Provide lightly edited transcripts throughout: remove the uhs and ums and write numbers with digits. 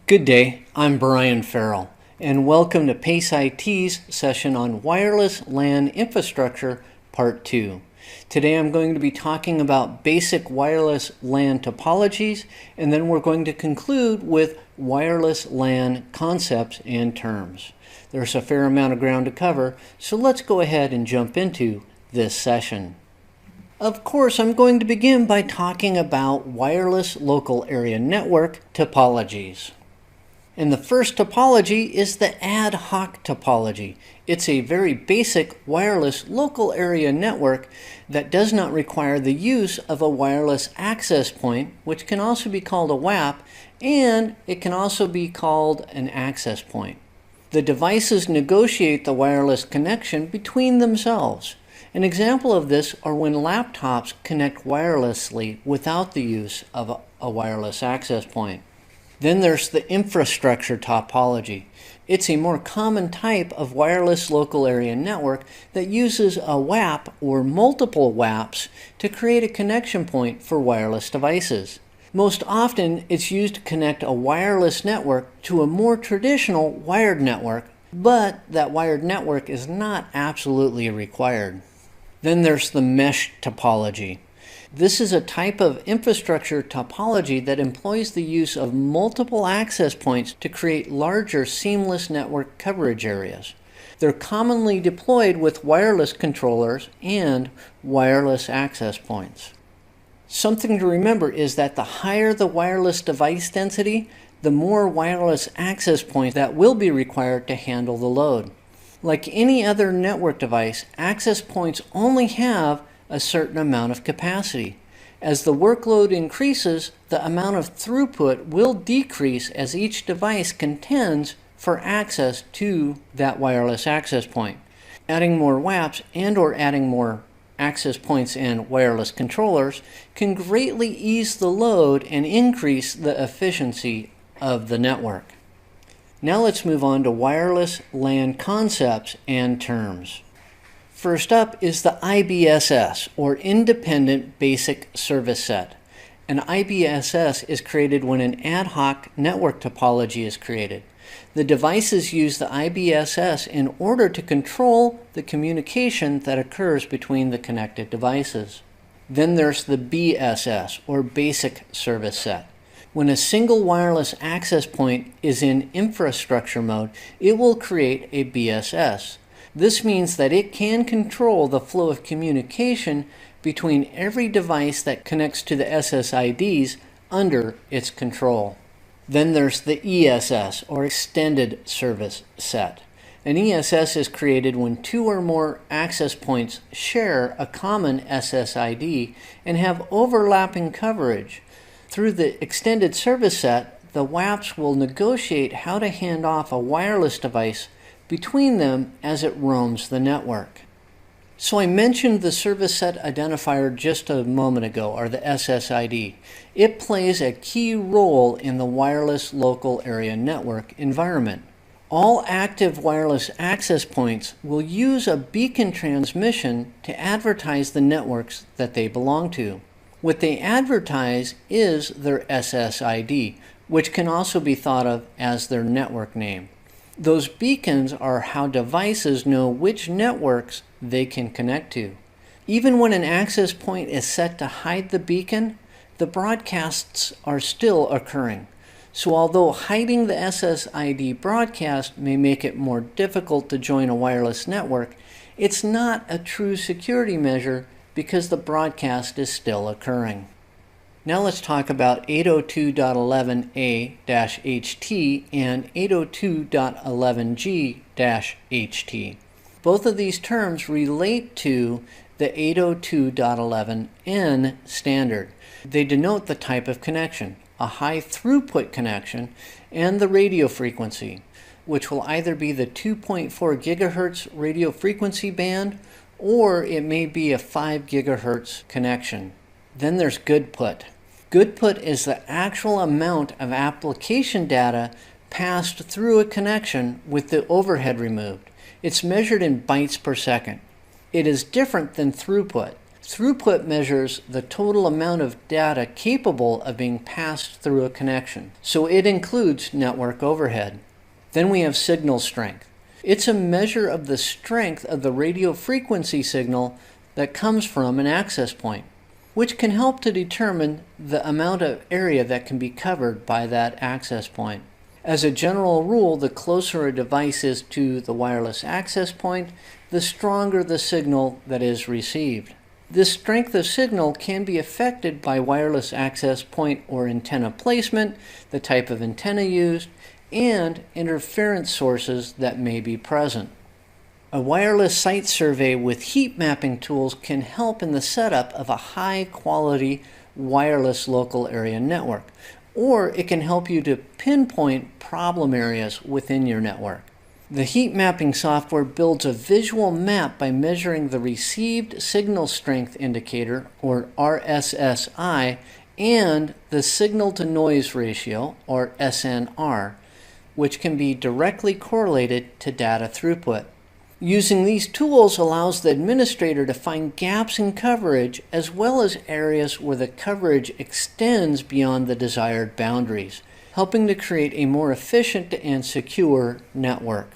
Good day, I'm Brian Farrell, and welcome to PACE IT's session on Wireless LAN Infrastructure Part 2. Today I'm going to be talking about basic wireless LAN topologies, and then we're going to conclude with wireless LAN concepts and terms. There's a fair amount of ground to cover, so let's go ahead and jump into this session. Of course, I'm going to begin by talking about wireless local area network topologies. And the first topology is the ad hoc topology. It's a very basic wireless local area network that does not require the use of a wireless access point, which can also be called a WAP, and it can also be called an access point. The devices negotiate the wireless connection between themselves. An example of this are when laptops connect wirelessly without the use of a wireless access point. Then there's the infrastructure topology. It's a more common type of wireless local area network that uses a WAP or multiple WAPs to create a connection point for wireless devices. Most often, it's used to connect a wireless network to a more traditional wired network, but that wired network is not absolutely required. Then there's the mesh topology. This is a type of infrastructure topology that employs the use of multiple access points to create larger seamless network coverage areas. They're commonly deployed with wireless controllers and wireless access points. Something to remember is that the higher the wireless device density, the more wireless access points that will be required to handle the load. Like any other network device, access points only have a certain amount of capacity. As the workload increases, the amount of throughput will decrease as each device contends for access to that wireless access point. Adding more WAPs and/or adding more access points and wireless controllers can greatly ease the load and increase the efficiency of the network. Now let's move on to wireless LAN concepts and terms. First up is the IBSS, or Independent Basic Service Set. An IBSS is created when an ad hoc network topology is created. The devices use the IBSS in order to control the communication that occurs between the connected devices. Then there's the BSS, or Basic Service Set. When a single wireless access point is in infrastructure mode, it will create a BSS. This means that it can control the flow of communication between every device that connects to the SSIDs under its control. Then there's the ESS, or Extended Service Set. An ESS is created when two or more access points share a common SSID and have overlapping coverage. Through the Extended Service Set, the WAPs will negotiate how to hand off a wireless device between them as it roams the network. So I mentioned the service set identifier just a moment ago, or the SSID. It plays a key role in the wireless local area network environment. All active wireless access points will use a beacon transmission to advertise the networks that they belong to. What they advertise is their SSID, which can also be thought of as their network name. Those beacons are how devices know which networks they can connect to. Even when an access point is set to hide the beacon, the broadcasts are still occurring. So although hiding the SSID broadcast may make it more difficult to join a wireless network, it's not a true security measure because the broadcast is still occurring. Now let's talk about 802.11a-HT and 802.11g-HT. Both of these terms relate to the 802.11n standard. They denote the type of connection, a high throughput connection, and the radio frequency, which will either be the 2.4 gigahertz radio frequency band or it may be a 5 gigahertz connection. Then there's good put. Good put is the actual amount of application data passed through a connection with the overhead removed. It's measured in bytes per second. It is different than throughput. Throughput measures the total amount of data capable of being passed through a connection, so it includes network overhead. Then we have signal strength. It's a measure of the strength of the radio frequency signal that comes from an access point, which can help to determine the amount of area that can be covered by that access point. As a general rule, the closer a device is to the wireless access point, the stronger the signal that is received. This strength of signal can be affected by wireless access point or antenna placement, the type of antenna used, and interference sources that may be present. A wireless site survey with heat mapping tools can help in the setup of a high-quality wireless local area network, or it can help you to pinpoint problem areas within your network. The heat mapping software builds a visual map by measuring the received signal strength indicator, or RSSI, and the signal-to-noise ratio, or SNR, which can be directly correlated to data throughput. Using these tools allows the administrator to find gaps in coverage as well as areas where the coverage extends beyond the desired boundaries, helping to create a more efficient and secure network.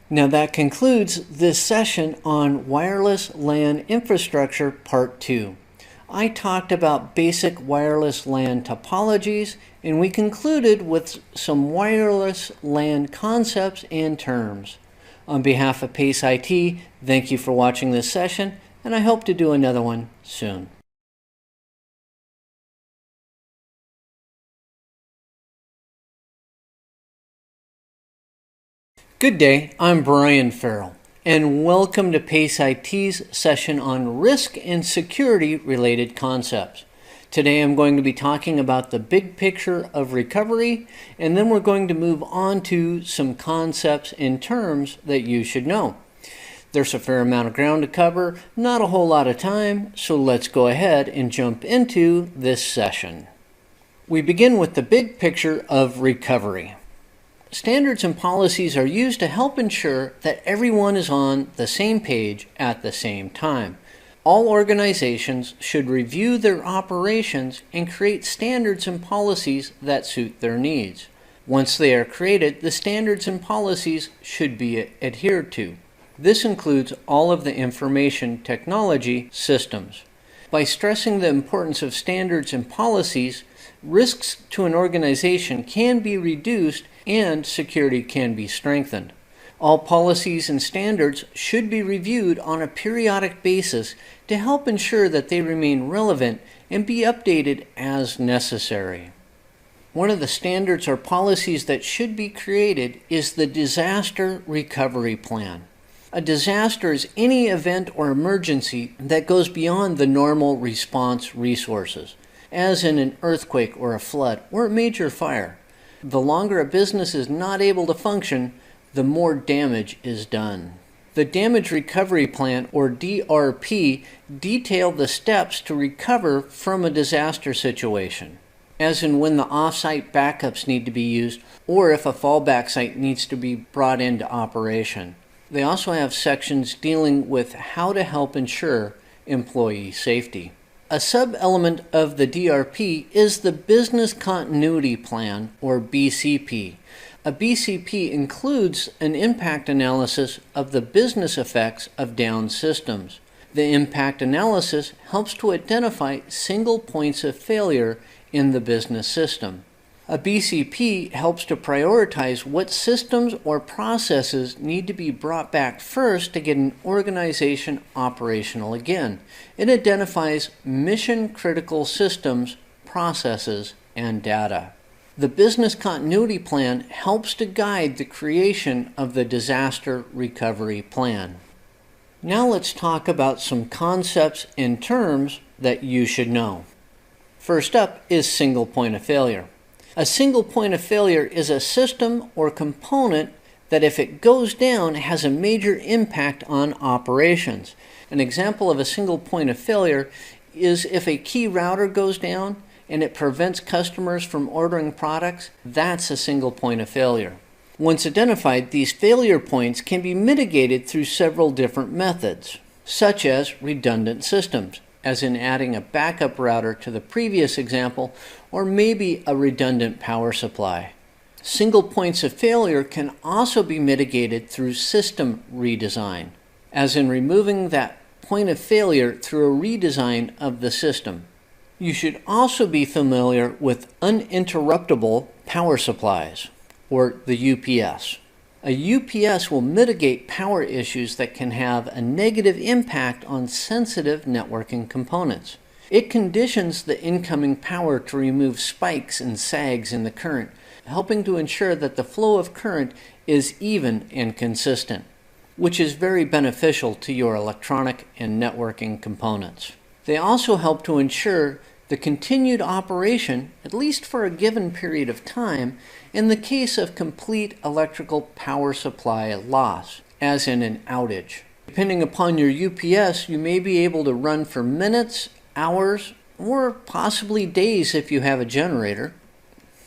Now that concludes this session on Wireless LAN Infrastructure Part 2. I talked about basic wireless LAN topologies, and we concluded with some wireless LAN concepts and terms. On behalf of PACE IT, thank you for watching this session, and I hope to do another one soon. Good day, I'm Brian Farrell, and welcome to PACE IT's session on risk and security related concepts. Today I'm going to be talking about the big picture of recovery, and then we're going to move on to some concepts and terms that you should know. There's a fair amount of ground to cover, not a whole lot of time, so let's go ahead and jump into this session. We begin with the big picture of recovery. Standards and policies are used to help ensure that everyone is on the same page at the same time. All organizations should review their operations and create standards and policies that suit their needs. Once they are created, the standards and policies should be adhered to. This includes all of the information technology systems. By stressing the importance of standards and policies, risks to an organization can be reduced and security can be strengthened. All policies and standards should be reviewed on a periodic basis to help ensure that they remain relevant and be updated as necessary. One of the standards or policies that should be created is the Disaster Recovery Plan. A disaster is any event or emergency that goes beyond the normal response resources, as in an earthquake or a flood or a major fire. The longer a business is not able to function, the more damage is done. The Damage Recovery Plan, or DRP, detail the steps to recover from a disaster situation, as in when the off-site backups need to be used or if a fallback site needs to be brought into operation. They also have sections dealing with how to help ensure employee safety. A sub-element of the DRP is the Business Continuity Plan, or BCP. A BCP includes an impact analysis of the business effects of down systems. The impact analysis helps to identify single points of failure in the business system. A BCP helps to prioritize what systems or processes need to be brought back first to get an organization operational again. It identifies mission-critical systems, processes, and data. The Business Continuity Plan helps to guide the creation of the Disaster Recovery Plan. Now let's talk about some concepts and terms that you should know. First up is single point of failure. A single point of failure is a system or component that if it goes down has a major impact on operations. An example of a single point of failure is if a key router goes down and it prevents customers from ordering products, that's a single point of failure. Once identified, these failure points can be mitigated through several different methods, such as redundant systems. as in adding a backup router to the previous example, or maybe a redundant power supply. Single points of failure can also be mitigated through system redesign, as in removing that point of failure through a redesign of the system. You should also be familiar with uninterruptible power supplies, or the UPS. A UPS will mitigate power issues that can have a negative impact on sensitive networking components. It conditions the incoming power to remove spikes and sags in the current, helping to ensure that the flow of current is even and consistent, which is very beneficial to your electronic and networking components. They also help to ensure the continued operation, at least for a given period of time, in the case of complete electrical power supply loss, as in an outage. Depending upon your UPS, you may be able to run for minutes, hours, or possibly days if you have a generator.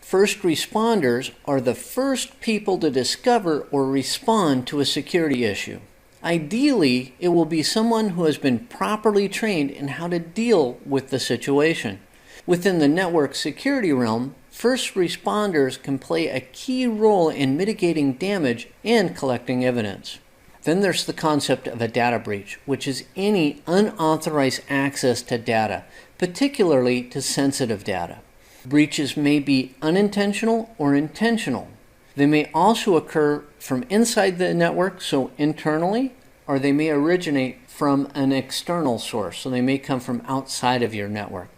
First responders are the first people to discover or respond to a security issue. Ideally, it will be someone who has been properly trained in how to deal with the situation. Within the network security realm, first responders can play a key role in mitigating damage and collecting evidence. Then there's the concept of a data breach, which is any unauthorized access to data, particularly to sensitive data. Breaches may be unintentional or intentional. They may also occur from inside the network, so internally, or they may originate from an external source, so they may come from outside of your network.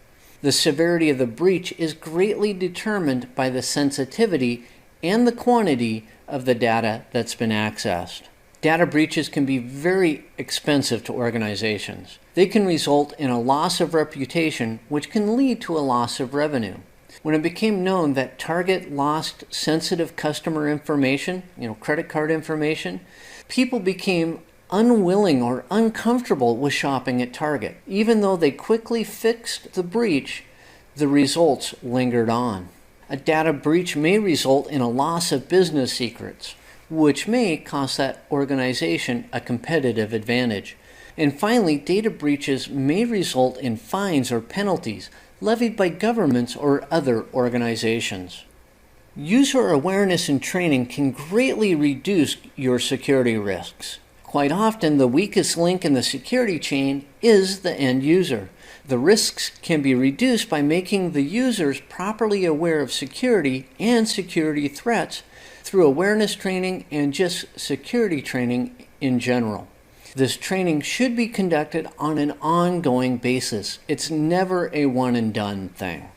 The severity of the breach is greatly determined by the sensitivity and the quantity of the data that's been accessed. Data breaches can be very expensive to organizations. They can result in a loss of reputation, which can lead to a loss of revenue. When it became known that Target lost sensitive customer information, credit card information, people became unwilling or uncomfortable with shopping at Target. Even though they quickly fixed the breach, the results lingered on. A data breach may result in a loss of business secrets, which may cost that organization a competitive advantage. And finally, data breaches may result in fines or penalties levied by governments or other organizations. User awareness and training can greatly reduce your security risks. Quite often, the weakest link in the security chain is the end user. The risks can be reduced by making the users properly aware of security and security threats through awareness training and just security training in general. This training should be conducted on an ongoing basis. It's never a one and done thing.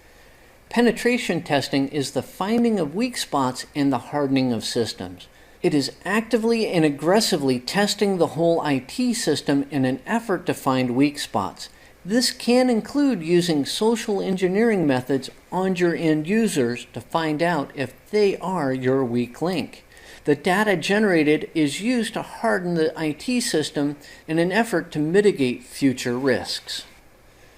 Penetration testing is the finding of weak spots and the hardening of systems. It is actively and aggressively testing the whole IT system in an effort to find weak spots. This can include using social engineering methods on your end users to find out if they are your weak link. The data generated is used to harden the IT system in an effort to mitigate future risks.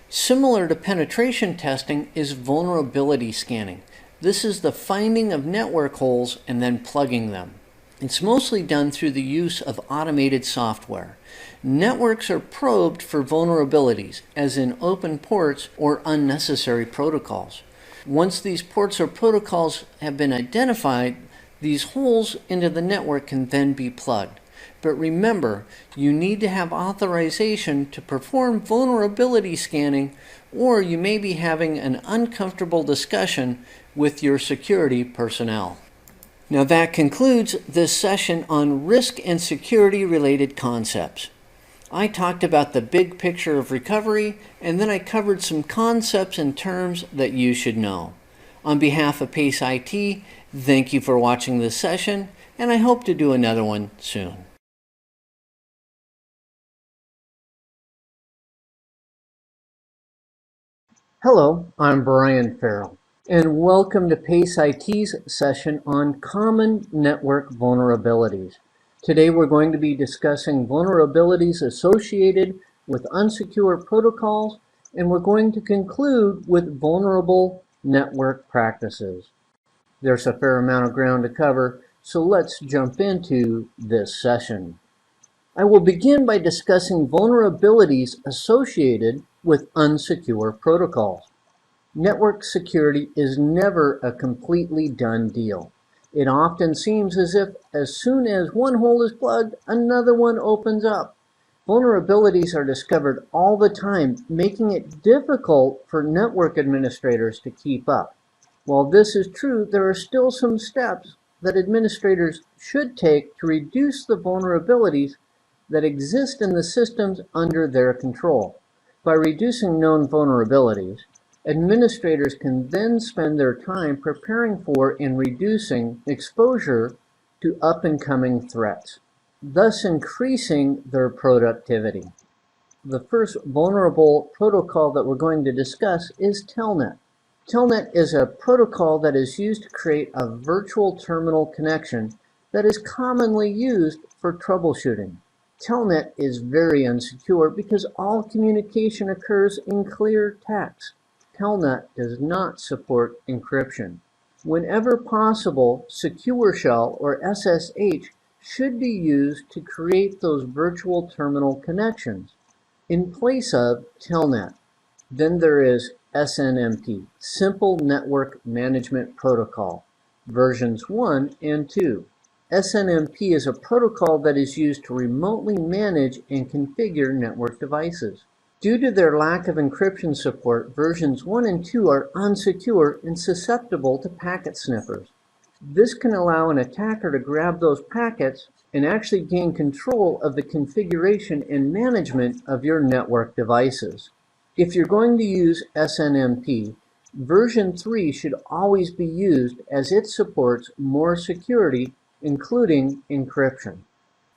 Similar to penetration testing is vulnerability scanning. This is the finding of network holes and then plugging them. It's mostly done through the use of automated software. Networks are probed for vulnerabilities, as in open ports or unnecessary protocols. Once these ports or protocols have been identified, these holes into the network can then be plugged. But remember, you need to have authorization to perform vulnerability scanning, or you may be having an uncomfortable discussion with your security personnel. Now that concludes this session on risk and security related concepts. I talked about the big picture of recovery, and then I covered some concepts and terms that you should know. On behalf of PACE IT, thank you for watching this session, and I hope to do another one soon. Hello, I'm Brian Farrell, and welcome to PACE IT's session on common network vulnerabilities. Today we're going to be discussing vulnerabilities associated with unsecure protocols, and we're going to conclude with vulnerable network practices. There's a fair amount of ground to cover, so let's jump into this session. I will begin by discussing vulnerabilities associated with unsecure protocols. Network security is never a completely done deal. It often seems as if as soon as one hole is plugged, another one opens up. Vulnerabilities are discovered all the time, making it difficult for network administrators to keep up. While this is true, there are still some steps that administrators should take to reduce the vulnerabilities that exist in the systems under their control. By reducing known vulnerabilities, administrators can then spend their time preparing for and reducing exposure to up-and-coming threats, thus increasing their productivity. The first vulnerable protocol that we're going to discuss is Telnet. Telnet is a protocol that is used to create a virtual terminal connection that is commonly used for troubleshooting. Telnet is very unsecure because all communication occurs in clear text. Telnet does not support encryption. Whenever possible, Secure Shell or SSH should be used to create those virtual terminal connections in place of Telnet. Then there is SNMP, Simple Network Management Protocol, versions 1 and 2. SNMP is a protocol that is used to remotely manage and configure network devices. Due to their lack of encryption support, versions 1 and 2 are unsecure and susceptible to packet sniffers. This can allow an attacker to grab those packets and actually gain control of the configuration and management of your network devices. If you're going to use SNMP, version 3 should always be used as it supports more security, including encryption.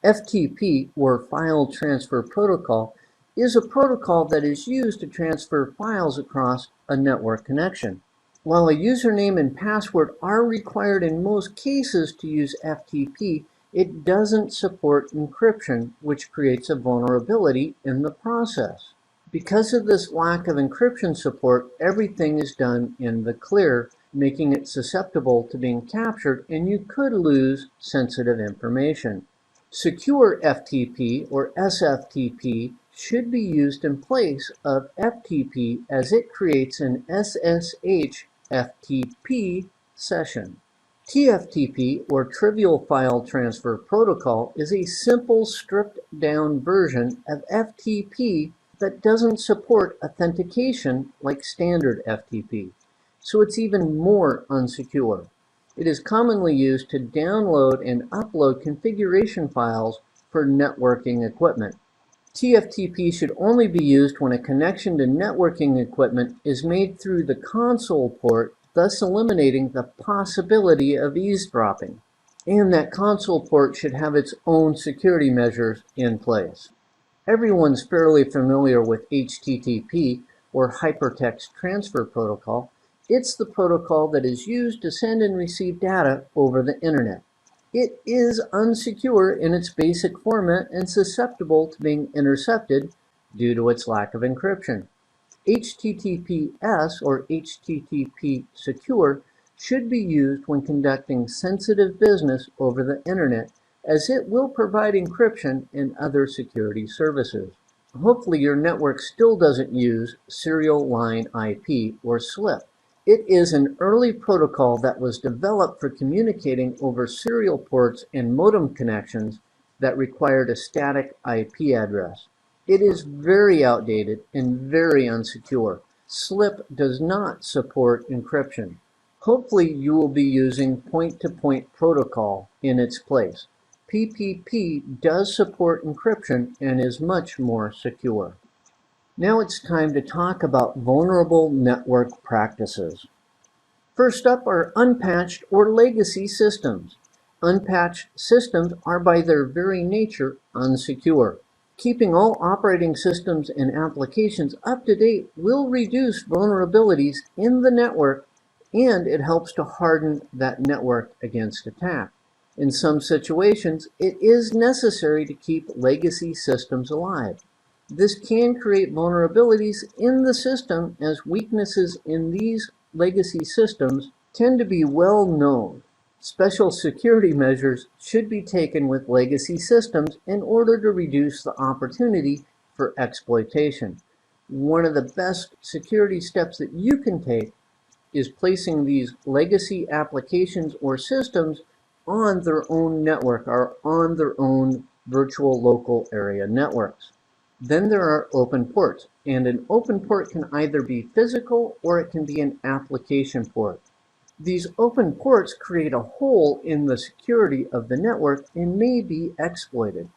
FTP, or File Transfer Protocol, is a protocol that is used to transfer files across a network connection. While a username and password are required in most cases to use FTP, it doesn't support encryption, which creates a vulnerability in the process. Because of this lack of encryption support, everything is done in the clear, making it susceptible to being captured, and you could lose sensitive information. Secure FTP or SFTP should be used in place of FTP as it creates an SSH FTP session. TFTP, or Trivial File Transfer Protocol, is a simple stripped-down version of FTP that doesn't support authentication like standard FTP, so it's even more unsecure. It is commonly used to download and upload configuration files for networking equipment. TFTP should only be used when a connection to networking equipment is made through the console port, thus eliminating the possibility of eavesdropping. And that console port should have its own security measures in place. Everyone's fairly familiar with HTTP, or Hypertext Transfer Protocol. It's the protocol that is used to send and receive data over the internet. It is unsecure in its basic format and susceptible to being intercepted due to its lack of encryption. HTTPS, or HTTP Secure, should be used when conducting sensitive business over the internet, as it will provide encryption and other security services. Hopefully your network still doesn't use Serial Line IP, or SLIP. It is an early protocol that was developed for communicating over serial ports and modem connections that required a static IP address. It is very outdated and very unsecure. SLIP does not support encryption. Hopefully you will be using point-to-point protocol in its place. PPP does support encryption and is much more secure. Now it's time to talk about vulnerable network practices. First up are unpatched or legacy systems. Unpatched systems are by their very nature unsecure. Keeping all operating systems and applications up to date will reduce vulnerabilities in the network, and it helps to harden that network against attack. In some situations, it is necessary to keep legacy systems alive. This can create vulnerabilities in the system, as weaknesses in these legacy systems tend to be well known. Special security measures should be taken with legacy systems in order to reduce the opportunity for exploitation. One of the best security steps that you can take is placing these legacy applications or systems on their own network or on their own virtual local area networks. Then there are open ports, and an open port can either be physical or it can be an application port. These open ports create a hole in the security of the network and may be exploited.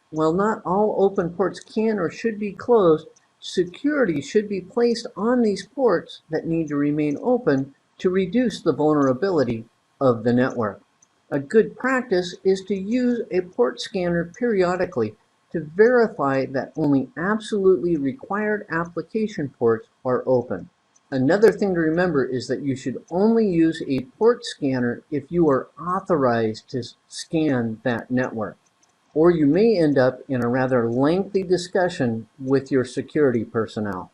While not all open ports can or should be closed, security should be placed on these ports that need to remain open to reduce the vulnerability of the network. A good practice is to use a port scanner periodically to verify that only absolutely required application ports are open. Another thing to remember is that you should only use a port scanner if you are authorized to scan that network, or you may end up in a rather lengthy discussion with your security personnel.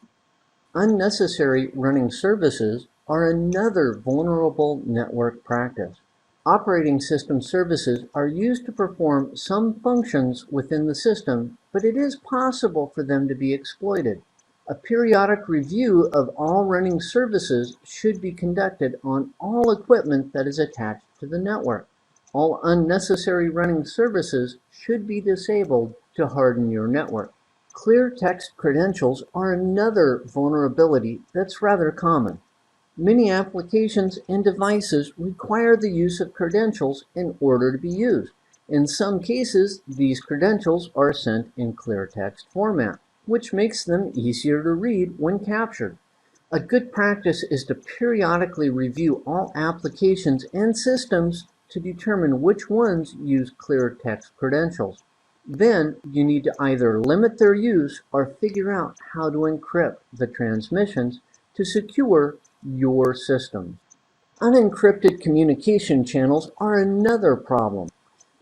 Unnecessary running services are another vulnerable network practice. Operating system services are used to perform some functions within the system, but it is possible for them to be exploited. A periodic review of all running services should be conducted on all equipment that is attached to the network. All unnecessary running services should be disabled to harden your network. Clear text credentials are another vulnerability that's rather common. Many applications and devices require the use of credentials in order to be used. In some cases, these credentials are sent in clear text format, which makes them easier to read when captured. A good practice is to periodically review all applications and systems to determine which ones use clear text credentials. Then you need to either limit their use or figure out how to encrypt the transmissions to secure your systems. Unencrypted communication channels are another problem.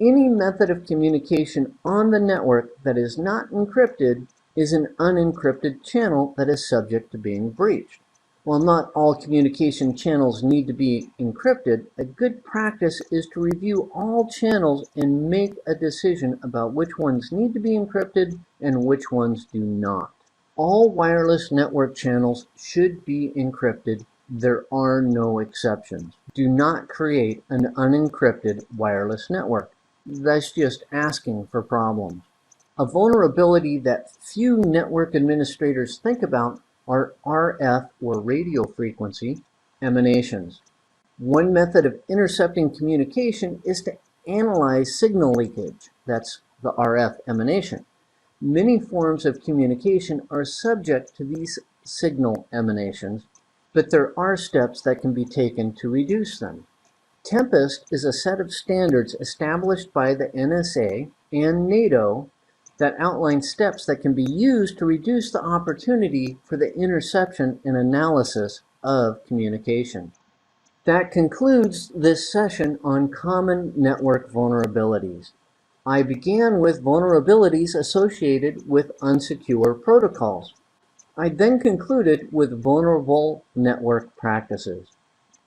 Any method of communication on the network that is not encrypted is an unencrypted channel that is subject to being breached. While not all communication channels need to be encrypted, a good practice is to review all channels and make a decision about which ones need to be encrypted and which ones do not. All wireless network channels should be encrypted. There are no exceptions. Do not create an unencrypted wireless network. That's just asking for problems. A vulnerability that few network administrators think about are RF or radio frequency emanations. One method of intercepting communication is to analyze signal leakage. That's the RF emanation. Many forms of communication are subject to these signal emanations, but there are steps that can be taken to reduce them. Tempest is a set of standards established by the NSA and NATO that outline steps that can be used to reduce the opportunity for the interception and analysis of communication. That concludes this session on common network vulnerabilities. I began with vulnerabilities associated with unsecure protocols. I then concluded with vulnerable network practices.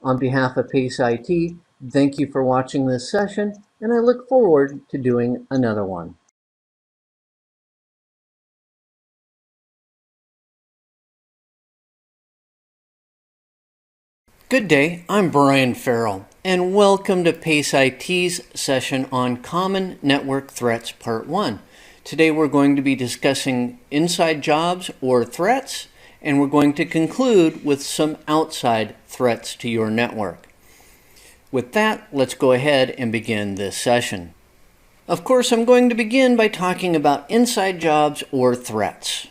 On behalf of PACE IT, thank you for watching this session, and I look forward to doing another one. Good day, I'm Brian Farrell, and welcome to PACE IT's session on Common Network Threats Part 1. Today we're going to be discussing inside jobs or threats, and we're going to conclude with some outside threats to your network. With that, let's go ahead and begin this session. Of course, I'm going to begin by talking about inside jobs or threats.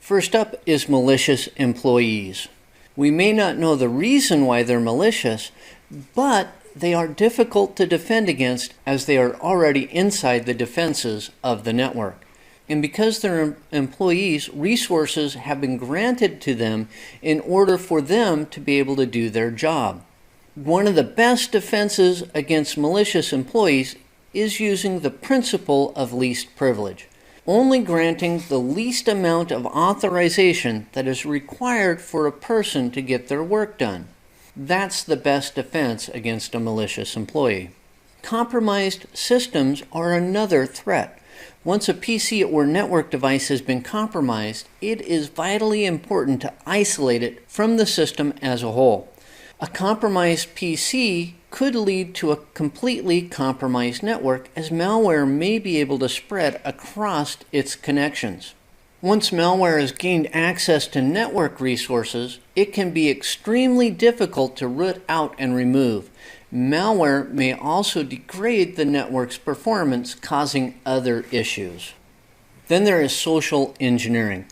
First up is malicious employees. We may not know the reason why they're malicious, but they are difficult to defend against as they are already inside the defenses of the network. And because their employees, resources have been granted to them in order for them to be able to do their job. One of the best defenses against malicious employees is using the principle of least privilege, only granting the least amount of authorization that is required for a person to get their work done. That's the best defense against a malicious employee. Compromised systems are another threat. Once a PC or network device has been compromised, it is vitally important to isolate it from the system as a whole. A compromised PC could lead to a completely compromised network, as malware may be able to spread across its connections. Once malware has gained access to network resources, it can be extremely difficult to root out and remove. Malware may also degrade the network's performance, causing other issues. Then there is social engineering.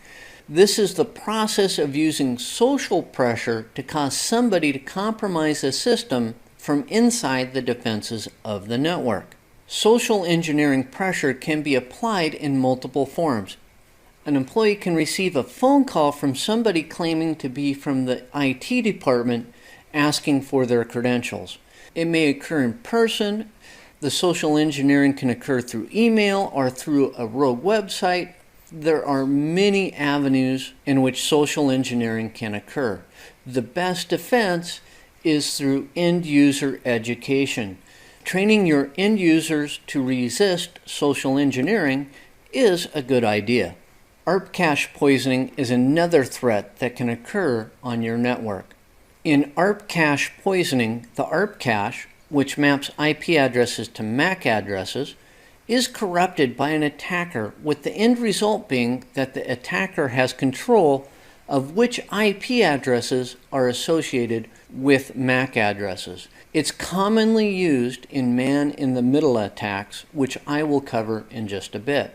This is the process of using social pressure to cause somebody to compromise a system from inside the defenses of the network. Social engineering pressure can be applied in multiple forms. An employee can receive a phone call from somebody claiming to be from the IT department asking for their credentials. It may occur in person. The social engineering can occur through email or through a rogue website. There are many avenues in which social engineering can occur. The best defense is through end user education. Training your end users to resist social engineering is a good idea. ARP cache poisoning is another threat that can occur on your network. In ARP cache poisoning, the ARP cache, which maps IP addresses to MAC addresses, is corrupted by an attacker, with the end result being that the attacker has control of which IP addresses are associated with MAC addresses. It's commonly used in man-in-the-middle attacks, which I will cover in just a bit.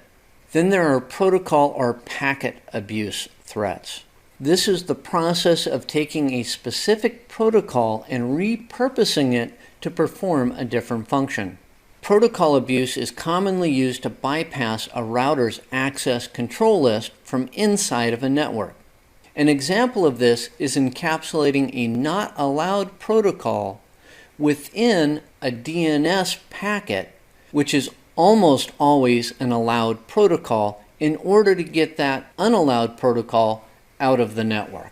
Then there are protocol or packet abuse threats. This is the process of taking a specific protocol and repurposing it to perform a different function. Protocol abuse is commonly used to bypass a router's access control list from inside of a network. An example of this is encapsulating a not allowed protocol within a DNS packet, which is almost always an allowed protocol, in order to get that unallowed protocol out of the network.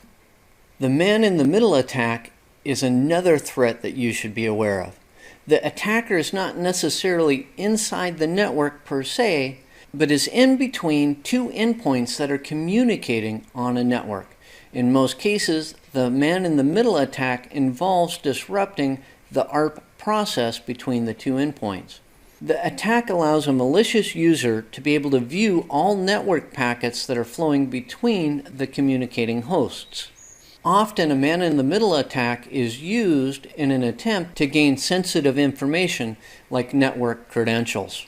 The man-in-the-middle attack is another threat that you should be aware of. The attacker is not necessarily inside the network per se, but is in between two endpoints that are communicating on a network. In most cases, the man-in-the-middle attack involves disrupting the ARP process between the two endpoints. The attack allows a malicious user to be able to view all network packets that are flowing between the communicating hosts. Often a man-in-the-middle attack is used in an attempt to gain sensitive information like network credentials.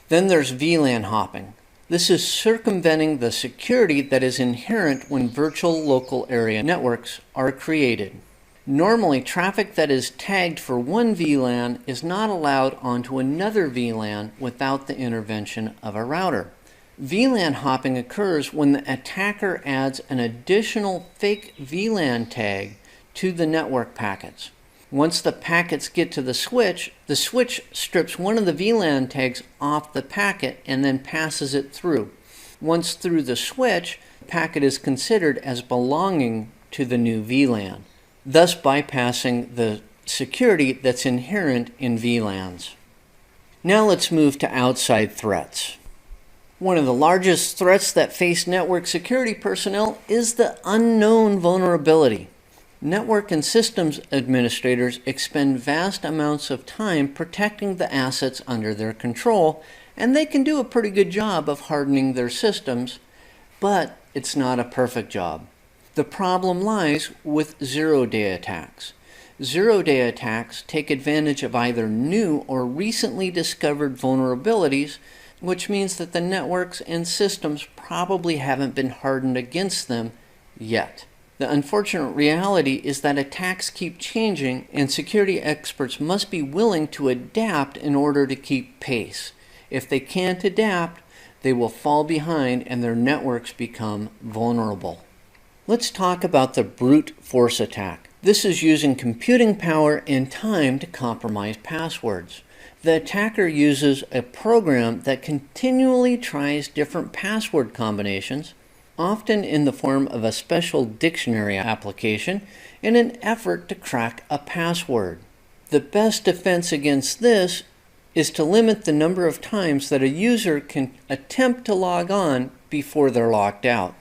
Then there's VLAN hopping. This is circumventing the security that is inherent when virtual local area networks are created. Normally, traffic that is tagged for one VLAN is not allowed onto another VLAN without the intervention of a router. VLAN hopping occurs when the attacker adds an additional fake VLAN tag to the network packets. Once the packets get to the switch strips one of the VLAN tags off the packet and then passes it through. Once through the switch, the packet is considered as belonging to the new VLAN, thus bypassing the security that's inherent in VLANs. Now let's move to outside threats. One of the largest threats that face network security personnel is the unknown vulnerability. Network and systems administrators expend vast amounts of time protecting the assets under their control, and they can do a pretty good job of hardening their systems, but it's not a perfect job. The problem lies with zero-day attacks. Zero-day attacks take advantage of either new or recently discovered vulnerabilities, which means that the networks and systems probably haven't been hardened against them yet. The unfortunate reality is that attacks keep changing, and security experts must be willing to adapt in order to keep pace. If they can't adapt, they will fall behind and their networks become vulnerable. Let's talk about the brute force attack. This is using computing power and time to compromise passwords. The attacker uses a program that continually tries different password combinations, often in the form of a special dictionary application, in an effort to crack a password. The best defense against this is to limit the number of times that a user can attempt to log on before they're locked out.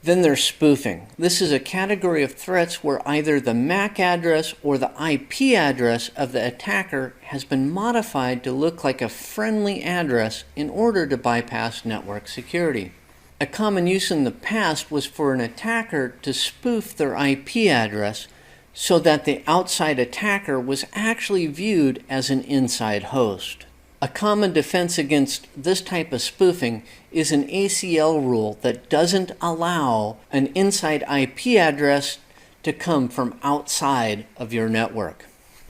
Then there's spoofing. This is a category of threats where either the MAC address or the IP address of the attacker has been modified to look like a friendly address in order to bypass network security. A common use in the past was for an attacker to spoof their IP address so that the outside attacker was actually viewed as an inside host. A common defense against this type of spoofing is an ACL rule that doesn't allow an inside IP address to come from outside of your network.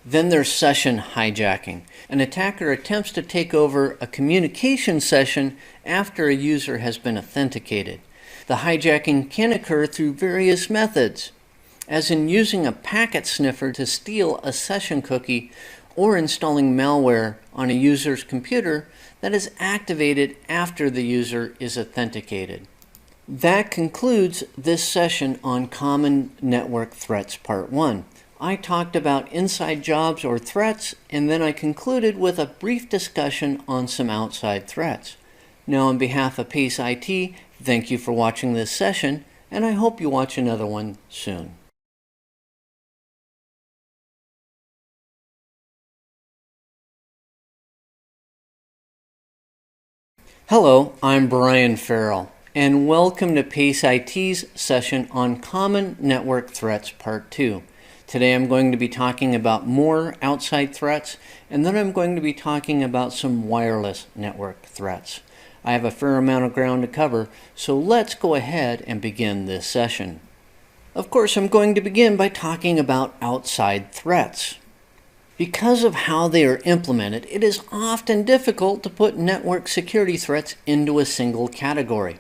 Then there's session hijacking. An attacker attempts to take over a communication session after a user has been authenticated. The hijacking can occur through various methods, as in using a packet sniffer to steal a session cookie or installing malware on a user's computer that is activated after the user is authenticated. That concludes this session on Common Network Threats Part 1. I talked about inside jobs or threats, and then I concluded with a brief discussion on some outside threats. Now, on behalf of PACE IT, thank you for watching this session, and I hope you watch another one soon. Hello, I'm Brian Farrell, and welcome to PACE IT's session on Common Network Threats Part 2. Today I'm going to be talking about more outside threats, and then I'm going to be talking about some wireless network threats. I have a fair amount of ground to cover, so let's go ahead and begin this session. Of course, I'm going to begin by talking about outside threats. Because of how they are implemented, it is often difficult to put network security threats into a single category.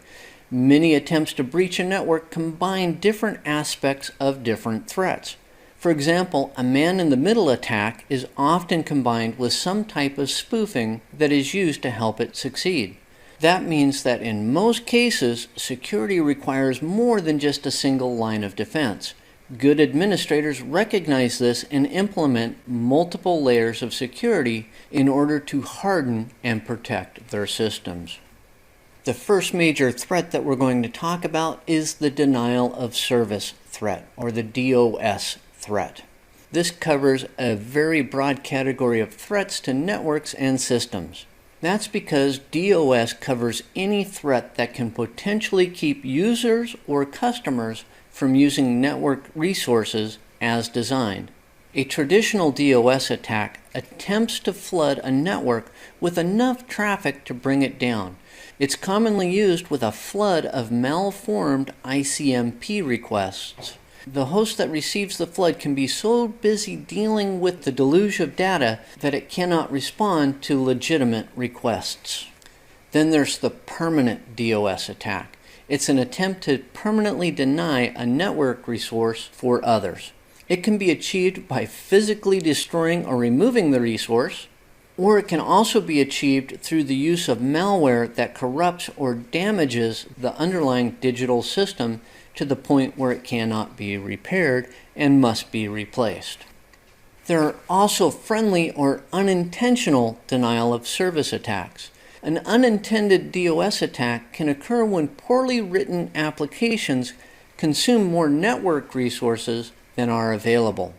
Many attempts to breach a network combine different aspects of different threats. For example, a man-in-the-middle attack is often combined with some type of spoofing that is used to help it succeed. That means that in most cases, security requires more than just a single line of defense. Good administrators recognize this and implement multiple layers of security in order to harden and protect their systems. The first major threat that we're going to talk about is the denial of service threat, or the DOS threat. This covers a very broad category of threats to networks and systems. That's because DOS covers any threat that can potentially keep users or customers from using network resources as designed. A traditional DOS attack attempts to flood a network with enough traffic to bring it down. It's commonly used with a flood of malformed ICMP requests. The host that receives the flood can be so busy dealing with the deluge of data that it cannot respond to legitimate requests. Then there's the permanent DOS attack. It's an attempt to permanently deny a network resource for others. It can be achieved by physically destroying or removing the resource, or it can also be achieved through the use of malware that corrupts or damages the underlying digital system to the point where it cannot be repaired and must be replaced. There are also friendly or unintentional denial of service attacks. An unintended DOS attack can occur when poorly written applications consume more network resources than are available.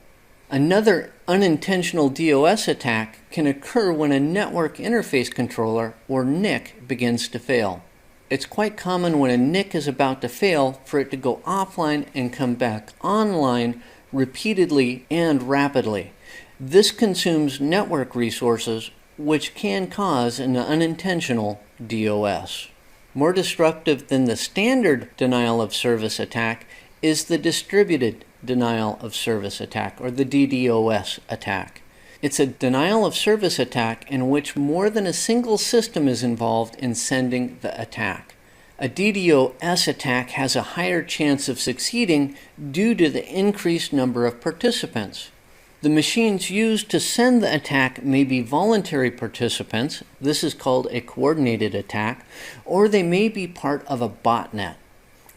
Another unintentional DOS attack can occur when a network interface controller, or NIC, begins to fail. It's quite common when a NIC is about to fail for it to go offline and come back online repeatedly and rapidly. This consumes network resources, which can cause an unintentional DOS. More destructive than the standard denial of service attack is the distributed denial of service attack, or the DDoS attack. It's a denial of service attack in which more than a single system is involved in sending the attack. A DDoS attack has a higher chance of succeeding due to the increased number of participants. The machines used to send the attack may be voluntary participants, this is called a coordinated attack, or they may be part of a botnet.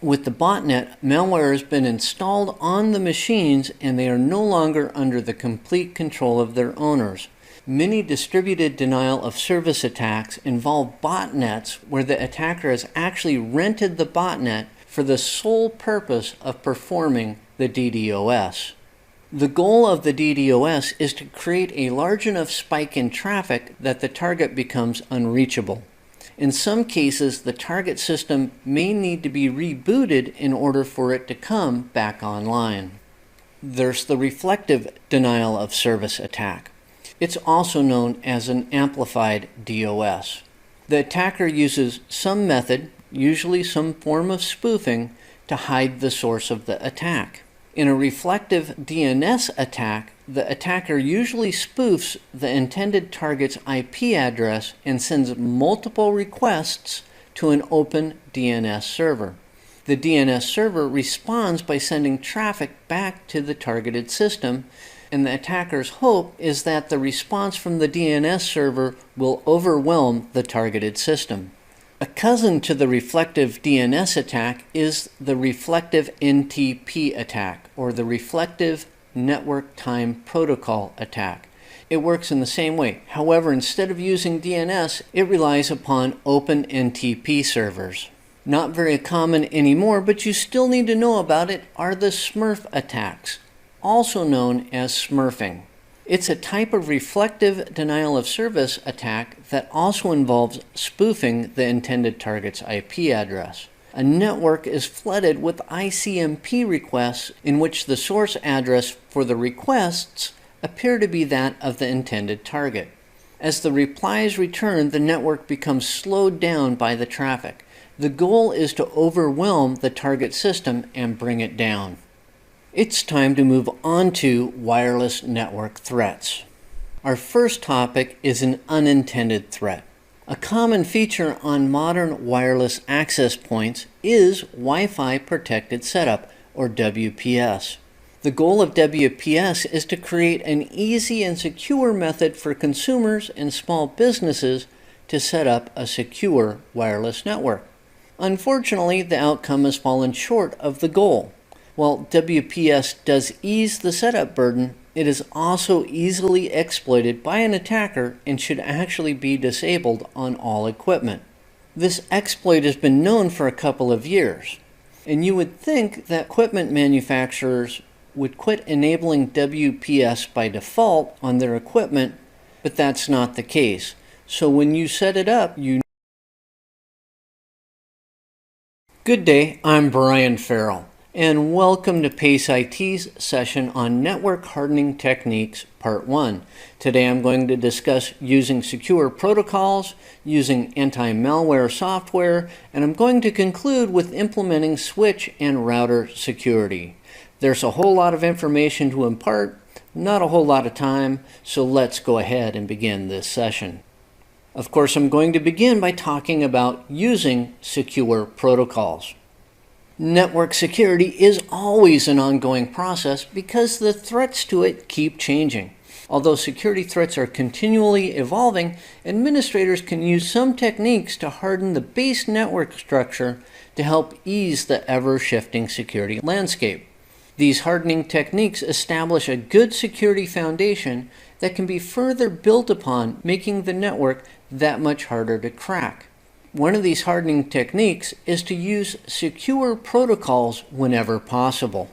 With the botnet, malware has been installed on the machines and they are no longer under the complete control of their owners. Many distributed denial of service attacks involve botnets where the attacker has actually rented the botnet for the sole purpose of performing the DDoS. The goal of the DDoS is to create a large enough spike in traffic that the target becomes unreachable. In some cases, the target system may need to be rebooted in order for it to come back online. There's the reflective denial of service attack. It's also known as an amplified DOS. The attacker uses some method, usually some form of spoofing, to hide the source of the attack. In a reflective DNS attack, the attacker usually spoofs the intended target's IP address and sends multiple requests to an open DNS server. The DNS server responds by sending traffic back to the targeted system, and the attacker's hope is that the response from the DNS server will overwhelm the targeted system. A cousin to the reflective DNS attack is the reflective NTP attack, or the reflective network time protocol attack. It works in the same way. However, instead of using DNS, it relies upon open NTP servers. Not very common anymore, but you still need to know about it, are the Smurf attacks, also known as smurfing. It's a type of reflective denial of service attack that also involves spoofing the intended target's IP address. A network is flooded with ICMP requests in which the source address for the requests appear to be that of the intended target. As the replies return, the network becomes slowed down by the traffic. The goal is to overwhelm the target system and bring it down. It's time to move on to wireless network threats. Our first topic is an unintended threat. A common feature on modern wireless access points is Wi-Fi Protected Setup, or WPS. The goal of WPS is to create an easy and secure method for consumers and small businesses to set up a secure wireless network. Unfortunately, the outcome has fallen short of the goal. While WPS does ease the setup burden, it is also easily exploited by an attacker and should actually be disabled on all equipment. This exploit has been known for a couple of years, and you would think that equipment manufacturers would quit enabling WPS by default on their equipment, but that's not the case. So when you set it up, Good day, I'm Brian Farrell, and welcome to PACE IT's session on Network Hardening Techniques, Part 1. Today I'm going to discuss using secure protocols, using anti-malware software, and I'm going to conclude with implementing switch and router security. There's a whole lot of information to impart, not a whole lot of time, so let's go ahead and begin this session. Of course, I'm going to begin by talking about using secure protocols. Network security is always an ongoing process because the threats to it keep changing. Although security threats are continually evolving, administrators can use some techniques to harden the base network structure to help ease the ever-shifting security landscape. These hardening techniques establish a good security foundation that can be further built upon, making the network that much harder to crack. One of these hardening techniques is to use secure protocols whenever possible.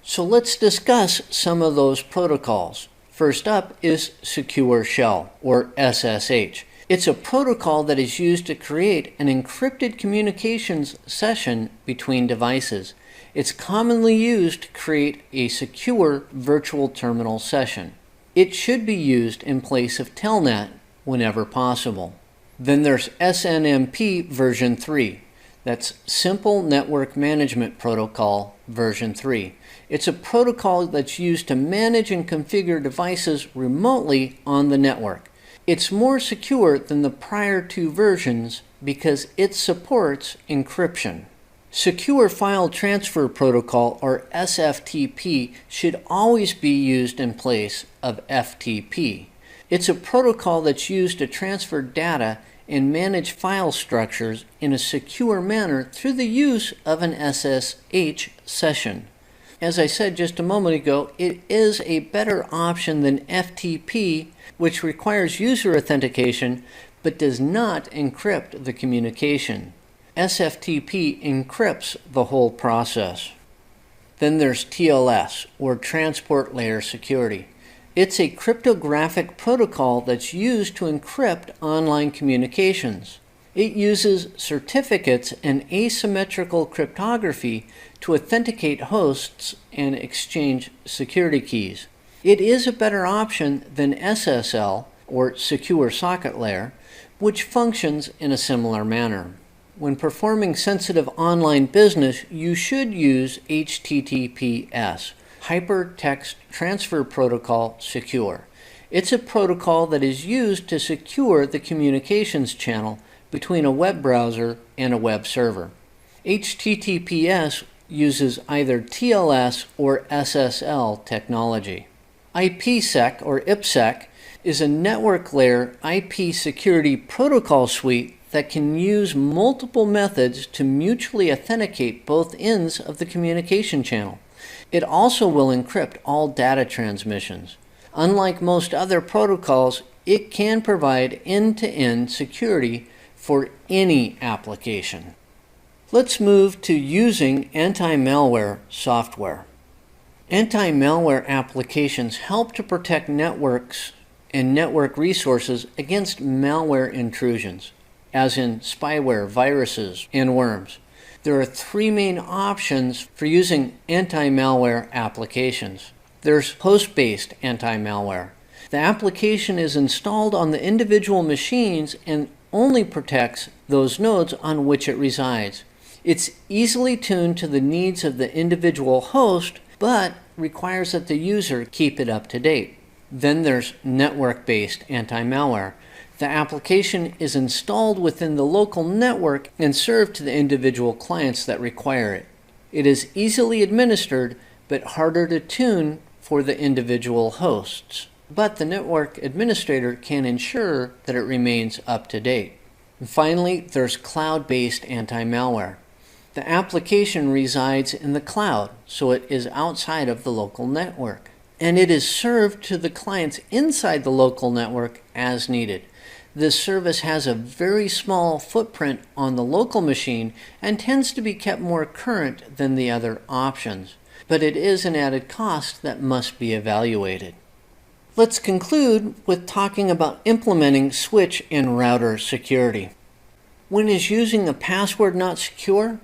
So let's discuss some of those protocols. First up is Secure Shell, or SSH. It's a protocol that is used to create an encrypted communications session between devices. It's commonly used to create a secure virtual terminal session. It should be used in place of Telnet whenever possible. Then there's SNMP version 3. That's Simple Network Management Protocol version 3. It's a protocol that's used to manage and configure devices remotely on the network. It's more secure than the prior two versions because it supports encryption. Secure File Transfer Protocol, or SFTP, should always be used in place of FTP. It's a protocol that's used to transfer data and manage file structures in a secure manner through the use of an SSH session. As I said just a moment ago, it is a better option than FTP, which requires user authentication but does not encrypt the communication. SFTP encrypts the whole process. Then there's TLS, or Transport Layer Security. It's a cryptographic protocol that's used to encrypt online communications. It uses certificates and asymmetrical cryptography to authenticate hosts and exchange security keys. It is a better option than SSL, or Secure Socket Layer, which functions in a similar manner. When performing sensitive online business, you should use HTTPS, Hypertext Transfer Protocol Secure. It's a protocol that is used to secure the communications channel between a web browser and a web server. HTTPS uses either TLS or SSL technology. IPsec, or IPsec, is a network layer IP security protocol suite that can use multiple methods to mutually authenticate both ends of the communication channel. It also will encrypt all data transmissions. Unlike most other protocols, it can provide end-to-end security for any application. Let's move to using anti-malware software. Anti-malware applications help to protect networks and network resources against malware intrusions, as in spyware, viruses, and worms. There are three main options for using anti-malware applications. There's host-based anti-malware. The application is installed on the individual machines and only protects those nodes on which it resides. It's easily tuned to the needs of the individual host, but requires that the user keep it up to date. Then there's network-based anti-malware. The application is installed within the local network and served to the individual clients that require it. It is easily administered, but harder to tune for the individual hosts. But the network administrator can ensure that it remains up to date. And finally, there's cloud-based anti-malware. The application resides in the cloud, so it is outside of the local network. And it is served to the clients inside the local network as needed. This service has a very small footprint on the local machine and tends to be kept more current than the other options. But it is an added cost that must be evaluated. Let's conclude with talking about implementing switch and router security. When is using a password not secure?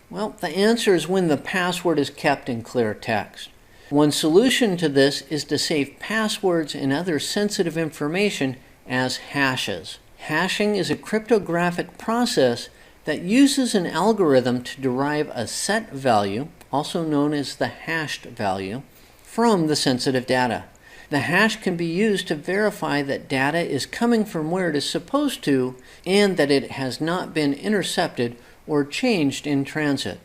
Well, the answer is when the password is kept in clear text. One solution to this is to save passwords and other sensitive information as hashes. Hashing is a cryptographic process that uses an algorithm to derive a set value, also known as the hashed value, from the sensitive data. The hash can be used to verify that data is coming from where it is supposed to and that it has not been intercepted or changed in transit.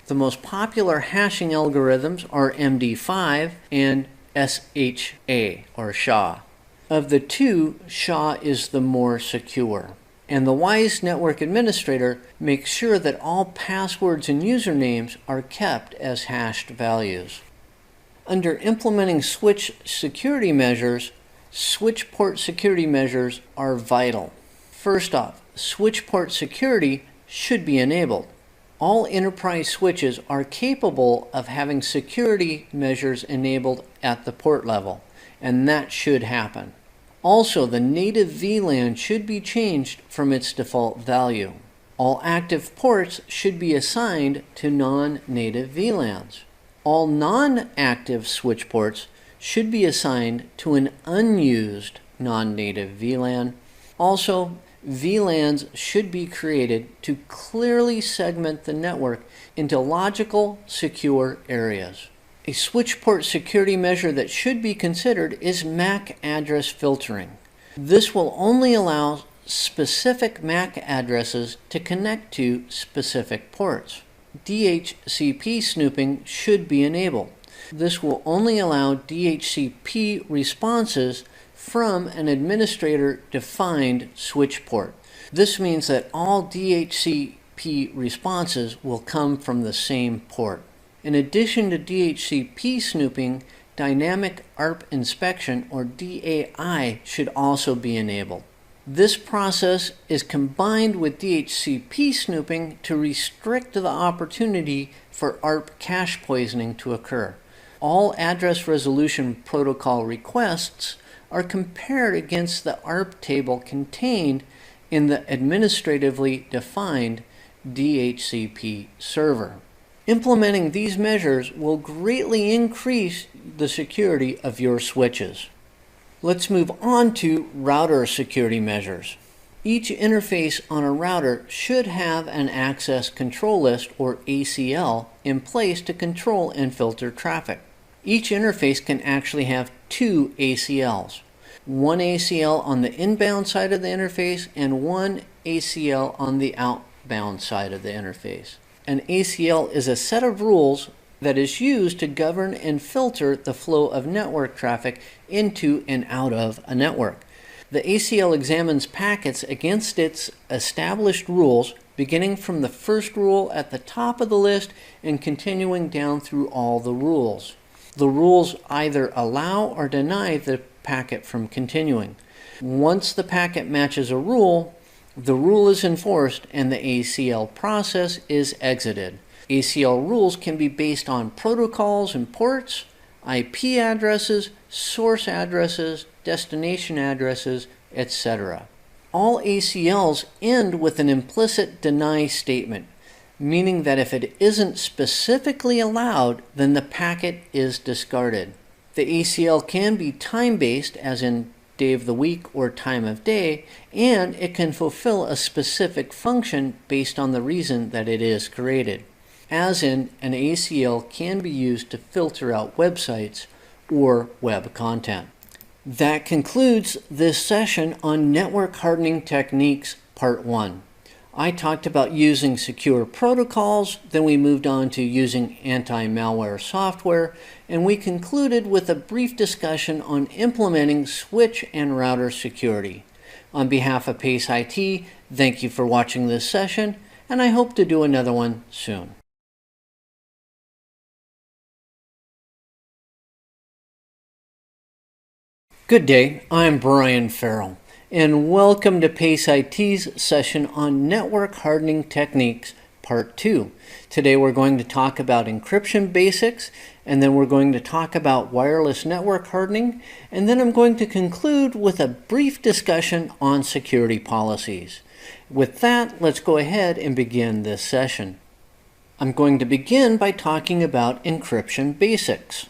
The most popular hashing algorithms are MD5 and SHA, or SHA. Of the two, SHA is the more secure. And the wise network administrator makes sure that all passwords and usernames are kept as hashed values. Under implementing switch security measures, switch port security measures are vital. First off, switch port security should be enabled. All enterprise switches are capable of having security measures enabled at the port level, and that should happen. Also, the native VLAN should be changed from its default value. All active ports should be assigned to non-native VLANs. All non-active switch ports should be assigned to an unused non-native VLAN. Also, VLANs should be created to clearly segment the network into logical, secure areas. A switch port security measure that should be considered is MAC address filtering. This will only allow specific MAC addresses to connect to specific ports. DHCP snooping should be enabled. This will only allow DHCP responses from an administrator-defined switch port. This means that all DHCP responses will come from the same port. In addition to DHCP snooping, Dynamic ARP Inspection, or DAI, should also be enabled. This process is combined with DHCP snooping to restrict the opportunity for ARP cache poisoning to occur. All address resolution protocol requests are compared against the ARP table contained in the administratively defined DHCP server. Implementing these measures will greatly increase the security of your switches. Let's move on to router security measures. Each interface on a router should have an access control list, or ACL, in place to control and filter traffic. Each interface can actually have two ACLs. One ACL on the inbound side of the interface and one ACL on the outbound side of the interface. An ACL is a set of rules that is used to govern and filter the flow of network traffic into and out of a network. The ACL examines packets against its established rules, beginning from the first rule at the top of the list and continuing down through all the rules. The rules either allow or deny the packet from continuing. Once the packet matches a rule, the rule is enforced and the ACL process is exited. ACL rules can be based on protocols and ports, IP addresses, source addresses, destination addresses, etc. All ACLs end with an implicit deny statement, meaning that if it isn't specifically allowed, then the packet is discarded. The ACL can be time-based, as in day of the week or time of day, and it can fulfill a specific function based on the reason that it is created. As in, an ACL can be used to filter out websites or web content. That concludes this session on Network Hardening Techniques Part 1. I talked about using secure protocols, then we moved on to using anti-malware software, and we concluded with a brief discussion on implementing switch and router security. On behalf of PACE IT, thank you for watching this session, and I hope to do another one soon. Good day, I'm Brian Farrell, and welcome to PACE IT's session on Network Hardening Techniques Part 2. Today we're going to talk about encryption basics, and then we're going to talk about wireless network hardening, and then I'm going to conclude with a brief discussion on security policies. With that, let's go ahead and begin this session. I'm going to begin by talking about encryption basics.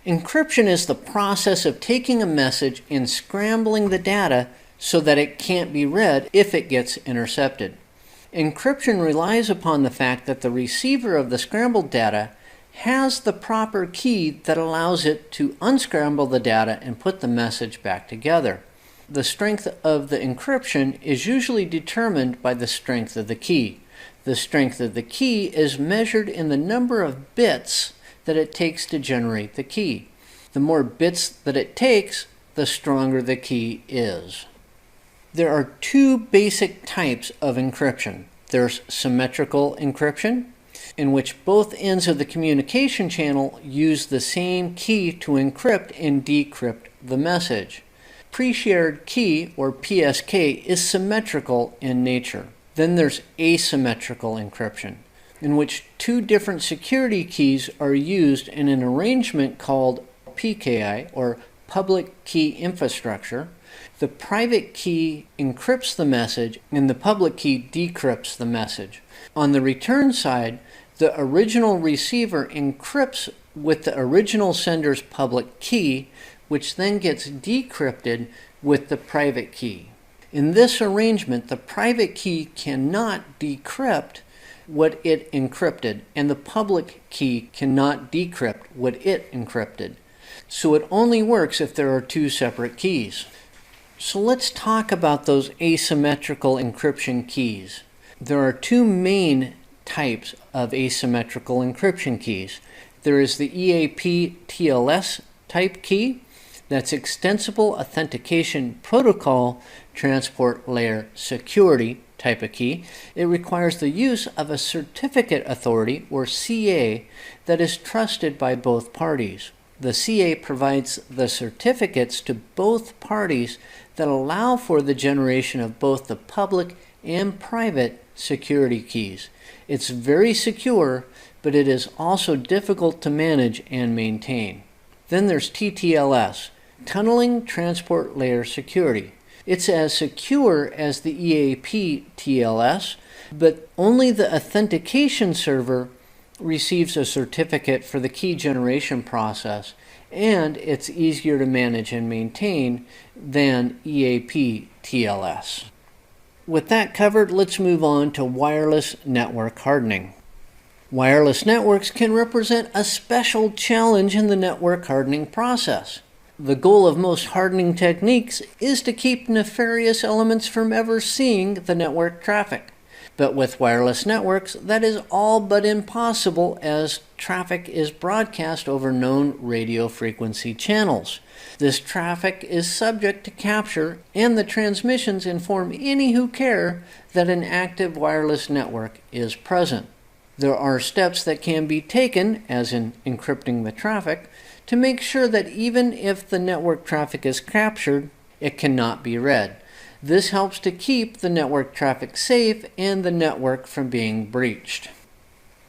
Encryption is the process of taking a message and scrambling the data so that it can't be read if it gets intercepted. Encryption relies upon the fact that the receiver of the scrambled data has the proper key that allows it to unscramble the data and put the message back together. The strength of the encryption is usually determined by the strength of the key. The strength of the key is measured in the number of bits that it takes to generate the key. The more bits that it takes, the stronger the key is. There are two basic types of encryption. There's symmetrical encryption, in which both ends of the communication channel use the same key to encrypt and decrypt the message. Pre-shared key, or PSK, is symmetrical in nature. Then there's asymmetrical encryption, in which two different security keys are used in an arrangement called PKI, or Public Key Infrastructure. The private key encrypts the message and the public key decrypts the message. On the return side, the original receiver encrypts with the original sender's public key, which then gets decrypted with the private key. In this arrangement, the private key cannot decrypt what it encrypted, and the public key cannot decrypt what it encrypted. So it only works if there are two separate keys. So let's talk about those asymmetrical encryption keys. There are two main types of asymmetrical encryption keys. There is the EAP TLS type key, that's Extensible Authentication Protocol Transport Layer Security type of key. It requires the use of a certificate authority, or CA, that is trusted by both parties. The CA provides the certificates to both parties that allow for the generation of both the public and private security keys. It's very secure, but it is also difficult to manage and maintain. Then there's TTLS, Tunneling Transport Layer Security. It's as secure as the EAP TLS, but only the authentication server receives a certificate for the key generation process, and it's easier to manage and maintain than EAP TLS. With that covered, let's move on to wireless network hardening. Wireless networks can represent a special challenge in the network hardening process. The goal of most hardening techniques is to keep nefarious elements from ever seeing the network traffic. But with wireless networks, that is all but impossible, as traffic is broadcast over known radio frequency channels. This traffic is subject to capture, and the transmissions inform any who care that an active wireless network is present. There are steps that can be taken, as in encrypting the traffic, to make sure that even if the network traffic is captured, it cannot be read. This helps to keep the network traffic safe and the network from being breached.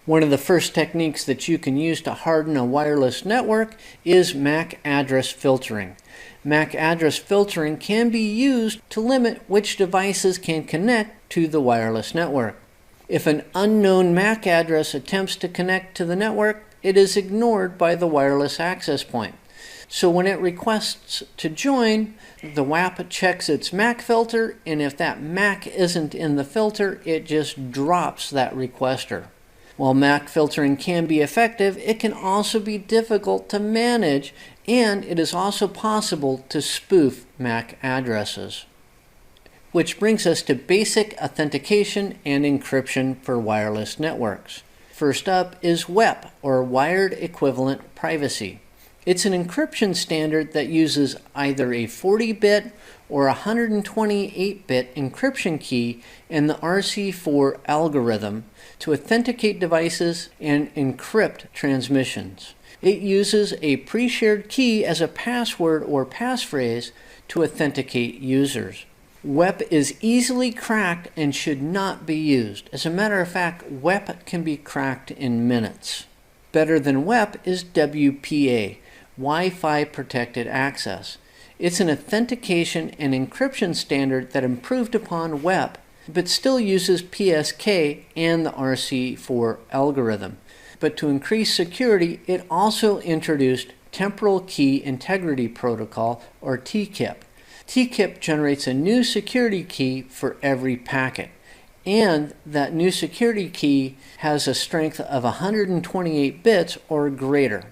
One of the first techniques that you can use to harden a wireless network is MAC address filtering. MAC address filtering can be used to limit which devices can connect to the wireless network. If an unknown MAC address attempts to connect to the network, it is ignored by the wireless access point. So when it requests to join, the WAP checks its MAC filter, and if that MAC isn't in the filter, it just drops that requester. While MAC filtering can be effective, it can also be difficult to manage, and it is also possible to spoof MAC addresses. Which brings us to basic authentication and encryption for wireless networks. First up is WEP, or Wired Equivalent Privacy. It's an encryption standard that uses either a 40-bit or a 128-bit encryption key and the RC4 algorithm to authenticate devices and encrypt transmissions. It uses a pre-shared key as a password or passphrase to authenticate users. WEP is easily cracked and should not be used. As a matter of fact, WEP can be cracked in minutes. Better than WEP is WPA, Wi-Fi Protected Access. It's an authentication and encryption standard that improved upon WEP, but still uses PSK and the RC4 algorithm. But to increase security, it also introduced Temporal Key Integrity Protocol, or TKIP. TKIP generates a new security key for every packet, and that new security key has a strength of 128 bits or greater.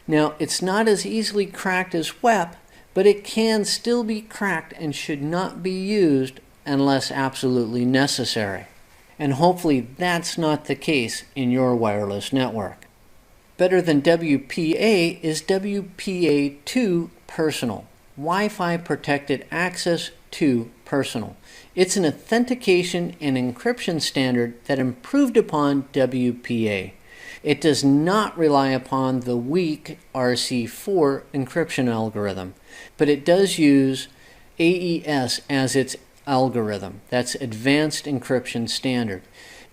Now, it's not as easily cracked as WEP, but it can still be cracked and should not be used unless absolutely necessary. And hopefully that's not the case in your wireless network. Better than WPA is WPA2 Personal, Wi-Fi Protected Access 2 Personal. It's an authentication and encryption standard that improved upon WPA. It does not rely upon the weak RC4 encryption algorithm, but it does use AES as its algorithm. That's Advanced Encryption Standard.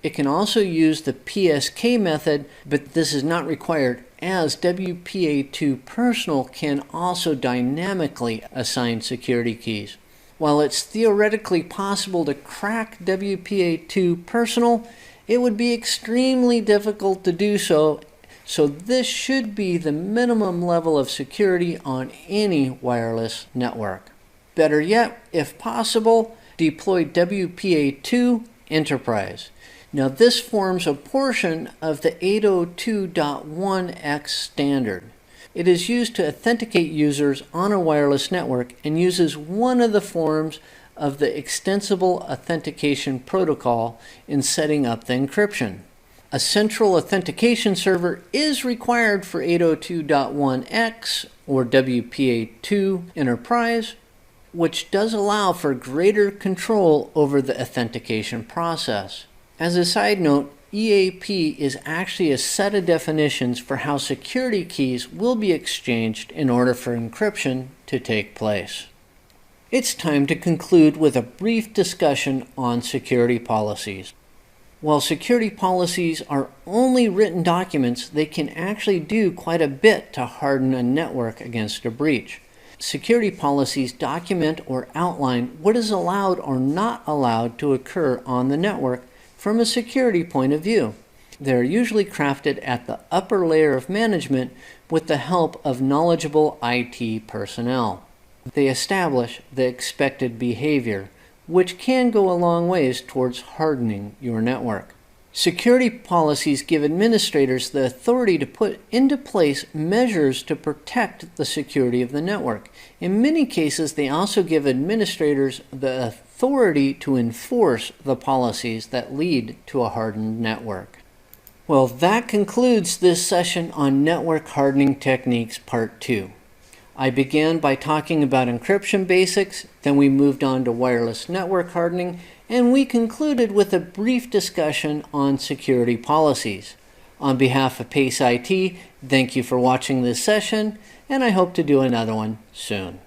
It can also use the PSK method, but this is not required, as WPA2 Personal can also dynamically assign security keys. While it's theoretically possible to crack WPA2 Personal, it would be extremely difficult to do so, so this should be the minimum level of security on any wireless network. Better yet, if possible, deploy WPA2 Enterprise. Now this forms a portion of the 802.1x standard. It is used to authenticate users on a wireless network and uses one of the forms of the extensible authentication protocol in setting up the encryption. A central authentication server is required for 802.1x or WPA2 Enterprise, which does allow for greater control over the authentication process. As a side note, EAP is actually a set of definitions for how security keys will be exchanged in order for encryption to take place. It's time to conclude with a brief discussion on security policies. While security policies are only written documents, they can actually do quite a bit to harden a network against a breach. Security policies document or outline what is allowed or not allowed to occur on the network from a security point of view. They're usually crafted at the upper layer of management with the help of knowledgeable IT personnel. They establish the expected behavior, which can go a long ways towards hardening your network. Security policies give administrators the authority to put into place measures to protect the security of the network. In many cases, they also give administrators the authority to enforce the policies that lead to a hardened network. Well, that concludes this session on Network Hardening Techniques Part 2. I began by talking about encryption basics, then we moved on to wireless network hardening, and we concluded with a brief discussion on security policies. On behalf of PACE IT, thank you for watching this session, and I hope to do another one soon.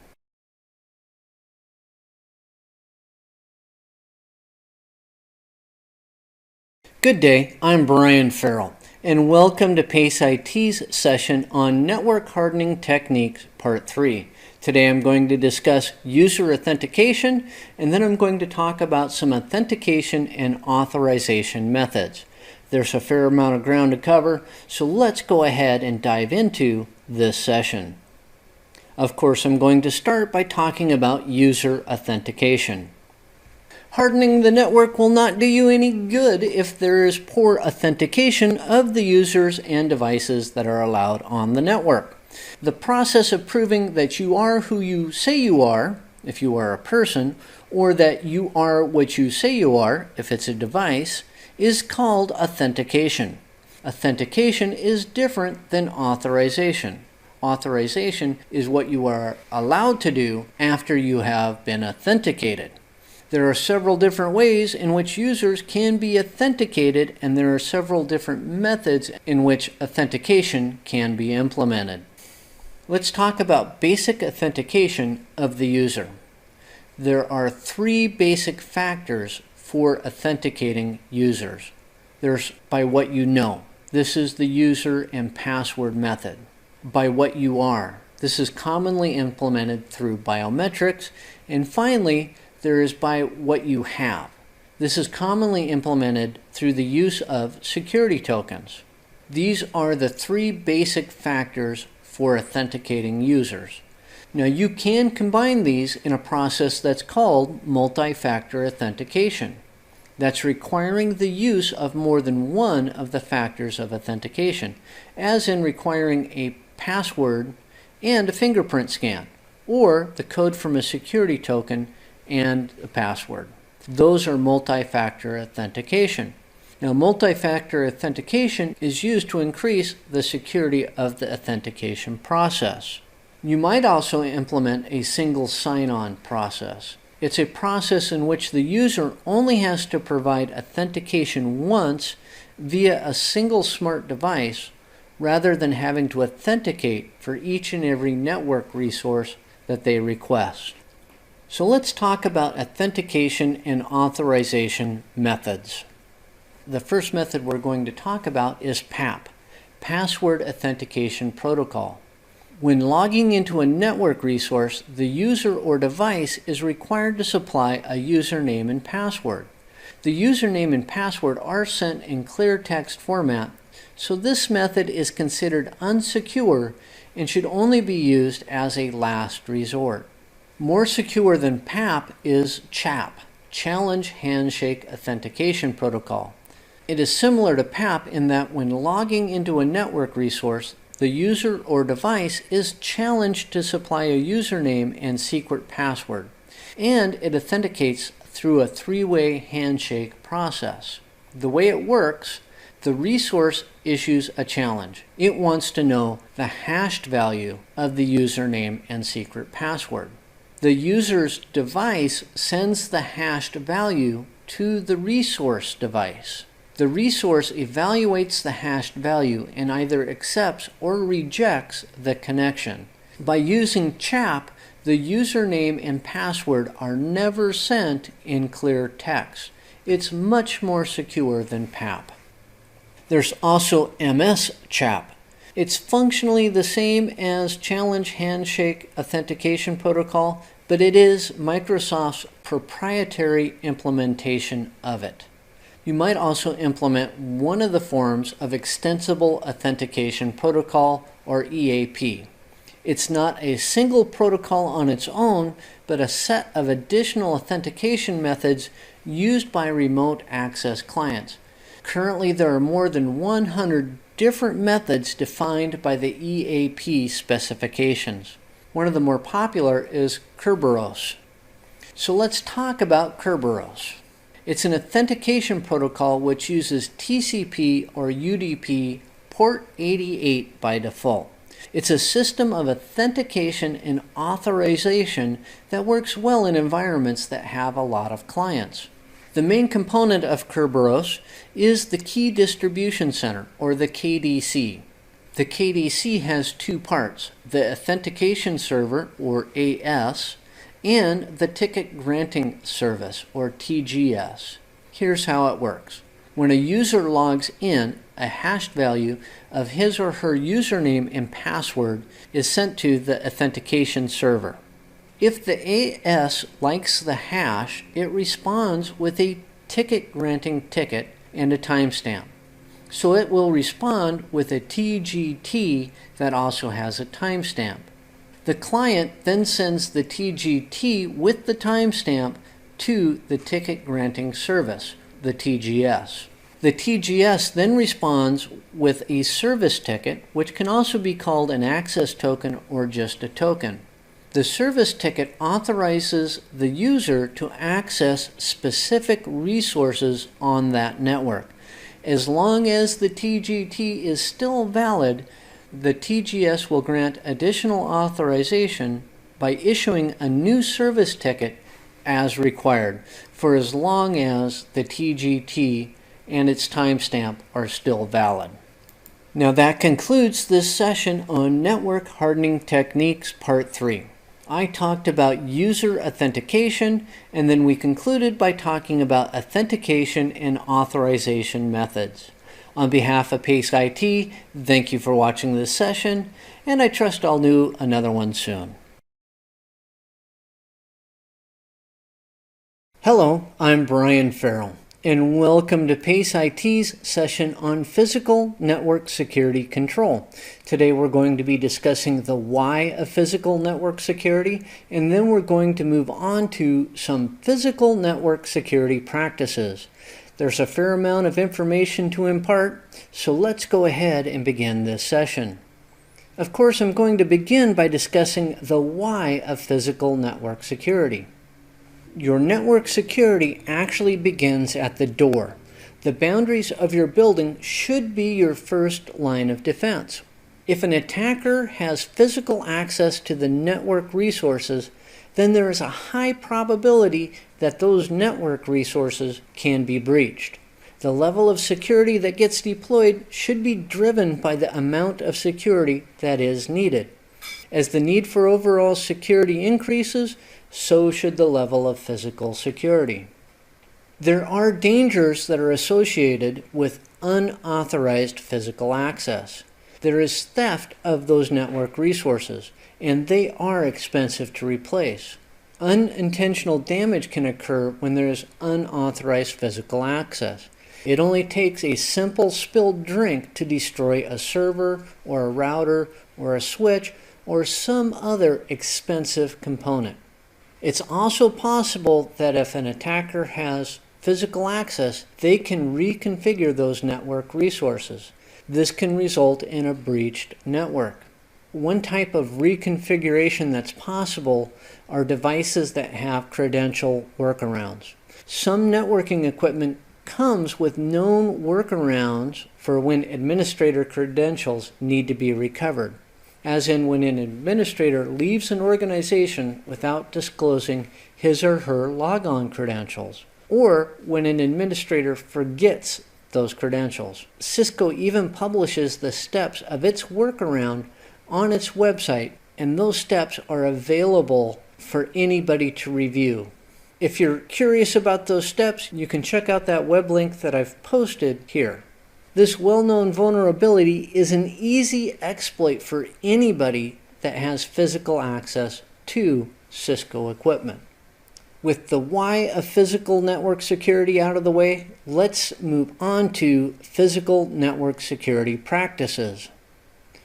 Good day, I'm Brian Farrell, and welcome to PACE IT's session on Network Hardening Techniques Part 3. Today I'm going to discuss user authentication, and then I'm going to talk about some authentication and authorization methods. There's a fair amount of ground to cover, so let's go ahead and dive into this session. Of course, I'm going to start by talking about user authentication. Hardening the network will not do you any good if there is poor authentication of the users and devices that are allowed on the network. The process of proving that you are who you say you are, if you are a person, or that you are what you say you are, if it's a device, is called authentication. Authentication is different than authorization. Authorization is what you are allowed to do after you have been authenticated. There are several different ways in which users can be authenticated, and there are several different methods in which authentication can be implemented. Let's talk about basic authentication of the user. There are three basic factors for authenticating users. There's by what you know. This is the user and password method. By what you are. This is commonly implemented through biometrics. And finally, there is by what you have. This is commonly implemented through the use of security tokens. These are the three basic factors for authenticating users. Now you can combine these in a process that's called multi-factor authentication. That's requiring the use of more than one of the factors of authentication, as in requiring a password and a fingerprint scan, or the code from a security token and a password. Those are multi-factor authentication. Now, multi-factor authentication is used to increase the security of the authentication process. You might also implement a single sign-on process. It's a process in which the user only has to provide authentication once via a single smart device rather than having to authenticate for each and every network resource that they request. So let's talk about authentication and authorization methods. The first method we're going to talk about is PAP, Password Authentication Protocol. When logging into a network resource, the user or device is required to supply a username and password. The username and password are sent in clear text format, so this method is considered unsecure and should only be used as a last resort. More secure than PAP is CHAP, Challenge Handshake Authentication Protocol. It is similar to PAP in that when logging into a network resource, the user or device is challenged to supply a username and secret password, and it authenticates through a three-way handshake process. The way it works, the resource issues a challenge. It wants to know the hashed value of the username and secret password. The user's device sends the hashed value to the resource device. The resource evaluates the hashed value and either accepts or rejects the connection. By using CHAP, the username and password are never sent in clear text. It's much more secure than PAP. There's also MS-CHAP. It's functionally the same as Challenge Handshake Authentication Protocol, but it is Microsoft's proprietary implementation of it. You might also implement one of the forms of Extensible Authentication Protocol, or EAP. It's not a single protocol on its own, but a set of additional authentication methods used by remote access clients. Currently, there are more than 100 different methods defined by the EAP specifications. One of the more popular is Kerberos. So let's talk about Kerberos. It's an authentication protocol which uses TCP or UDP port 88 by default. It's a system of authentication and authorization that works well in environments that have a lot of clients. The main component of Kerberos is the Key Distribution Center, or the KDC. The KDC has two parts, the Authentication Server, or AS, and the Ticket Granting Service, or TGS. Here's how it works. When a user logs in, a hashed value of his or her username and password is sent to the authentication server. If the AS likes the hash, it responds with a ticket granting ticket and a timestamp. So it will respond with a TGT that also has a timestamp. The client then sends the TGT with the timestamp to the ticket granting service, the TGS. The TGS then responds with a service ticket, which can also be called an access token or just a token. The service ticket authorizes the user to access specific resources on that network. As long as the TGT is still valid, the TGS will grant additional authorization by issuing a new service ticket as required for as long as the TGT and its timestamp are still valid. Now that concludes this session on Network Hardening Techniques Part 3. I talked about user authentication, and then we concluded by talking about authentication and authorization methods. On behalf of PACE IT, thank you for watching this session, and I trust I'll do another one soon. Hello, I'm Brian Farrell, and welcome to PACE IT's session on Physical Network Security Control. Today we're going to be discussing the why of physical network security, and then we're going to move on to some physical network security practices. There's a fair amount of information to impart, so let's go ahead and begin this session. Of course, I'm going to begin by discussing the why of physical network security. Your network security actually begins at the door. The boundaries of your building should be your first line of defense. If an attacker has physical access to the network resources, then there is a high probability that those network resources can be breached. The level of security that gets deployed should be driven by the amount of security that is needed. As the need for overall security increases, so should the level of physical security. There are dangers that are associated with unauthorized physical access. There is theft of those network resources, and they are expensive to replace. Unintentional damage can occur when there is unauthorized physical access. It only takes a simple spilled drink to destroy a server or a router or a switch or some other expensive component. It's also possible that if an attacker has physical access, they can reconfigure those network resources. This can result in a breached network. One type of reconfiguration that's possible are devices that have credential workarounds. Some networking equipment comes with known workarounds for when administrator credentials need to be recovered. as in when an administrator leaves an organization without disclosing his or her logon credentials, or when an administrator forgets those credentials. Cisco even publishes the steps of its workaround on its website, and those steps are available for anybody to review. If you're curious about those steps, you can check out that web link that I've posted here. This well-known vulnerability is an easy exploit for anybody that has physical access to Cisco equipment. With the why of physical network security out of the way, let's move on to physical network security practices.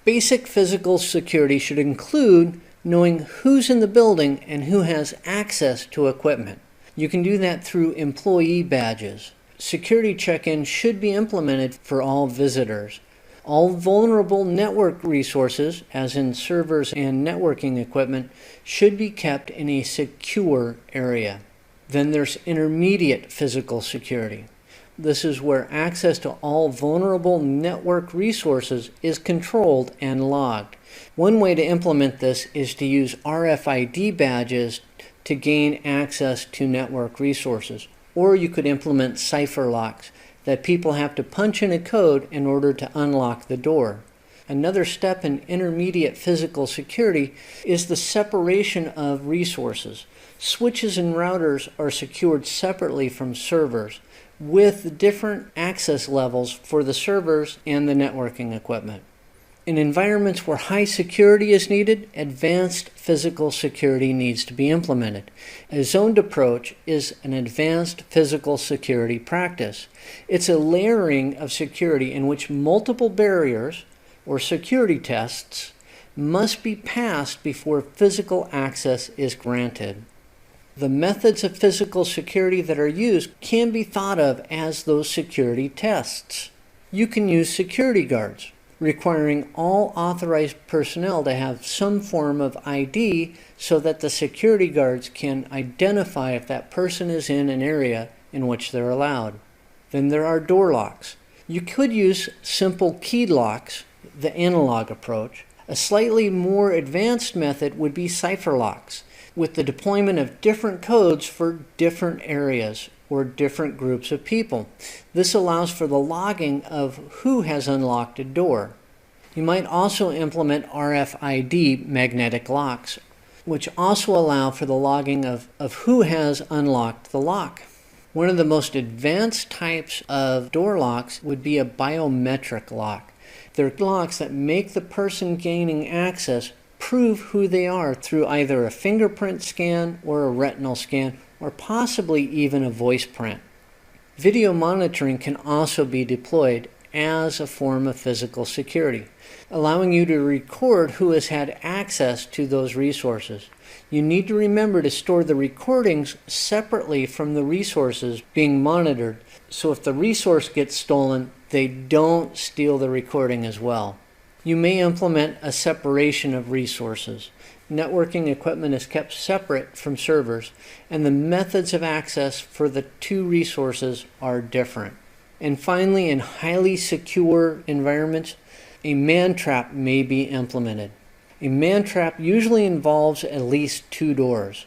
Basic physical security should include knowing who's in the building and who has access to equipment. You can do that through employee badges. Security check-in should be implemented for all visitors. All vulnerable network resources, as in servers and networking equipment, should be kept in a secure area. Then there's intermediate physical security. This is where access to all vulnerable network resources is controlled and logged. One way to implement this is to use RFID badges to gain access to network resources. Or you could implement cipher locks that people have to punch in a code in order to unlock the door. Another step in intermediate physical security is the separation of resources. Switches and routers are secured separately from servers, with different access levels for the servers and the networking equipment. In environments where high security is needed, advanced physical security needs to be implemented. A zoned approach is an advanced physical security practice. It's a layering of security in which multiple barriers, or security tests, must be passed before physical access is granted. The methods of physical security that are used can be thought of as those security tests. You can use security guards, requiring all authorized personnel to have some form of ID so that the security guards can identify if that person is in an area in which they're allowed. Then there are door locks. You could use simple keyed locks, the analog approach. A slightly more advanced method would be cipher locks, with the deployment of different codes for different areas or different groups of people. This allows for the logging of who has unlocked a door. You might also implement RFID magnetic locks, which also allow for the logging of who has unlocked the lock. One of the most advanced types of door locks would be a biometric lock. They're locks that make the person gaining access prove who they are through either a fingerprint scan or a retinal scan, or possibly even a voice print. Video monitoring can also be deployed as a form of physical security, allowing you to record who has had access to those resources. You need to remember to store the recordings separately from the resources being monitored, so if the resource gets stolen, they don't steal the recording as well. You may implement a separation of resources. Networking equipment is kept separate from servers, and the methods of access for the two resources are different. And finally, in highly secure environments, a man trap may be implemented. A man trap usually involves at least two doors.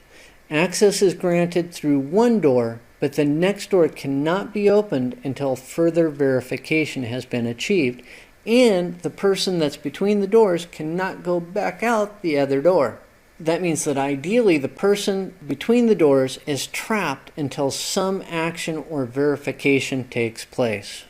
Access is granted through one door, but the next door cannot be opened until further verification has been achieved, and the person that's between the doors cannot go back out the other door. That means that ideally the person between the doors is trapped until some action or verification takes place.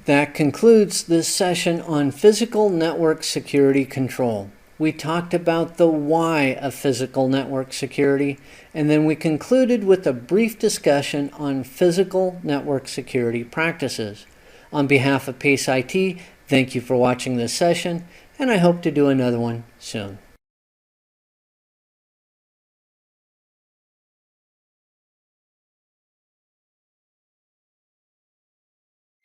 That concludes this session on physical network security control. We talked about the why of physical network security, and then we concluded with a brief discussion on physical network security practices. On behalf of PACE IT, thank you for watching this session, and I hope to do another one soon.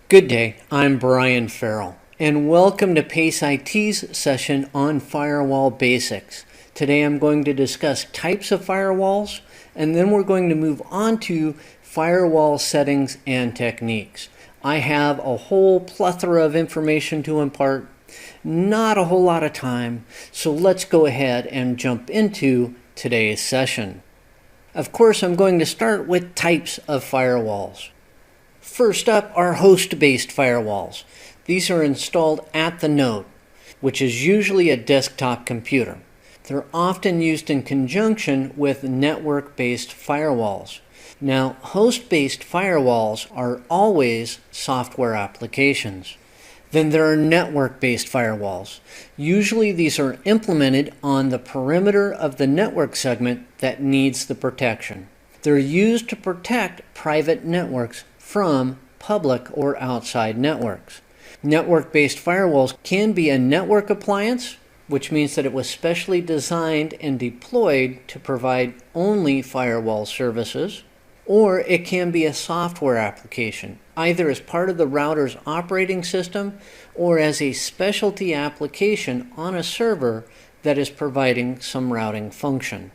Good day, I'm Brian Farrell, and welcome to PACE IT's session on Firewall Basics. Today I'm going to discuss types of firewalls, and then we're going to move on to firewall settings and techniques. I have a whole plethora of information to impart, Not a whole lot of time, so let's go ahead and jump into today's session. Of course, I'm going to start with types of firewalls. First up are host-based firewalls. These are installed at the node, which is usually a desktop computer. They're often used in conjunction with network-based firewalls. Now, host-based firewalls are always software applications. Then there are network-based firewalls. Usually these are implemented on the perimeter of the network segment that needs the protection. They're used to protect private networks from public or outside networks. Network-based firewalls can be a network appliance, which means that it was specially designed and deployed to provide only firewall services, or it can be a software application, either as part of the router's operating system or as a specialty application on a server that is providing some routing function.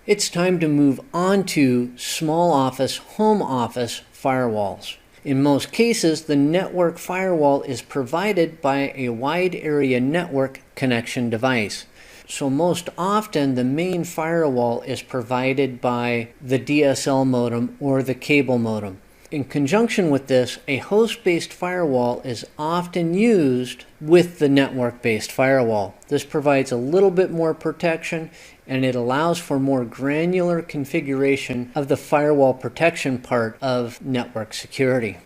It's time to move on to small office, home office firewalls. In most cases, the network firewall is provided by a wide area network connection device. So most often the main firewall is provided by the DSL modem or the cable modem. In conjunction with this, a host-based firewall is often used with the network-based firewall. This provides a little bit more protection and it allows for more granular configuration of the firewall protection part of network security.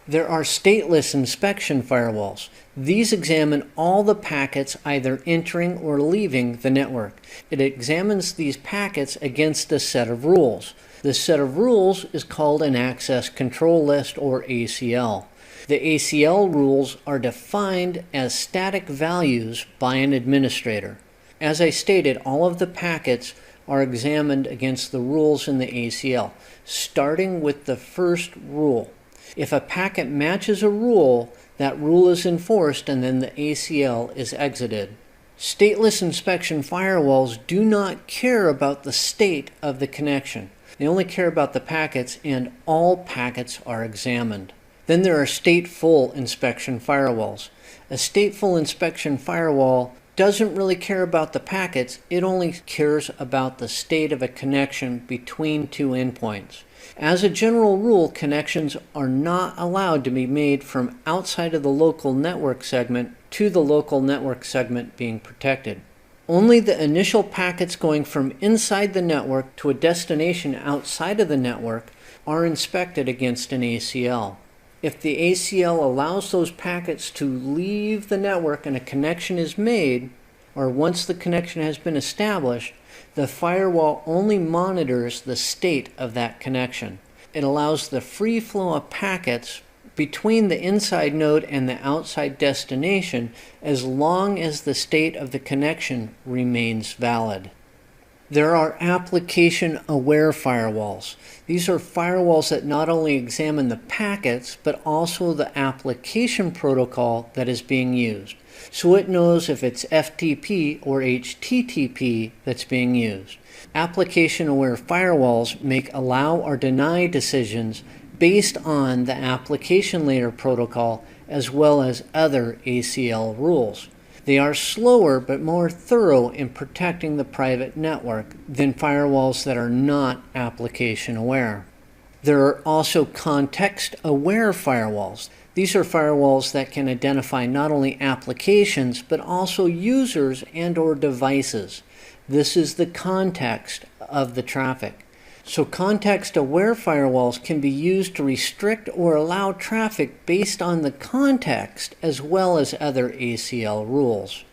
There are stateless inspection firewalls. These examine all the packets either entering or leaving the network. It examines these packets against a set of rules. This set of rules is called an access control list, or ACL. The ACL rules are defined as static values by an administrator. As I stated, all of the packets are examined against the rules in the ACL, starting with the first rule. If a packet matches a rule, that rule is enforced and then the ACL is exited. Stateless inspection firewalls do not care about the state of the connection. They only care about the packets, and all packets are examined. Then there are stateful inspection firewalls. A stateful inspection firewall doesn't really care about the packets, it only cares about the state of a connection between two endpoints. As a general rule, connections are not allowed to be made from outside of the local network segment to the local network segment being protected. Only the initial packets going from inside the network to a destination outside of the network are inspected against an ACL. If the ACL allows those packets to leave the network and a connection is made, or once the connection has been established, the firewall only monitors the state of that connection. It allows the free flow of packets between the inside node and the outside destination as long as the state of the connection remains valid. There are application-aware firewalls. These are firewalls that not only examine the packets, but also the application protocol that is being used. So it knows if it's FTP or HTTP that's being used. Application-aware firewalls make allow or deny decisions based on the application layer protocol as well as other ACL rules. They are slower but more thorough in protecting the private network than firewalls that are not application aware. There are also context-aware firewalls. These are firewalls that can identify not only applications but also users and/or devices. This is the context of the traffic. So context-aware firewalls can be used to restrict or allow traffic based on the context as well as other ACL rules.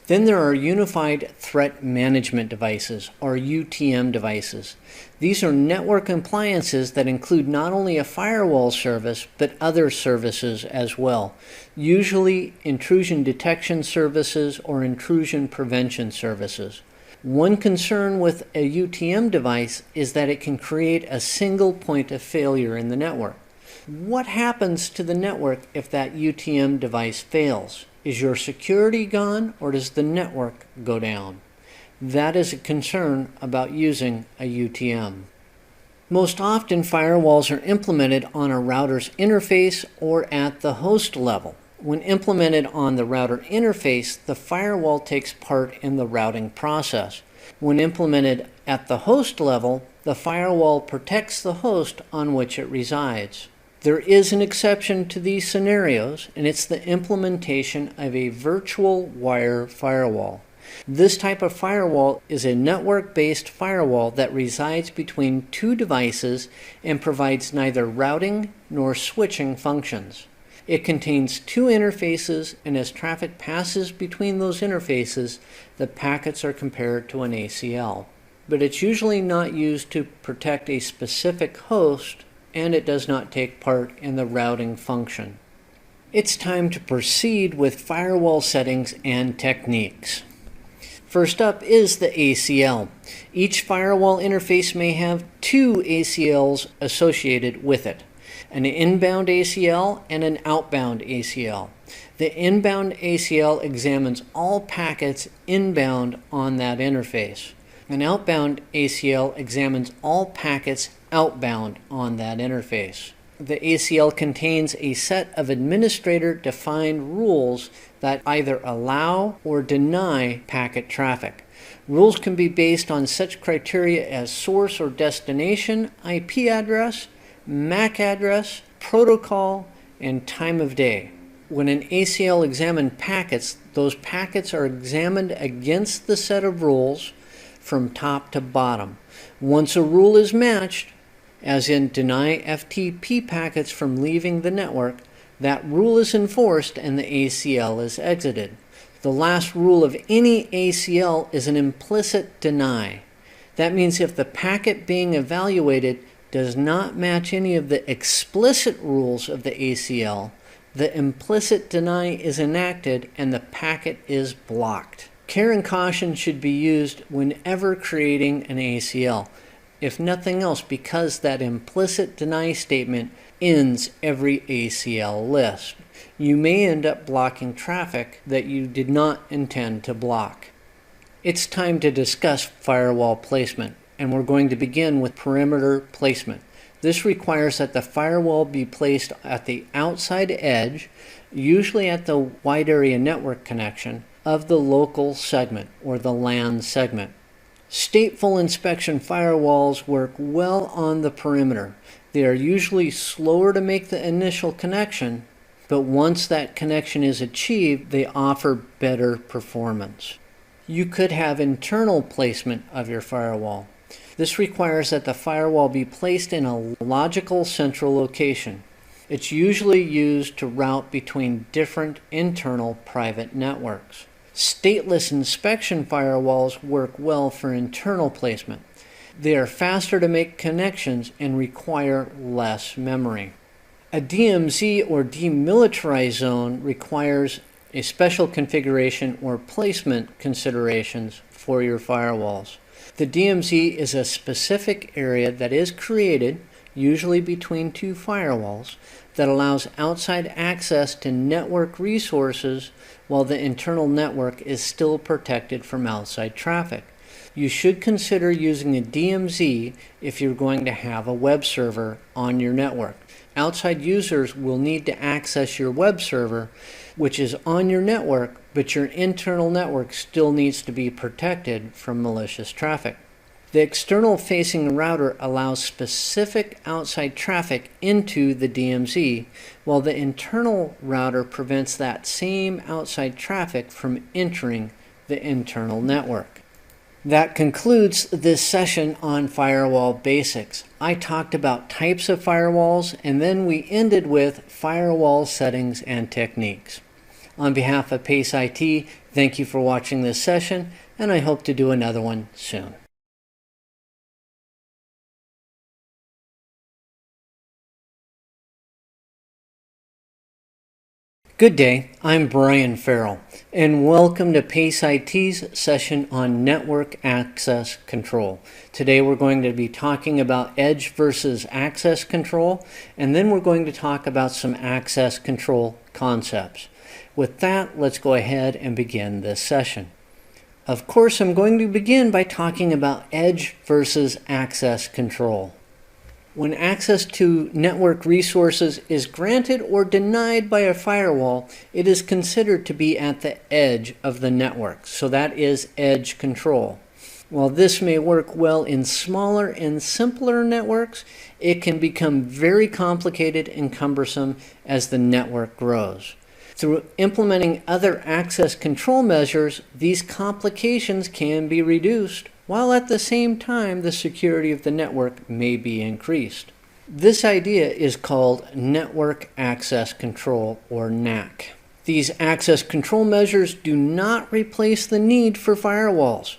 Then there are Unified Threat Management Devices, or UTM devices. These are network appliances that include not only a firewall service, but other services as well, usually intrusion detection services or intrusion prevention services. One concern with a UTM device is that it can create a single point of failure in the network. What happens to the network if that UTM device fails? Is your security gone, or does the network go down? That is a concern about using a UTM. Most often, firewalls are implemented on a router's interface or at the host level. When implemented on the router interface, the firewall takes part in the routing process. When implemented at the host level, the firewall protects the host on which it resides. There is an exception to these scenarios, and it's the implementation of a virtual wire firewall. This type of firewall is a network-based firewall that resides between two devices and provides neither routing nor switching functions. It contains two interfaces, and as traffic passes between those interfaces, the packets are compared to an ACL. But it's usually not used to protect a specific host, and it does not take part in the routing function. It's time to proceed with firewall settings and techniques. First up is the ACL. Each firewall interface may have two ACLs associated with it, an inbound ACL and an outbound ACL. The inbound ACL examines all packets inbound on that interface. An outbound ACL examines all packets outbound on that interface. The ACL contains a set of administrator-defined rules that either allow or deny packet traffic. Rules can be based on such criteria as source or destination, IP address, MAC address, protocol, and time of day. When an ACL examines packets, those packets are examined against the set of rules from top to bottom. Once a rule is matched, as in deny FTP packets from leaving the network, that rule is enforced and the ACL is exited. The last rule of any ACL is an implicit deny. That means if the packet being evaluated does not match any of the explicit rules of the ACL, the implicit deny is enacted and the packet is blocked. Care and caution should be used whenever creating an ACL, if nothing else because that implicit deny statement ends every ACL list. You may end up blocking traffic that you did not intend to block. It's time to discuss firewall placement, and we're going to begin with perimeter placement. This requires that the firewall be placed at the outside edge, usually at the wide area network connection, of the local segment or the LAN segment. Stateful inspection firewalls work well on the perimeter. They are usually slower to make the initial connection, but once that connection is achieved, they offer better performance. You could have internal placement of your firewall. This requires that the firewall be placed in a logical central location. It's usually used to route between different internal private networks. Stateless inspection firewalls work well for internal placement. They are faster to make connections and require less memory. A DMZ or demilitarized zone requires a special configuration or placement considerations for your firewalls. The DMZ is a specific area that is created, usually between two firewalls, that allows outside access to network resources while the internal network is still protected from outside traffic. You should consider using a DMZ if you're going to have a web server on your network. Outside users will need to access your web server, which is on your network, but your internal network still needs to be protected from malicious traffic. The external facing router allows specific outside traffic into the DMZ, while the internal router prevents that same outside traffic from entering the internal network. That concludes this session on Firewall Basics. I talked about types of firewalls, and then we ended with firewall settings and techniques. On behalf of PACE IT, thank you for watching this session, and I hope to do another one soon. Good day, I'm Brian Farrell, and welcome to PACE IT's session on Network Access Control. Today we're going to be talking about edge versus access control, and then we're going to talk about some access control concepts. With that, let's go ahead and begin this session. Of course, I'm going to begin by talking about edge versus access control. When access to network resources is granted or denied by a firewall, it is considered to be at the edge of the network. So that is edge control. While this may work well in smaller and simpler networks, it can become very complicated and cumbersome as the network grows. Through implementing other access control measures, these complications can be reduced, while at the same time the security of the network may be increased. This idea is called Network Access Control, or NAC. These access control measures do not replace the need for firewalls.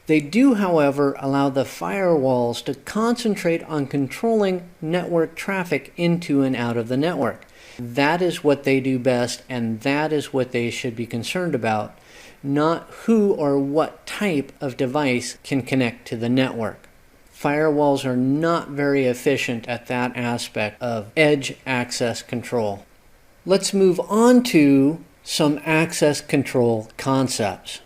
They do, however, allow the firewalls to concentrate on controlling network traffic into and out of the network. That is what they do best, and that is what they should be concerned about, not who or what type of device can connect to the network. Firewalls are not very efficient at that aspect of edge access control. Let's move on to some access control concepts.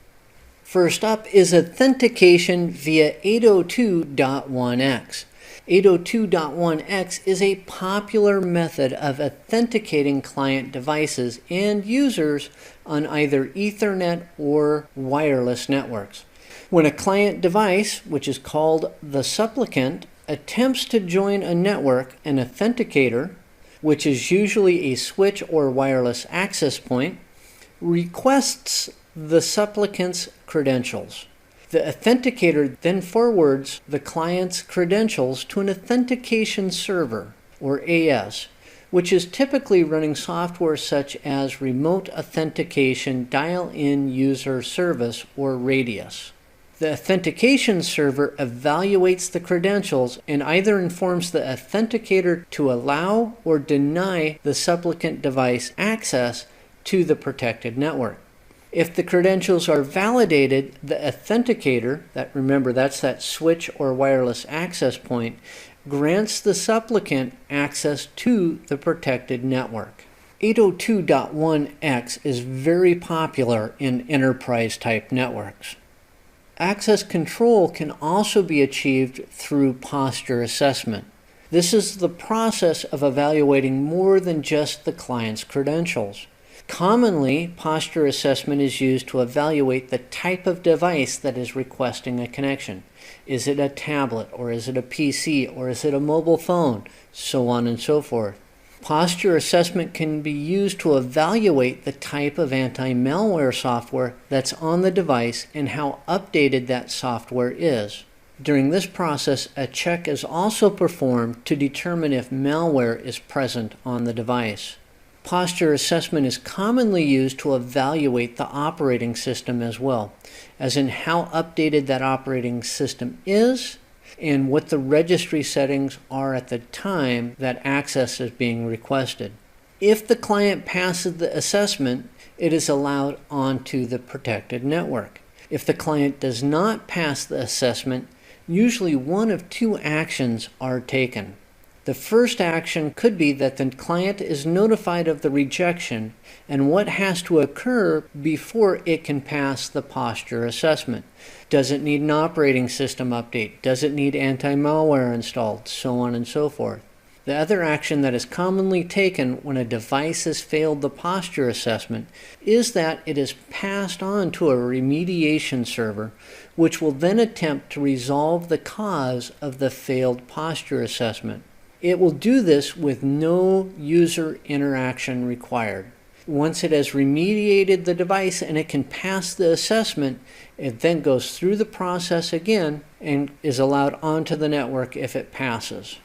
First up is authentication via 802.1x. 802.1x is a popular method of authenticating client devices and users on either Ethernet or wireless networks. When a client device, which is called the supplicant, attempts to join a network, an authenticator, which is usually a switch or wireless access point, requests the supplicant's credentials. The authenticator then forwards the client's credentials to an authentication server, or AS, which is typically running software such as Remote Authentication Dial-In User Service, or RADIUS. The authentication server evaluates the credentials and either informs the authenticator to allow or deny the supplicant device access to the protected network. If the credentials are validated, the authenticator, that's that switch or wireless access point, grants the supplicant access to the protected network. 802.1x is very popular in enterprise-type networks. Access control can also be achieved through posture assessment. This is the process of evaluating more than just the client's credentials. Commonly, posture assessment is used to evaluate the type of device that is requesting a connection. Is it a tablet, or is it a PC, or is it a mobile phone, so on and so forth. Posture assessment can be used to evaluate the type of anti-malware software that's on the device and how updated that software is. During this process, a check is also performed to determine if malware is present on the device. Posture assessment is commonly used to evaluate the operating system as well, as in how updated that operating system is and what the registry settings are at the time that access is being requested. If the client passes the assessment, it is allowed onto the protected network. If the client does not pass the assessment, usually one of two actions are taken. The first action could be that the client is notified of the rejection and what has to occur before it can pass the posture assessment. Does it need an operating system update? Does it need anti-malware installed? So on and so forth. The other action that is commonly taken when a device has failed the posture assessment is that it is passed on to a remediation server, which will then attempt to resolve the cause of the failed posture assessment. It will do this with no user interaction required. Once it has remediated the device and it can pass the assessment, it then goes through the process again and is allowed onto the network if it passes.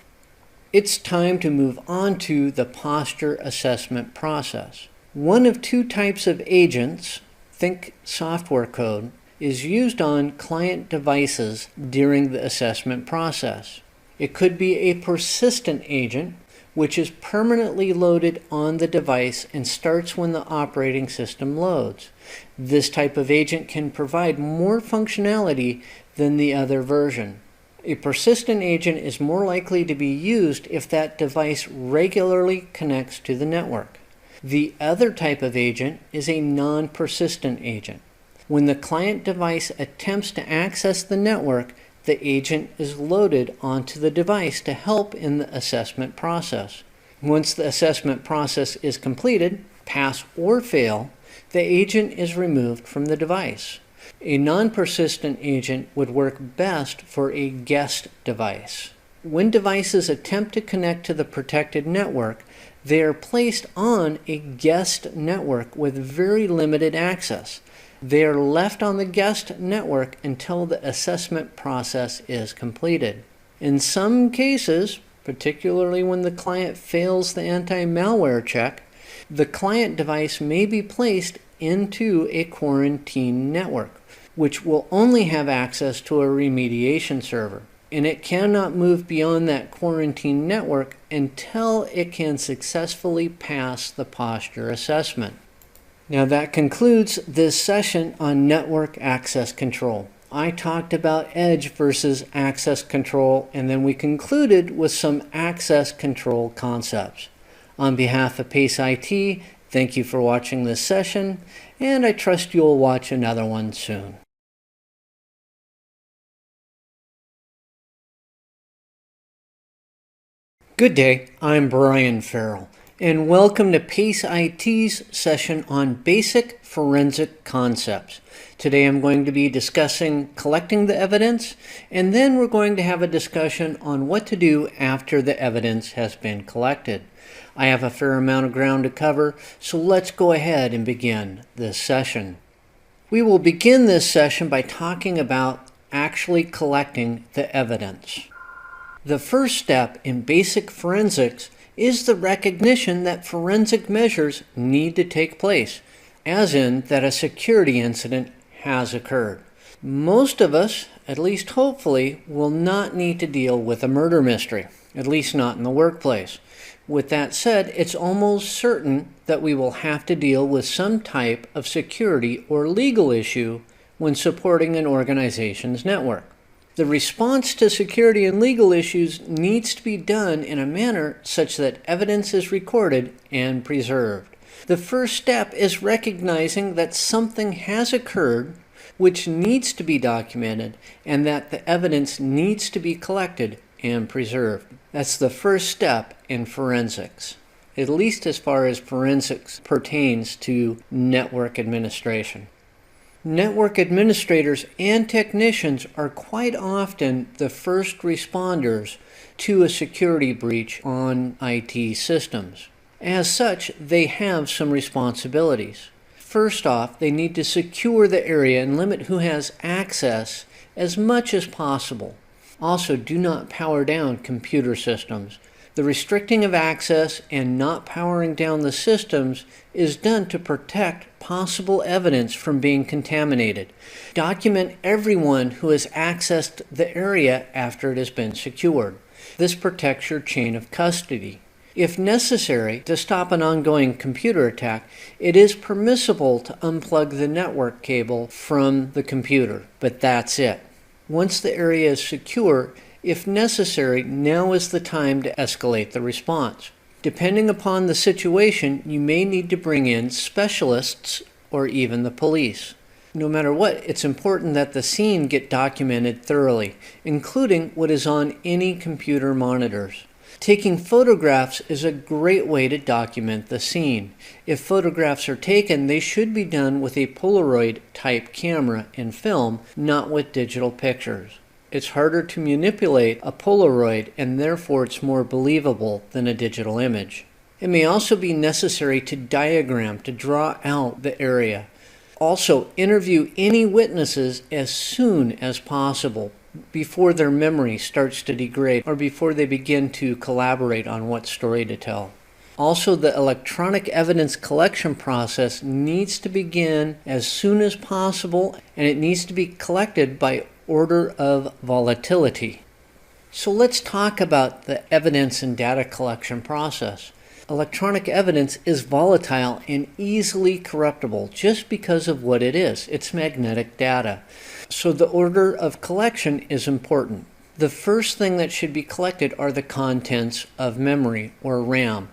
It's time to move on to the posture assessment process. One of two types of agents, think software code, is used on client devices during the assessment process. It could be a persistent agent, which is permanently loaded on the device and starts when the operating system loads. This type of agent can provide more functionality than the other version. A persistent agent is more likely to be used if that device regularly connects to the network. The other type of agent is a non-persistent agent. When the client device attempts to access the network, the agent is loaded onto the device to help in the assessment process. Once the assessment process is completed, pass or fail, the agent is removed from the device. A non-persistent agent would work best for a guest device. When devices attempt to connect to the protected network, they are placed on a guest network with very limited access. They are left on the guest network until the assessment process is completed. In some cases, particularly when the client fails the anti-malware check, the client device may be placed into a quarantine network, which will only have access to a remediation server, and it cannot move beyond that quarantine network until it can successfully pass the posture assessment. Now that concludes this session on network access control. I talked about edge versus access control, and then we concluded with some access control concepts. On behalf of PACE IT, thank you for watching this session, and I trust you'll watch another one soon. Good day, I'm Brian Farrell, and welcome to PACE IT's session on basic forensic concepts. Today I'm going to be discussing collecting the evidence, and then we're going to have a discussion on what to do after the evidence has been collected. I have a fair amount of ground to cover, so let's go ahead and begin this session. We will begin this session by talking about actually collecting the evidence. The first step in basic forensics is the recognition that forensic measures need to take place, as in that a security incident has occurred. Most of us, at least hopefully, will not need to deal with a murder mystery, at least not in the workplace. With that said, it's almost certain that we will have to deal with some type of security or legal issue when supporting an organization's network. The response to security and legal issues needs to be done in a manner such that evidence is recorded and preserved. The first step is recognizing that something has occurred which needs to be documented and that the evidence needs to be collected and preserved. That's the first step in forensics, at least as far as forensics pertains to network administration. Network administrators and technicians are quite often the first responders to a security breach on IT systems. As such, they have some responsibilities. First off, they need to secure the area and limit who has access as much as possible. Also, do not power down computer systems. The restricting of access and not powering down the systems is done to protect possible evidence from being contaminated. Document everyone who has accessed the area after it has been secured. This protects your chain of custody. If necessary, to stop an ongoing computer attack, it is permissible to unplug the network cable from the computer, but that's it. Once the area is secure, if necessary, now is the time to escalate the response. Depending upon the situation, you may need to bring in specialists or even the police. No matter what, it's important that the scene get documented thoroughly, including what is on any computer monitors. Taking photographs is a great way to document the scene. If photographs are taken, they should be done with a Polaroid type camera and film, not with digital pictures. It's harder to manipulate a Polaroid, and therefore it's more believable than a digital image. It may also be necessary to diagram to draw out the area. Also, interview any witnesses as soon as possible, before their memory starts to degrade or before they begin to collaborate on what story to tell. Also, the electronic evidence collection process needs to begin as soon as possible, and it needs to be collected by order of volatility. So let's talk about the evidence and data collection process. Electronic evidence is volatile and easily corruptible just because of what it is. It's magnetic data. So the order of collection is important. The first thing that should be collected are the contents of memory or RAM.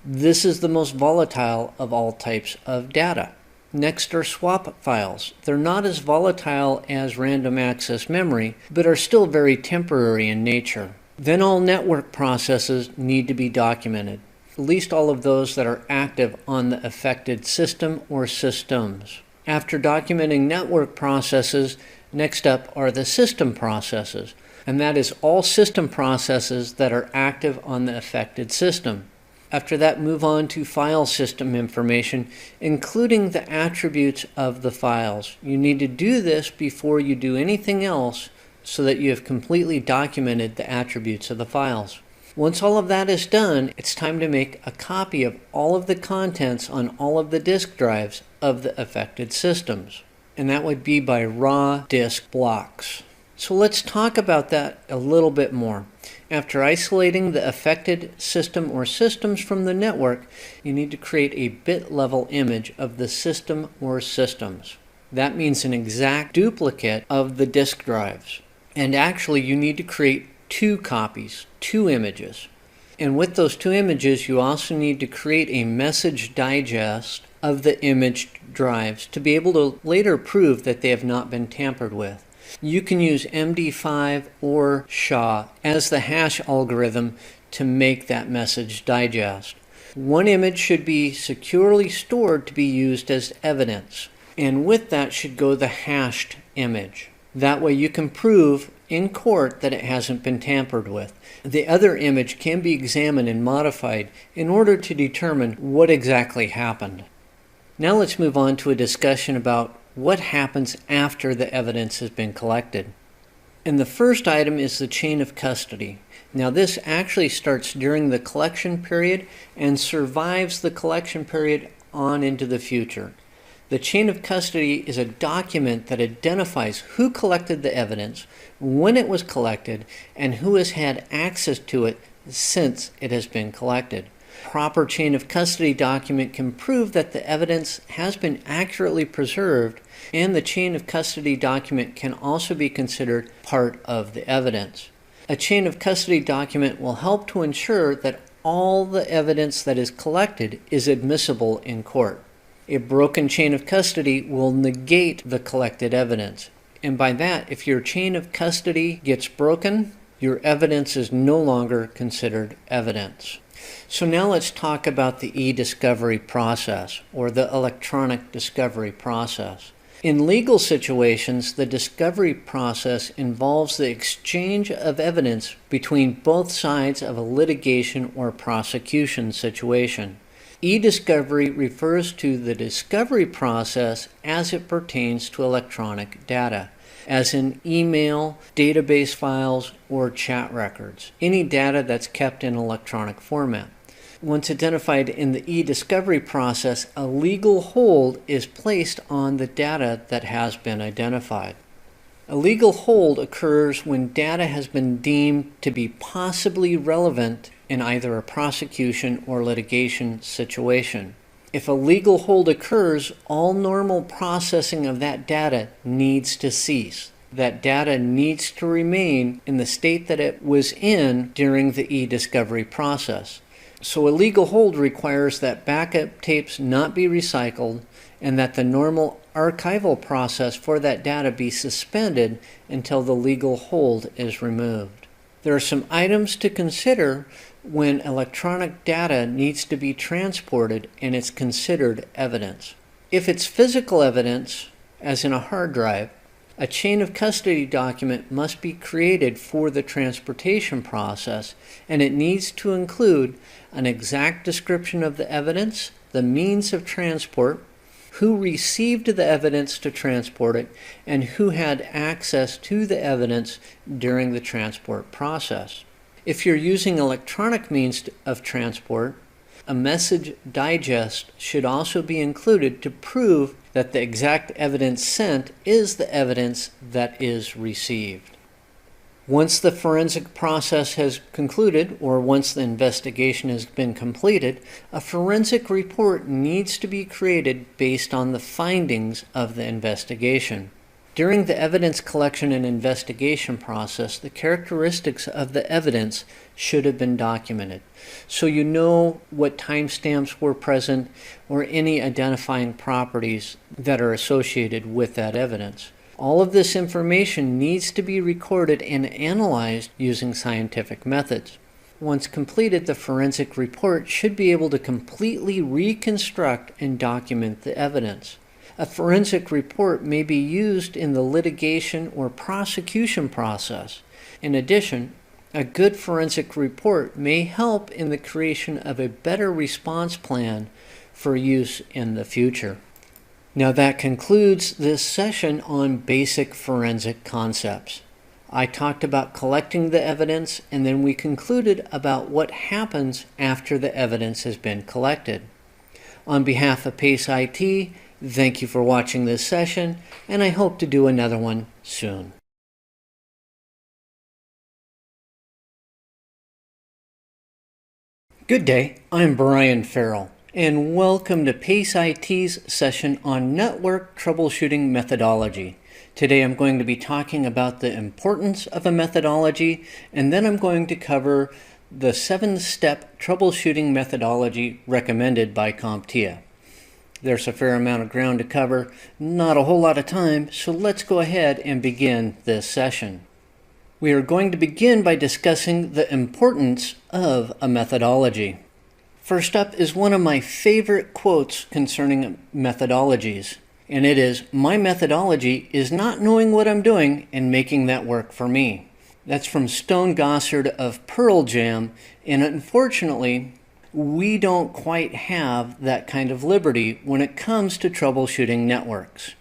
This is the most volatile of all types of data. Next are swap files. They're not as volatile as random access memory, but are still very temporary in nature. Then all network processes need to be documented, at least all of those that are active on the affected system or systems. After documenting network processes, next up are the system processes, and that is all system processes that are active on the affected system. After that, move on to file system information, including the attributes of the files. You need to do this before you do anything else so that you have completely documented the attributes of the files. Once all of that is done, it's time to make a copy of all of the contents on all of the disk drives of the affected systems. And that would be by raw disk blocks. So let's talk about that a little bit more. After isolating the affected system or systems from the network, you need to create a bit level image of the system or systems. That means an exact duplicate of the disk drives. And actually you need to create two copies, two images. And with those two images, you also need to create a message digest of the image drives to be able to later prove that they have not been tampered with. You can use MD5 or SHA as the hash algorithm to make that message digest. One image should be securely stored to be used as evidence, and with that should go the hashed image. That way you can prove in court that it hasn't been tampered with. The other image can be examined and modified in order to determine what exactly happened. Now let's move on to a discussion about what happens after the evidence has been collected. And the first item is the chain of custody. Now this actually starts during the collection period and survives the collection period on into the future. The chain of custody is a document that identifies who collected the evidence, when it was collected, and who has had access to it since it has been collected. Proper chain of custody document can prove that the evidence has been accurately preserved, and the chain of custody document can also be considered part of the evidence. A chain of custody document will help to ensure that all the evidence that is collected is admissible in court. A broken chain of custody will negate the collected evidence. And by that, if your chain of custody gets broken, your evidence is no longer considered evidence. So now let's talk about the e-discovery process, or the electronic discovery process. In legal situations, the discovery process involves the exchange of evidence between both sides of a litigation or prosecution situation. E-discovery refers to the discovery process as it pertains to electronic data, as in email, database files, or chat records, any data that's kept in electronic format. Once identified in the e-discovery process, a legal hold is placed on the data that has been identified. A legal hold occurs when data has been deemed to be possibly relevant in either a prosecution or litigation situation. If a legal hold occurs, all normal processing of that data needs to cease. That data needs to remain in the state that it was in during the e-discovery process. So a legal hold requires that backup tapes not be recycled and that the normal archival process for that data be suspended until the legal hold is removed. There are some items to consider when electronic data needs to be transported and it's considered evidence. If it's physical evidence, as in a hard drive, a chain of custody document must be created for the transportation process, and it needs to include an exact description of the evidence, the means of transport, who received the evidence to transport it, and who had access to the evidence during the transport process. If you're using electronic means of transport, a message digest should also be included to prove that the exact evidence sent is the evidence that is received. Once the forensic process has concluded, or once the investigation has been completed, a forensic report needs to be created based on the findings of the investigation. During the evidence collection and investigation process, the characteristics of the evidence should have been documented, so you know what timestamps were present or any identifying properties that are associated with that evidence. All of this information needs to be recorded and analyzed using scientific methods. Once completed, the forensic report should be able to completely reconstruct and document the evidence. A forensic report may be used in the litigation or prosecution process. In addition, a good forensic report may help in the creation of a better response plan for use in the future. Now that concludes this session on basic forensic concepts. I talked about collecting the evidence, and then we concluded about what happens after the evidence has been collected. On behalf of PACE IT, thank you for watching this session, and I hope to do another one soon. Good day, I'm Brian Farrell, and welcome to PACE IT's session on network troubleshooting methodology. Today I'm going to be talking about the importance of a methodology, and then I'm going to cover the 7-step troubleshooting methodology recommended by CompTIA. There's a fair amount of ground to cover, not a whole lot of time, so let's go ahead and begin this session. We are going to begin by discussing the importance of a methodology. First up is one of my favorite quotes concerning methodologies, and it is, "My methodology is not knowing what I'm doing and making that work for me." That's from Stone Gossard of Pearl Jam, and unfortunately, we don't quite have that kind of liberty when it comes to troubleshooting networks.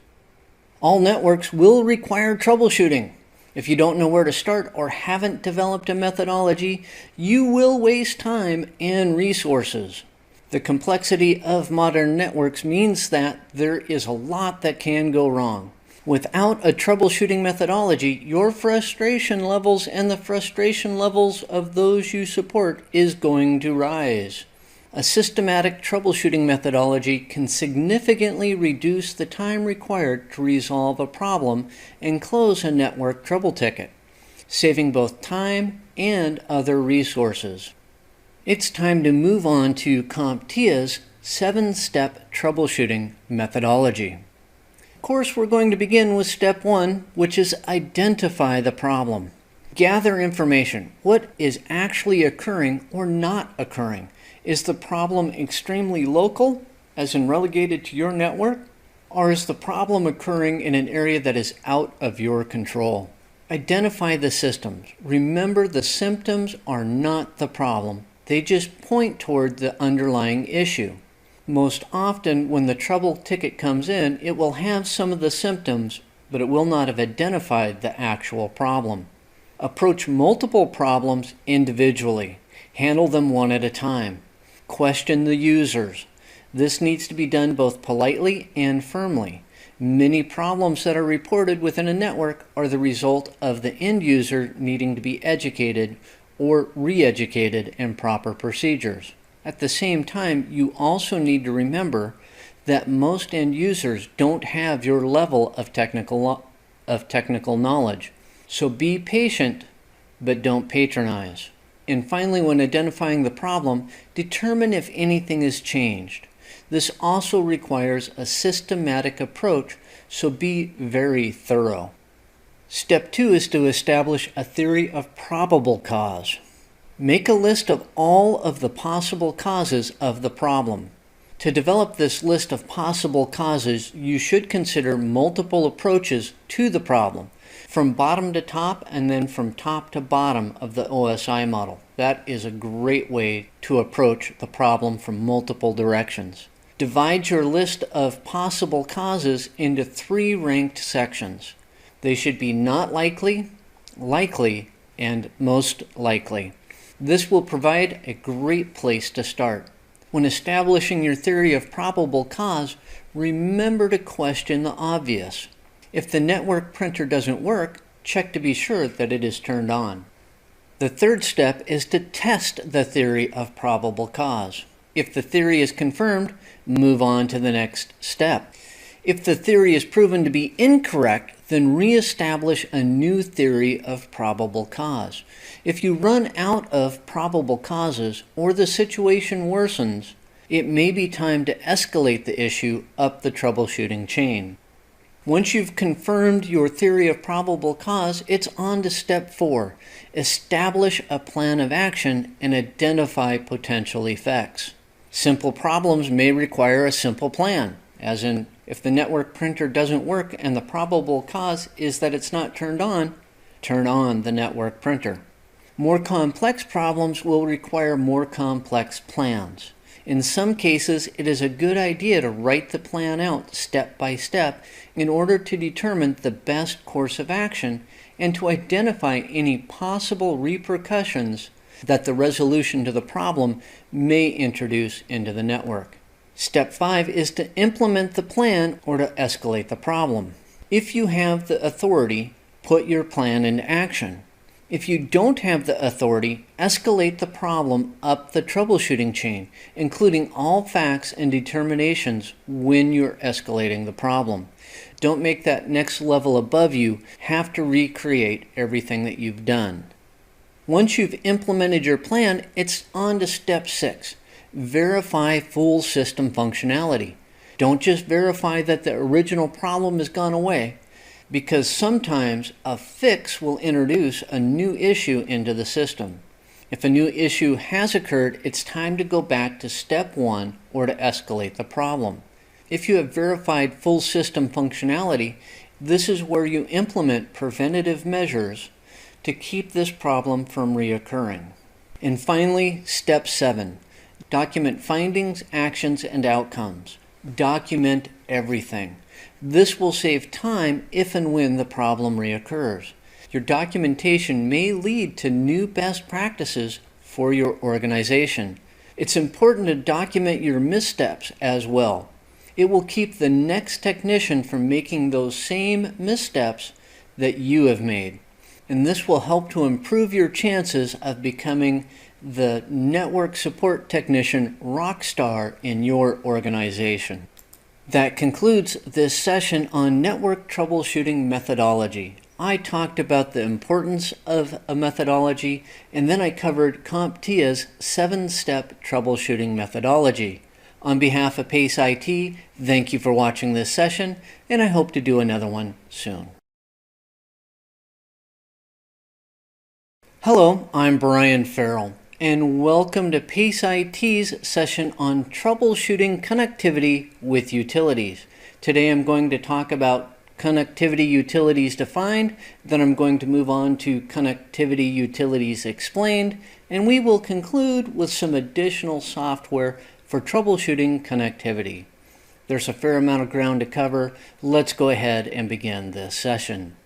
All networks will require troubleshooting. If you don't know where to start or haven't developed a methodology, you will waste time and resources. The complexity of modern networks means that there is a lot that can go wrong. Without a troubleshooting methodology, your frustration levels and the frustration levels of those you support is going to rise. A systematic troubleshooting methodology can significantly reduce the time required to resolve a problem and close a network trouble ticket, saving both time and other resources. It's time to move on to CompTIA's 7-step troubleshooting methodology. Of course, we're going to begin with step 1, which is identify the problem. Gather information. What is actually occurring or not occurring? Is the problem extremely local, as in relegated to your network? Or is the problem occurring in an area that is out of your control? Identify the symptoms. Remember, the symptoms are not the problem. They just point toward the underlying issue. Most often, when the trouble ticket comes in, it will have some of the symptoms, but it will not have identified the actual problem. Approach multiple problems individually. Handle them one at a time. Question the users. This needs to be done both politely and firmly. Many problems that are reported within a network are the result of the end user needing to be educated or re-educated in proper procedures. At the same time, you also need to remember that most end users don't have your level of technical knowledge. So be patient, but don't patronize. And finally, when identifying the problem, determine if anything has changed. This also requires a systematic approach, so be very thorough. Step 2 is to establish a theory of probable cause. Make a list of all of the possible causes of the problem. To develop this list of possible causes, you should consider multiple approaches to the problem, from bottom to top and then from top to bottom of the OSI model. That is a great way to approach the problem from multiple directions. Divide your list of possible causes into 3 ranked sections. They should be not likely, likely, and most likely. This will provide a great place to start. When establishing your theory of probable cause, remember to question the obvious. If the network printer doesn't work, check to be sure that it is turned on. The third step is to test the theory of probable cause. If the theory is confirmed, move on to the next step. If the theory is proven to be incorrect, then reestablish a new theory of probable cause. If you run out of probable causes or the situation worsens, it may be time to escalate the issue up the troubleshooting chain. Once you've confirmed your theory of probable cause, it's on to step 4. Establish a plan of action and identify potential effects. Simple problems may require a simple plan, as in if the network printer doesn't work and the probable cause is that it's not turned on, turn on the network printer. More complex problems will require more complex plans. In some cases, it is a good idea to write the plan out step by step in order to determine the best course of action and to identify any possible repercussions that the resolution to the problem may introduce into the network. Step 5 is to implement the plan or to escalate the problem. If you have the authority, put your plan into action. If you don't have the authority, escalate the problem up the troubleshooting chain, including all facts and determinations when you're escalating the problem. Don't make that next level above you have to recreate everything that you've done. Once you've implemented your plan, it's on to step 6. Verify full system functionality. Don't just verify that the original problem has gone away, because sometimes a fix will introduce a new issue into the system. If a new issue has occurred, it's time to go back to step 1 or to escalate the problem. If you have verified full system functionality, this is where you implement preventative measures to keep this problem from reoccurring. And finally, step 7. Document findings, actions, and outcomes. Document everything. This will save time if and when the problem reoccurs. Your documentation may lead to new best practices for your organization. It's important to document your missteps as well. It will keep the next technician from making those same missteps that you have made. And this will help to improve your chances of becoming the network support technician rock star in your organization. That concludes this session on network troubleshooting methodology. I talked about the importance of a methodology, and then I covered CompTIA's 7-step troubleshooting methodology. On behalf of PACE IT, thank you for watching this session, and I hope to do another one soon. Hello, I'm Brian Farrell, and welcome to PACE IT's session on Troubleshooting Connectivity with Utilities. Today I'm going to talk about Connectivity Utilities Defined, then I'm going to move on to Connectivity Utilities Explained, and we will conclude with some additional software for troubleshooting connectivity. There's a fair amount of ground to cover. Let's go ahead and begin this session.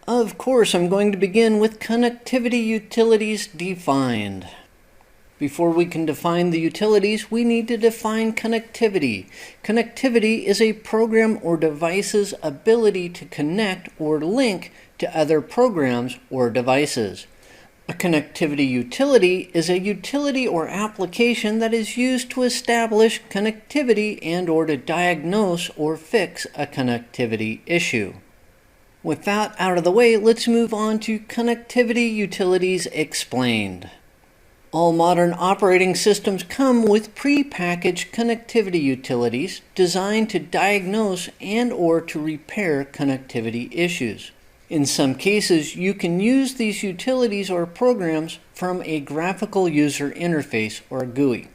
Of course, I'm going to begin with Connectivity Utilities Defined. Before we can define the utilities, we need to define connectivity. Connectivity is a program or device's ability to connect or link to other programs or devices. A connectivity utility is a utility or application that is used to establish connectivity and or to diagnose or fix a connectivity issue. With that out of the way, let's move on to Connectivity Utilities Explained. All modern operating systems come with pre-packaged connectivity utilities designed to diagnose and or to repair connectivity issues. In some cases, you can use these utilities or programs from a graphical user interface or GUI.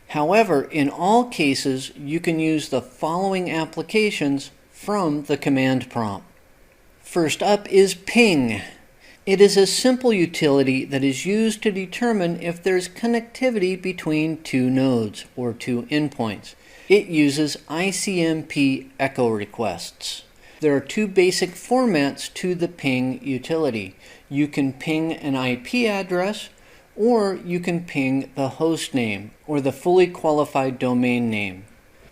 However, in all cases, you can use the following applications from the command prompt. First up is ping. It is a simple utility that is used to determine if there's connectivity between two nodes or two endpoints. It uses ICMP echo requests. There are two basic formats to the ping utility. You can ping an IP address, or you can ping the host name or the fully qualified domain name.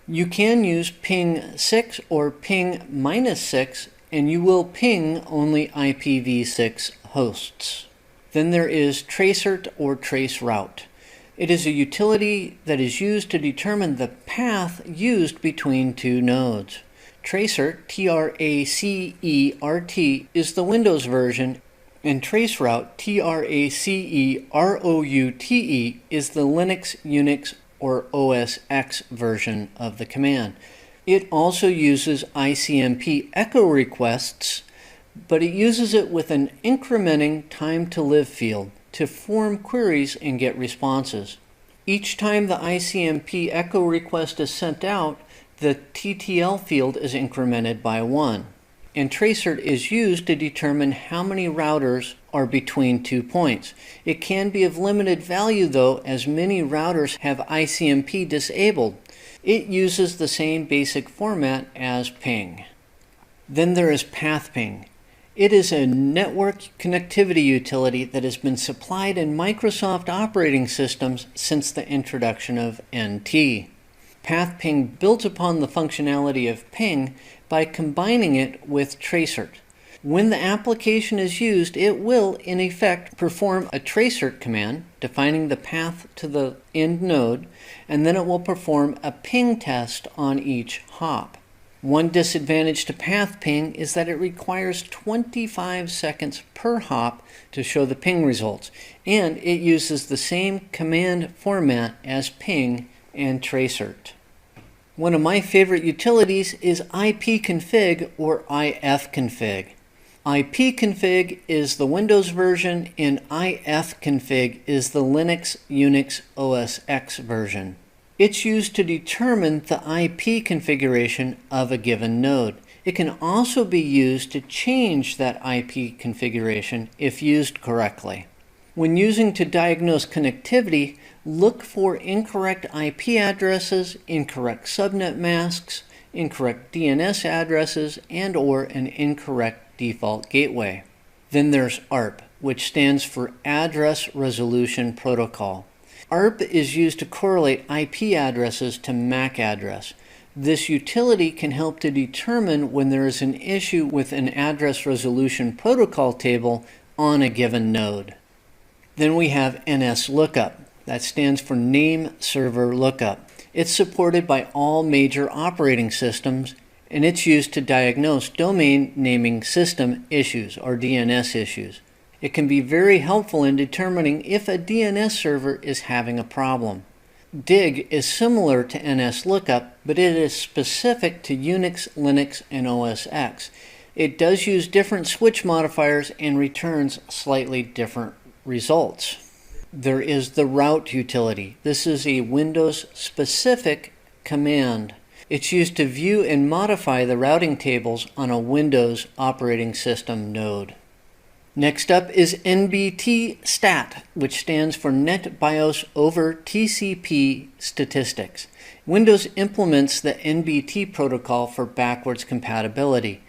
You can use ping 6 or ping -6, and you will ping only IPv6 hosts. Then there is tracert or traceroute. It is a utility that is used to determine the path used between two nodes. Tracert, T-R-A-C-E-R-T, is the Windows version, and Traceroute, T-R-A-C-E-R-O-U-T-E, is the Linux, Unix, or OS X version of the command. It also uses ICMP echo requests, but it uses it with an incrementing time to live field to form queries and get responses. Each time the ICMP echo request is sent out, the TTL field is incremented by 1. And Tracert is used to determine how many routers are between 2 points. It can be of limited value though, as many routers have ICMP disabled. It uses the same basic format as ping. Then there is PathPing. It is a network connectivity utility that has been supplied in Microsoft operating systems since the introduction of NT. PathPing builds upon the functionality of ping by combining it with Tracert. When the application is used, it will, in effect, perform a Tracert command, defining the path to the end node, and then it will perform a ping test on each hop. One disadvantage to PathPing is that it requires 25 seconds per hop to show the ping results, and it uses the same command format as ping and Tracert. One of my favorite utilities is ipconfig or ifconfig. ipconfig is the Windows version and ifconfig is the Linux, Unix, OS X version. It's used to determine the IP configuration of a given node. It can also be used to change that IP configuration if used correctly. When using to diagnose connectivity, look for incorrect IP addresses, incorrect subnet masks, incorrect DNS addresses, and/or an incorrect default gateway. Then there's ARP, which stands for Address Resolution Protocol. ARP is used to correlate IP addresses to MAC address. This utility can help to determine when there is an issue with an address resolution protocol table on a given node. Then we have NSLookup. That stands for Name Server Lookup. It's supported by all major operating systems, and it's used to diagnose domain naming system issues or DNS issues. It can be very helpful in determining if a DNS server is having a problem. DIG is similar to NSLookup, but it is specific to Unix, Linux, and OS X. It does use different switch modifiers and returns slightly different results. There is the route utility. This is a Windows-specific command. It's used to view and modify the routing tables on a Windows operating system node. Next up is NBT stat, which stands for Net BIOS over TCP statistics. Windows implements the NBT protocol for backwards compatibility.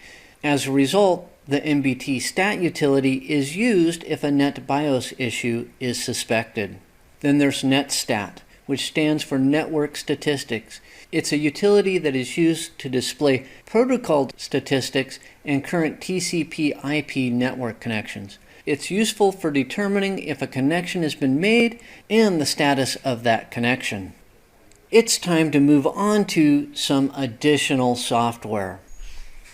As a result, the NBT stat utility is used if a Net BIOS issue is suspected. Then there's NetStat, which stands for Network Statistics. It's a utility that is used to display protocol statistics and current TCP/IP network connections. It's useful for determining if a connection has been made and the status of that connection. It's time to move on to some additional software.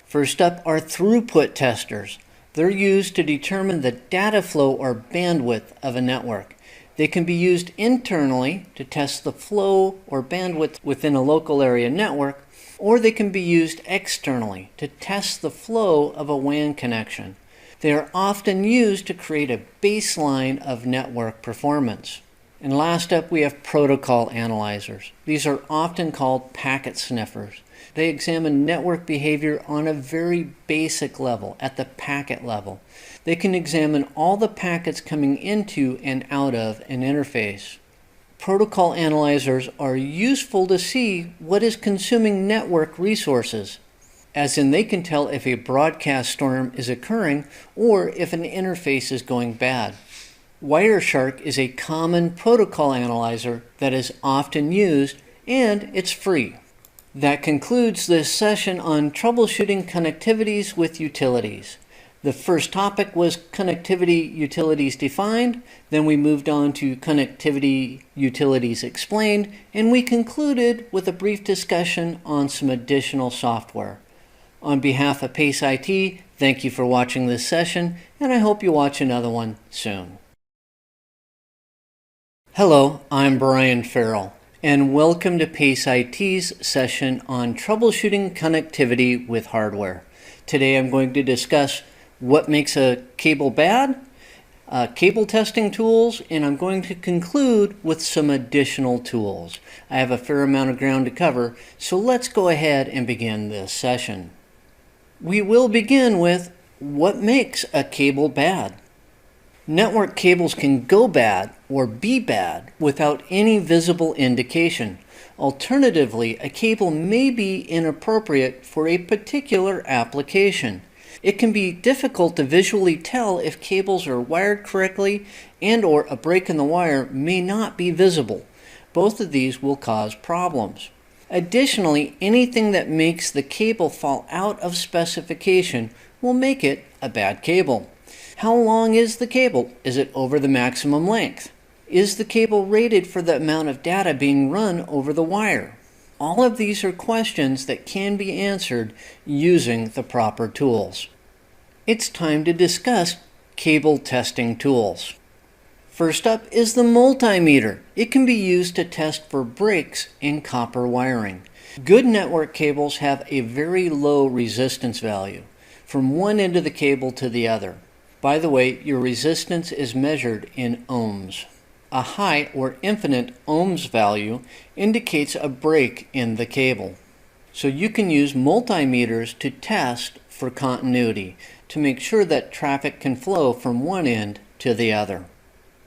First up are throughput testers. They're used to determine the data flow or bandwidth of a network. They can be used internally to test the flow or bandwidth within a local area network, or they can be used externally to test the flow of a WAN connection. They are often used to create a baseline of network performance. And last up, we have protocol analyzers. These are often called packet sniffers. They examine network behavior on a very basic level, at the packet level. They can examine all the packets coming into and out of an interface. Protocol analyzers are useful to see what is consuming network resources, as in they can tell if a broadcast storm is occurring or if an interface is going bad. Wireshark is a common protocol analyzer that is often used, and it's free. That concludes this session on troubleshooting connectivities with utilities. The first topic was connectivity utilities defined, then we moved on to connectivity utilities explained, and we concluded with a brief discussion on some additional software. On behalf of PACE IT, thank you for watching this session, and I hope you watch another one soon. Hello, I'm Brian Farrell, and welcome to PACE IT's session on troubleshooting connectivity with hardware. Today I'm going to discuss what makes a cable bad, cable testing tools, and I'm going to conclude with some additional tools. I have a fair amount of ground to cover, so let's go ahead and begin this session. We will begin with what makes a cable bad. Network cables can go bad or be bad without any visible indication. Alternatively, a cable may be inappropriate for a particular application. It can be difficult to visually tell if cables are wired correctly, and/or a break in the wire may not be visible. Both of these will cause problems. Additionally, anything that makes the cable fall out of specification will make it a bad cable. How long is the cable? Is it over the maximum length? Is the cable rated for the amount of data being run over the wire? All of these are questions that can be answered using the proper tools. It's time to discuss cable testing tools. First up is the multimeter. It can be used to test for breaks in copper wiring. Good network cables have a very low resistance value from one end of the cable to the other. By the way, your resistance is measured in ohms. A high or infinite ohms value indicates a break in the cable. So you can use multimeters to test for continuity to make sure that traffic can flow from one end to the other.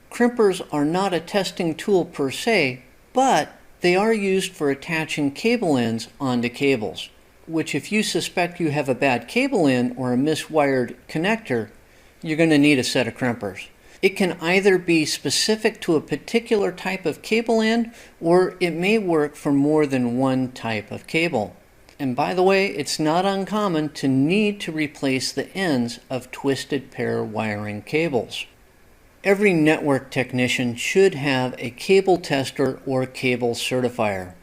Crimpers are not a testing tool per se, but they are used for attaching cable ends onto cables, which if you suspect you have a bad cable end or a miswired connector, you're going to need a set of crimpers. It can either be specific to a particular type of cable end, or it may work for more than one type of cable. And by the way, it's not uncommon to need to replace the ends of twisted pair wiring cables. Every network technician should have a cable tester or cable certifier.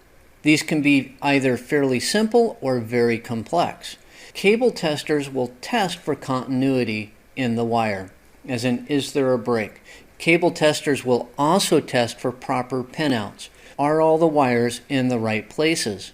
These can be either fairly simple or very complex. Cable testers will test for continuity in the wire, as in, is there a break? Cable testers will also test for proper pinouts. Are all the wires in the right places?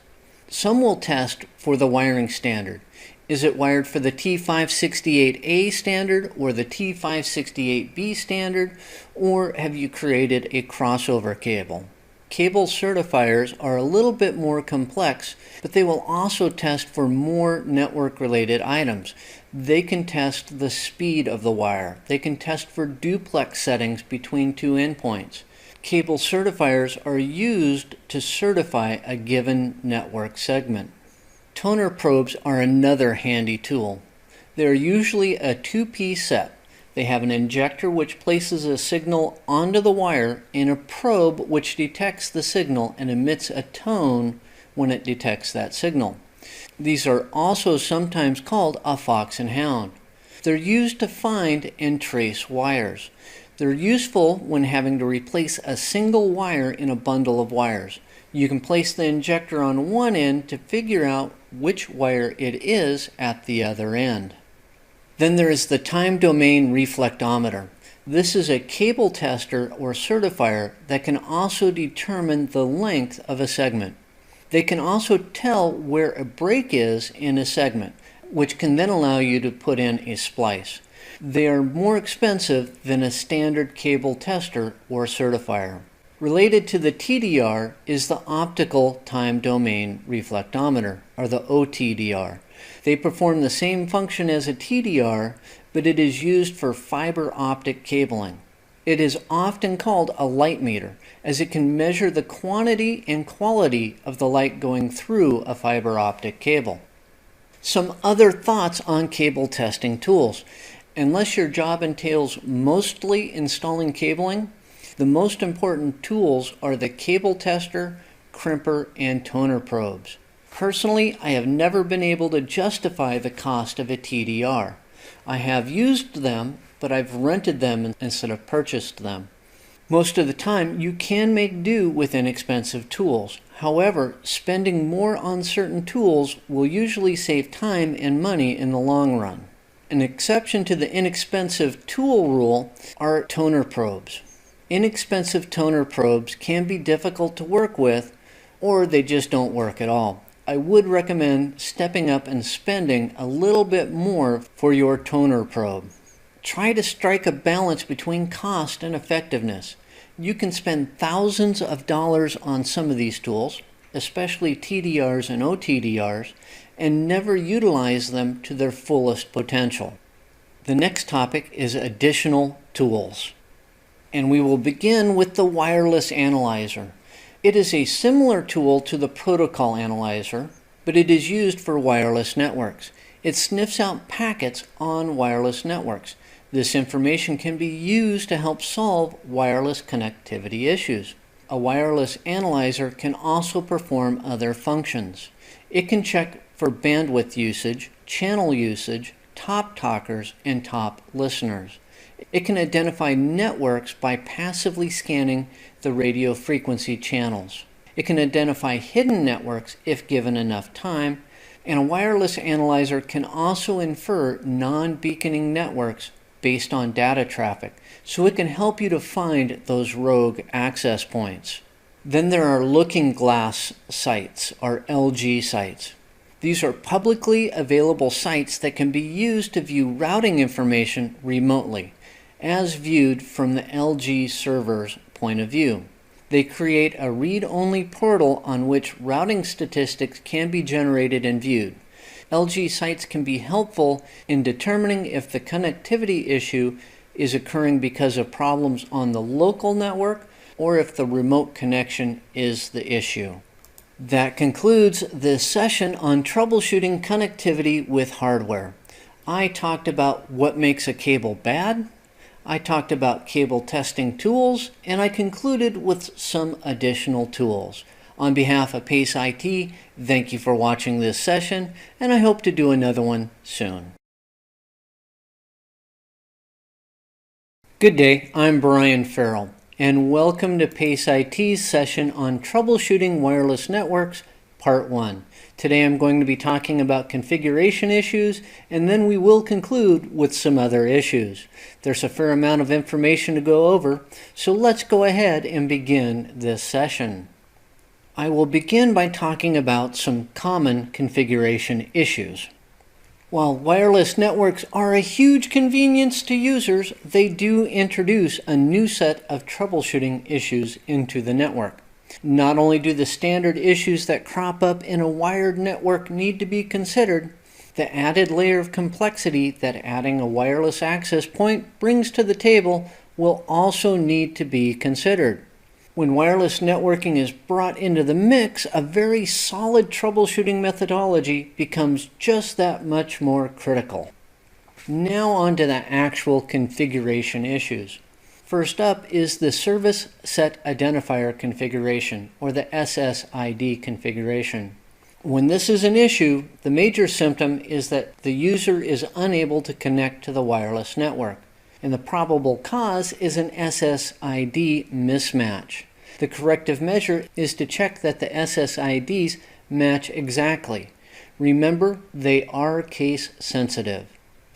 Some will test for the wiring standard. Is it wired for the T568A standard or the T568B standard, or have you created a crossover cable? Cable certifiers are a little bit more complex, but they will also test for more network-related items. They can test the speed of the wire. They can test for duplex settings between two endpoints. Cable certifiers are used to certify a given network segment. Toner probes are another handy tool. They are usually a two-piece set. They have an injector which places a signal onto the wire and a probe which detects the signal and emits a tone when it detects that signal. These are also sometimes called a fox and hound. They're used to find and trace wires. They're useful when having to replace a single wire in a bundle of wires. You can place the injector on one end to figure out which wire it is at the other end. Then there is the time domain reflectometer. This is a cable tester or certifier that can also determine the length of a segment. They can also tell where a break is in a segment, which can then allow you to put in a splice. They are more expensive than a standard cable tester or certifier. Related to the TDR is the optical time domain reflectometer, or the OTDR. They perform the same function as a TDR, but it is used for fiber optic cabling. It is often called a light meter, as it can measure the quantity and quality of the light going through a fiber optic cable. Some other thoughts on cable testing tools. Unless your job entails mostly installing cabling, the most important tools are the cable tester, crimper, and toner probes. Personally, I have never been able to justify the cost of a TDR. I have used them, but I've rented them instead of purchased them. Most of the time, you can make do with inexpensive tools. However, spending more on certain tools will usually save time and money in the long run. An exception to the inexpensive tool rule are toner probes. Inexpensive toner probes can be difficult to work with, or they just don't work at all. I would recommend stepping up and spending a little bit more for your toner probe. Try to strike a balance between cost and effectiveness. You can spend thousands of dollars on some of these tools, especially TDRs and OTDRs, and never utilize them to their fullest potential. The next topic is additional tools. And we will begin with the wireless analyzer. It is a similar tool to the protocol analyzer, but it is used for wireless networks. It sniffs out packets on wireless networks. This information can be used to help solve wireless connectivity issues. A wireless analyzer can also perform other functions. It can check for bandwidth usage, channel usage, top talkers, and top listeners. It can identify networks by passively scanning the radio frequency channels. It can identify hidden networks if given enough time, and a wireless analyzer can also infer non-beaconing networks based on data traffic, so it can help you to find those rogue access points. Then there are looking glass sites, or LG sites. These are publicly available sites that can be used to view routing information remotely, as viewed from the LG server's point of view. They create a read-only portal on which routing statistics can be generated and viewed. LG sites can be helpful in determining if the connectivity issue is occurring because of problems on the local network or if the remote connection is the issue. That concludes this session on troubleshooting connectivity with hardware. I talked about what makes a cable bad, I talked about cable testing tools, and I concluded with some additional tools. On behalf of PACE IT, thank you for watching this session, and I hope to do another one soon. Good day, I'm Brian Farrell, and welcome to PACE IT's session on Troubleshooting Wireless Networks, Part 1. Today I'm going to be talking about configuration issues, and then we will conclude with some other issues. There's a fair amount of information to go over, so let's go ahead and begin this session. I will begin by talking about some common configuration issues. While wireless networks are a huge convenience to users, they do introduce a new set of troubleshooting issues into the network. Not only do the standard issues that crop up in a wired network need to be considered, the added layer of complexity that adding a wireless access point brings to the table will also need to be considered. When wireless networking is brought into the mix, a very solid troubleshooting methodology becomes just that much more critical. Now on to the actual configuration issues. First up is the Service Set Identifier configuration, or the SSID configuration. When this is an issue, the major symptom is that the user is unable to connect to the wireless network, and the probable cause is an SSID mismatch. The corrective measure is to check that the SSIDs match exactly. Remember, they are case sensitive.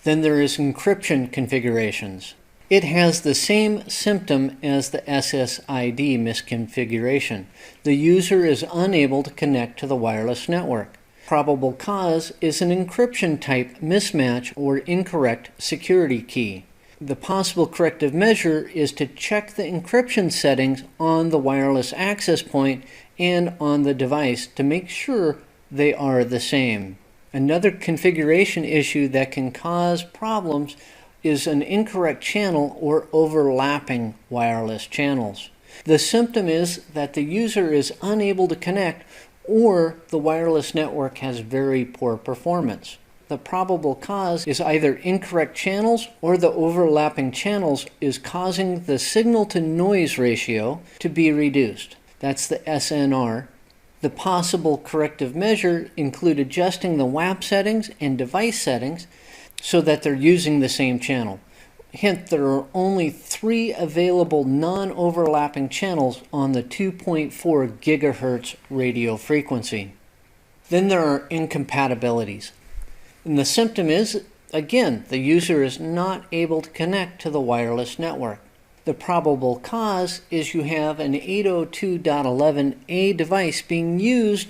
Then there is encryption configurations. It has the same symptom as the SSID misconfiguration. The user is unable to connect to the wireless network. Probable cause is an encryption type mismatch or incorrect security key. The possible corrective measure is to check the encryption settings on the wireless access point and on the device to make sure they are the same. Another configuration issue that can cause problems is an incorrect channel or overlapping wireless channels. The symptom is that the user is unable to connect or the wireless network has very poor performance. The probable cause is either incorrect channels or the overlapping channels is causing the signal to noise ratio to be reduced. That's the SNR. The possible corrective measure include adjusting the WAP settings and device settings so that they're using the same channel. Hint, there are only 3 available non-overlapping channels on the 2.4 gigahertz radio frequency. Then there are incompatibilities. And the symptom is, again, the user is not able to connect to the wireless network. The probable cause is you have an 802.11a device being used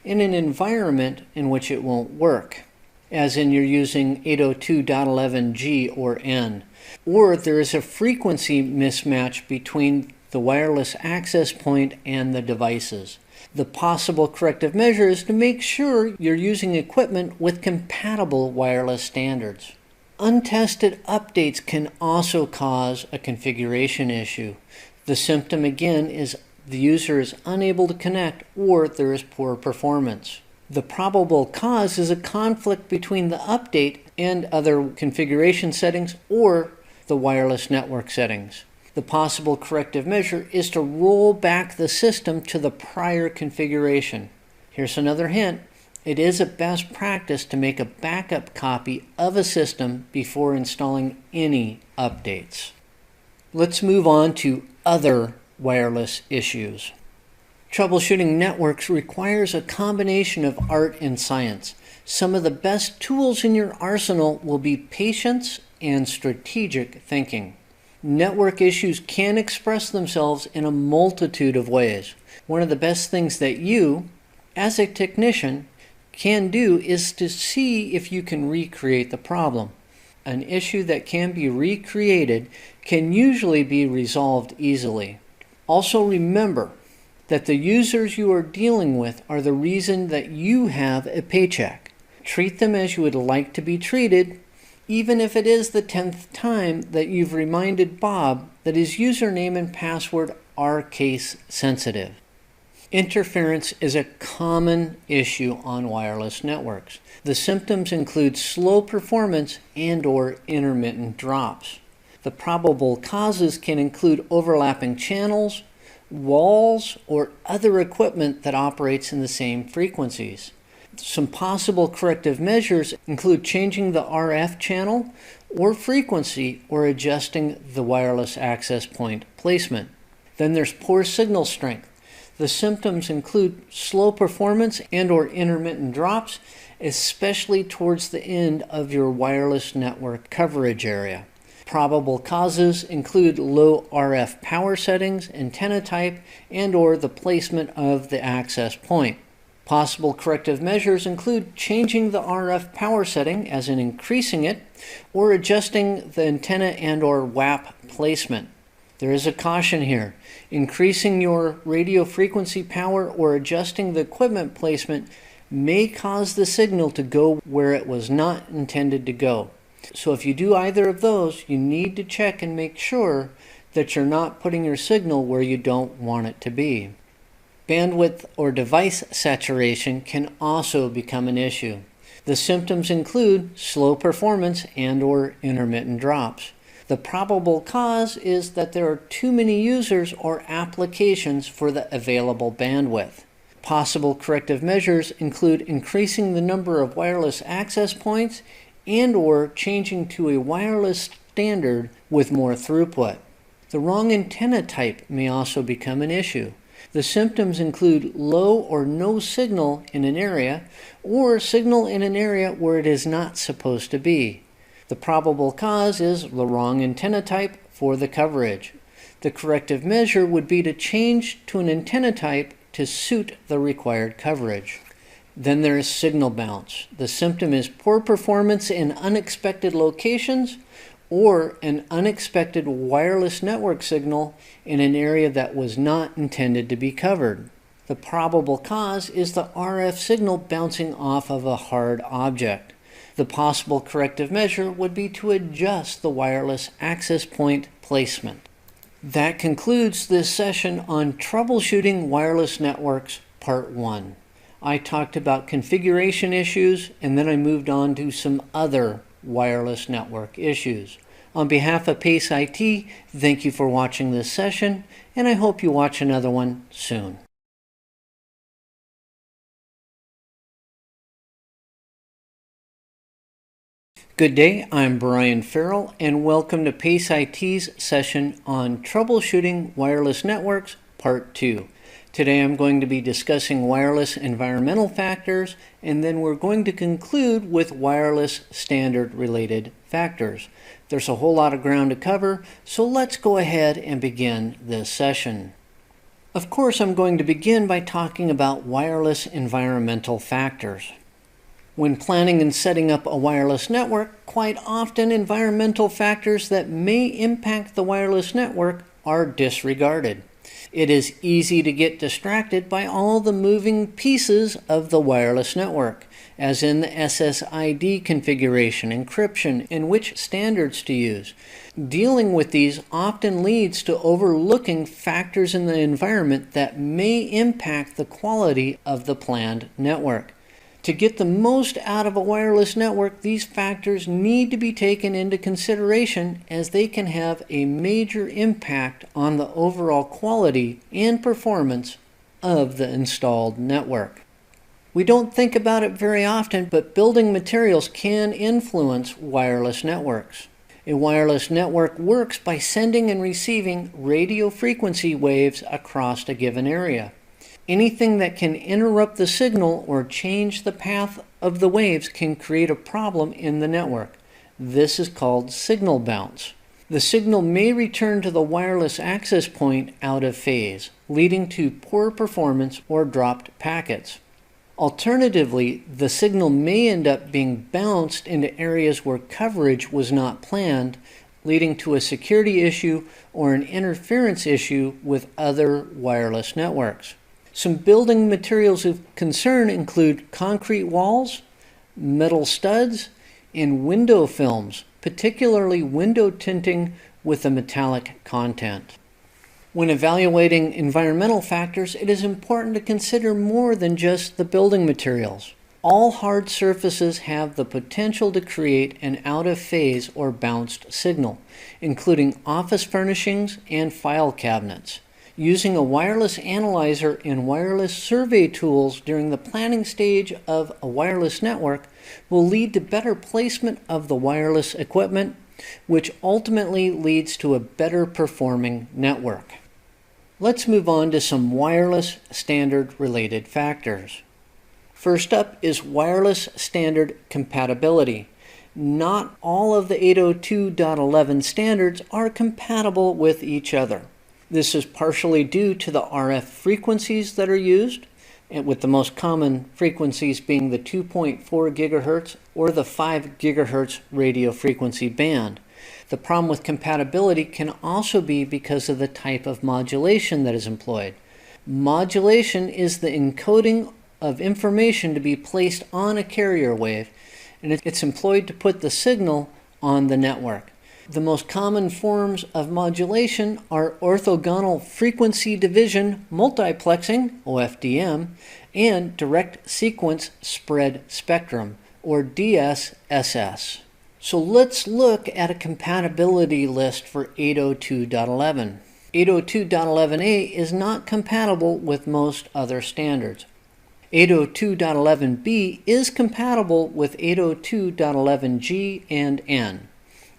in an environment in which it won't work, as in you're using 802.11g or n. Or there is a frequency mismatch between the wireless access point and the devices. The possible corrective measure is to make sure you're using equipment with compatible wireless standards. Untested updates can also cause a configuration issue. The symptom again is the user is unable to connect or there is poor performance. The probable cause is a conflict between the update and other configuration settings or the wireless network settings. The possible corrective measure is to roll back the system to the prior configuration. Here's another hint. It is a best practice to make a backup copy of a system before installing any updates. Let's move on to other wireless issues. Troubleshooting networks requires a combination of art and science. Some of the best tools in your arsenal will be patience and strategic thinking. Network issues can express themselves in a multitude of ways. One of the best things that you, as a technician, can do is to see if you can recreate the problem. An issue that can be recreated can usually be resolved easily. Also remember that the users you are dealing with are the reason that you have a paycheck. Treat them as you would like to be treated, even if it is the 10th time that you've reminded Bob that his username and password are case sensitive. Interference is a common issue on wireless networks. The symptoms include slow performance and/or intermittent drops. The probable causes can include overlapping channels, walls, or other equipment that operates in the same frequencies. Some possible corrective measures include changing the RF channel or frequency or adjusting the wireless access point placement. Then there's poor signal strength. The symptoms include slow performance and/or intermittent drops, especially towards the end of your wireless network coverage area. Probable causes include low RF power settings, antenna type, and/or the placement of the access point. Possible corrective measures include changing the RF power setting, as in increasing it, or adjusting the antenna and/or WAP placement. There is a caution here. Increasing your radio frequency power or adjusting the equipment placement may cause the signal to go where it was not intended to go. So if you do either of those, you need to check and make sure that you're not putting your signal where you don't want it to be. Bandwidth or device saturation can also become an issue. The symptoms include slow performance and/or intermittent drops. The probable cause is that there are too many users or applications for the available bandwidth. Possible corrective measures include increasing the number of wireless access points and/or changing to a wireless standard with more throughput. The wrong antenna type may also become an issue. The symptoms include low or no signal in an area or signal in an area where it is not supposed to be. The probable cause is the wrong antenna type for the coverage. The corrective measure would be to change to an antenna type to suit the required coverage. Then there is signal bounce. The symptom is poor performance in unexpected locations or an unexpected wireless network signal in an area that was not intended to be covered. The probable cause is the RF signal bouncing off of a hard object. The possible corrective measure would be to adjust the wireless access point placement. That concludes this session on Troubleshooting Wireless Networks Part 1. I talked about configuration issues and then I moved on to some other wireless network issues. On behalf of PACE IT, thank you for watching this session and I hope you watch another one soon. Good day, I'm Brian Farrell, and welcome to PACE IT's session on Troubleshooting Wireless Networks, Part 2. Today I'm going to be discussing wireless environmental factors, and then we're going to conclude with wireless standard-related factors. There's a whole lot of ground to cover, so let's go ahead and begin this session. Of course, I'm going to begin by talking about wireless environmental factors. When planning and setting up a wireless network, quite often environmental factors that may impact the wireless network are disregarded. It is easy to get distracted by all the moving pieces of the wireless network, as in the SSID configuration, encryption, and which standards to use. Dealing with these often leads to overlooking factors in the environment that may impact the quality of the planned network. To get the most out of a wireless network, these factors need to be taken into consideration as they can have a major impact on the overall quality and performance of the installed network. We don't think about it very often, but building materials can influence wireless networks. A wireless network works by sending and receiving radio frequency waves across a given area. Anything that can interrupt the signal or change the path of the waves can create a problem in the network. This is called signal bounce. The signal may return to the wireless access point out of phase, leading to poor performance or dropped packets. Alternatively, the signal may end up being bounced into areas where coverage was not planned, leading to a security issue or an interference issue with other wireless networks. Some building materials of concern include concrete walls, metal studs, and window films, particularly window tinting with a metallic content. When evaluating environmental factors, it is important to consider more than just the building materials. All hard surfaces have the potential to create an out-of-phase or bounced signal, including office furnishings and file cabinets. Using a wireless analyzer and wireless survey tools during the planning stage of a wireless network will lead to better placement of the wireless equipment, which ultimately leads to a better performing network. Let's move on to some wireless standard related factors. First up is wireless standard compatibility. Not all of the 802.11 standards are compatible with each other. This is partially due to the RF frequencies that are used, and with the most common frequencies being the 2.4 GHz or the 5 GHz radio frequency band. The problem with compatibility can also be because of the type of modulation that is employed. Modulation is the encoding of information to be placed on a carrier wave, and it's employed to put the signal on the network. The most common forms of modulation are orthogonal frequency division multiplexing, OFDM, and direct sequence spread spectrum, or DSSS. So let's look at a compatibility list for 802.11. 802.11a is not compatible with most other standards. 802.11b is compatible with 802.11g and n.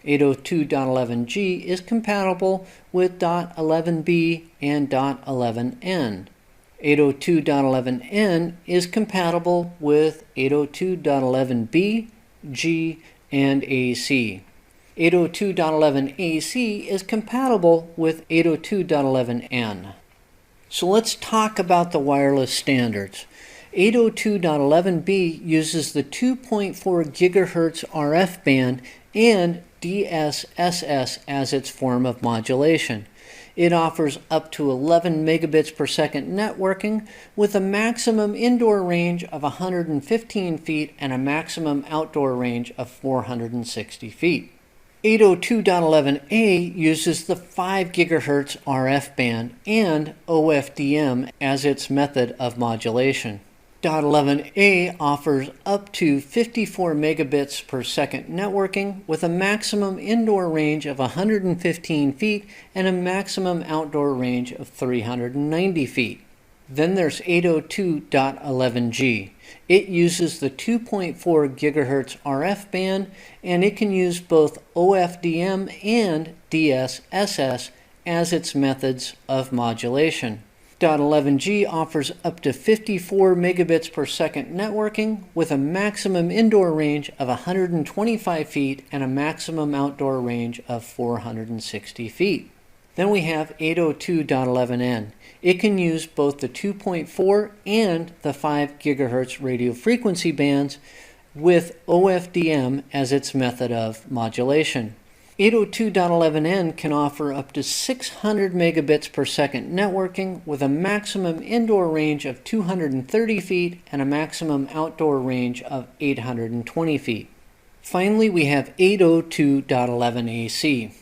802.11g is compatible with .11b and .11n. 802.11n is compatible with 802.11b, g, and AC. 802.11ac is compatible with 802.11n. So let's talk about the wireless standards. 802.11b uses the 2.4 GHz RF band and DSSS as its form of modulation. It offers up to 11 megabits per second networking with a maximum indoor range of 115 feet and a maximum outdoor range of 460 feet. 802.11a uses the 5 GHz RF band and OFDM as its method of modulation. .11a offers up to 54 megabits per second networking with a maximum indoor range of 115 feet and a maximum outdoor range of 390 feet. Then there's 802.11g. It uses the 2.4 GHz RF band, and it can use both OFDM and DSSS as its methods of modulation. .11g offers up to 54 megabits per second networking with a maximum indoor range of 125 feet and a maximum outdoor range of 460 feet. Then we have 802.11n. It can use both the 2.4 and the 5 GHz radio frequency bands with OFDM as its method of modulation. 802.11n can offer up to 600 megabits per second networking with a maximum indoor range of 230 feet and a maximum outdoor range of 820 feet. Finally, we have 802.11ac.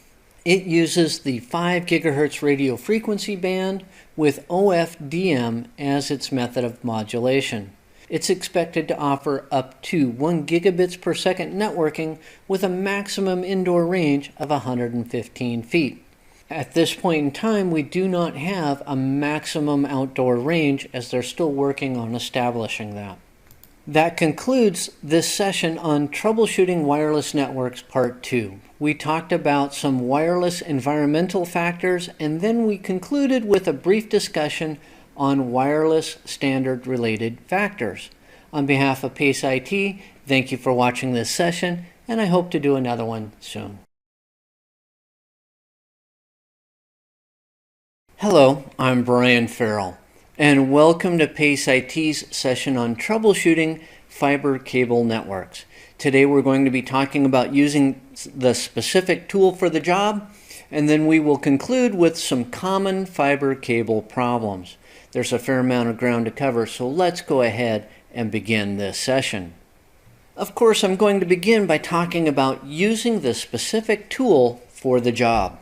It uses the 5 GHz radio frequency band with OFDM as its method of modulation. It's expected to offer up to 1 gigabits per second networking with a maximum indoor range of 115 feet. At this point in time, we do not have a maximum outdoor range as they're still working on establishing that. That concludes this session on Troubleshooting Wireless Networks Part 2. We talked about some wireless environmental factors, and then we concluded with a brief discussion on wireless standard-related factors. On behalf of PACE IT, thank you for watching this session, and I hope to do another one soon. Hello, I'm Brian Farrell, and welcome to PACE IT's session on troubleshooting fiber cable networks. Today we're going to be talking about using the specific tool for the job, and then we will conclude with some common fiber cable problems. There's a fair amount of ground to cover, so let's go ahead and begin this session. Of course, I'm going to begin by talking about using the specific tool for the job.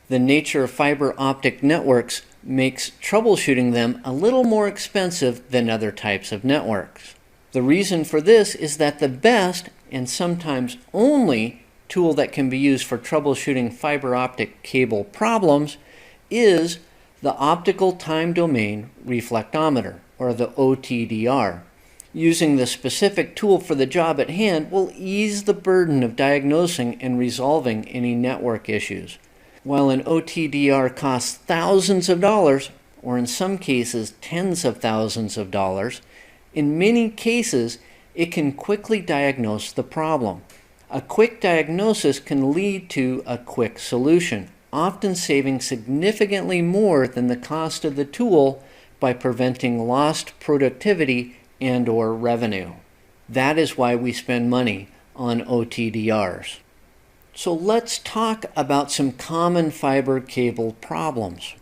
The nature of fiber optic networks makes troubleshooting them a little more expensive than other types of networks. The reason for this is that the best, and sometimes only, tool that can be used for troubleshooting fiber optic cable problems is the optical time domain reflectometer, or the OTDR. Using the specific tool for the job at hand will ease the burden of diagnosing and resolving any network issues. While an OTDR costs thousands of dollars, or in some cases tens of thousands of dollars, in many cases it can quickly diagnose the problem. A quick diagnosis can lead to a quick solution, often saving significantly more than the cost of the tool by preventing lost productivity and/or revenue. That is why we spend money on OTDRs. So let's talk about some common fiber cable problems.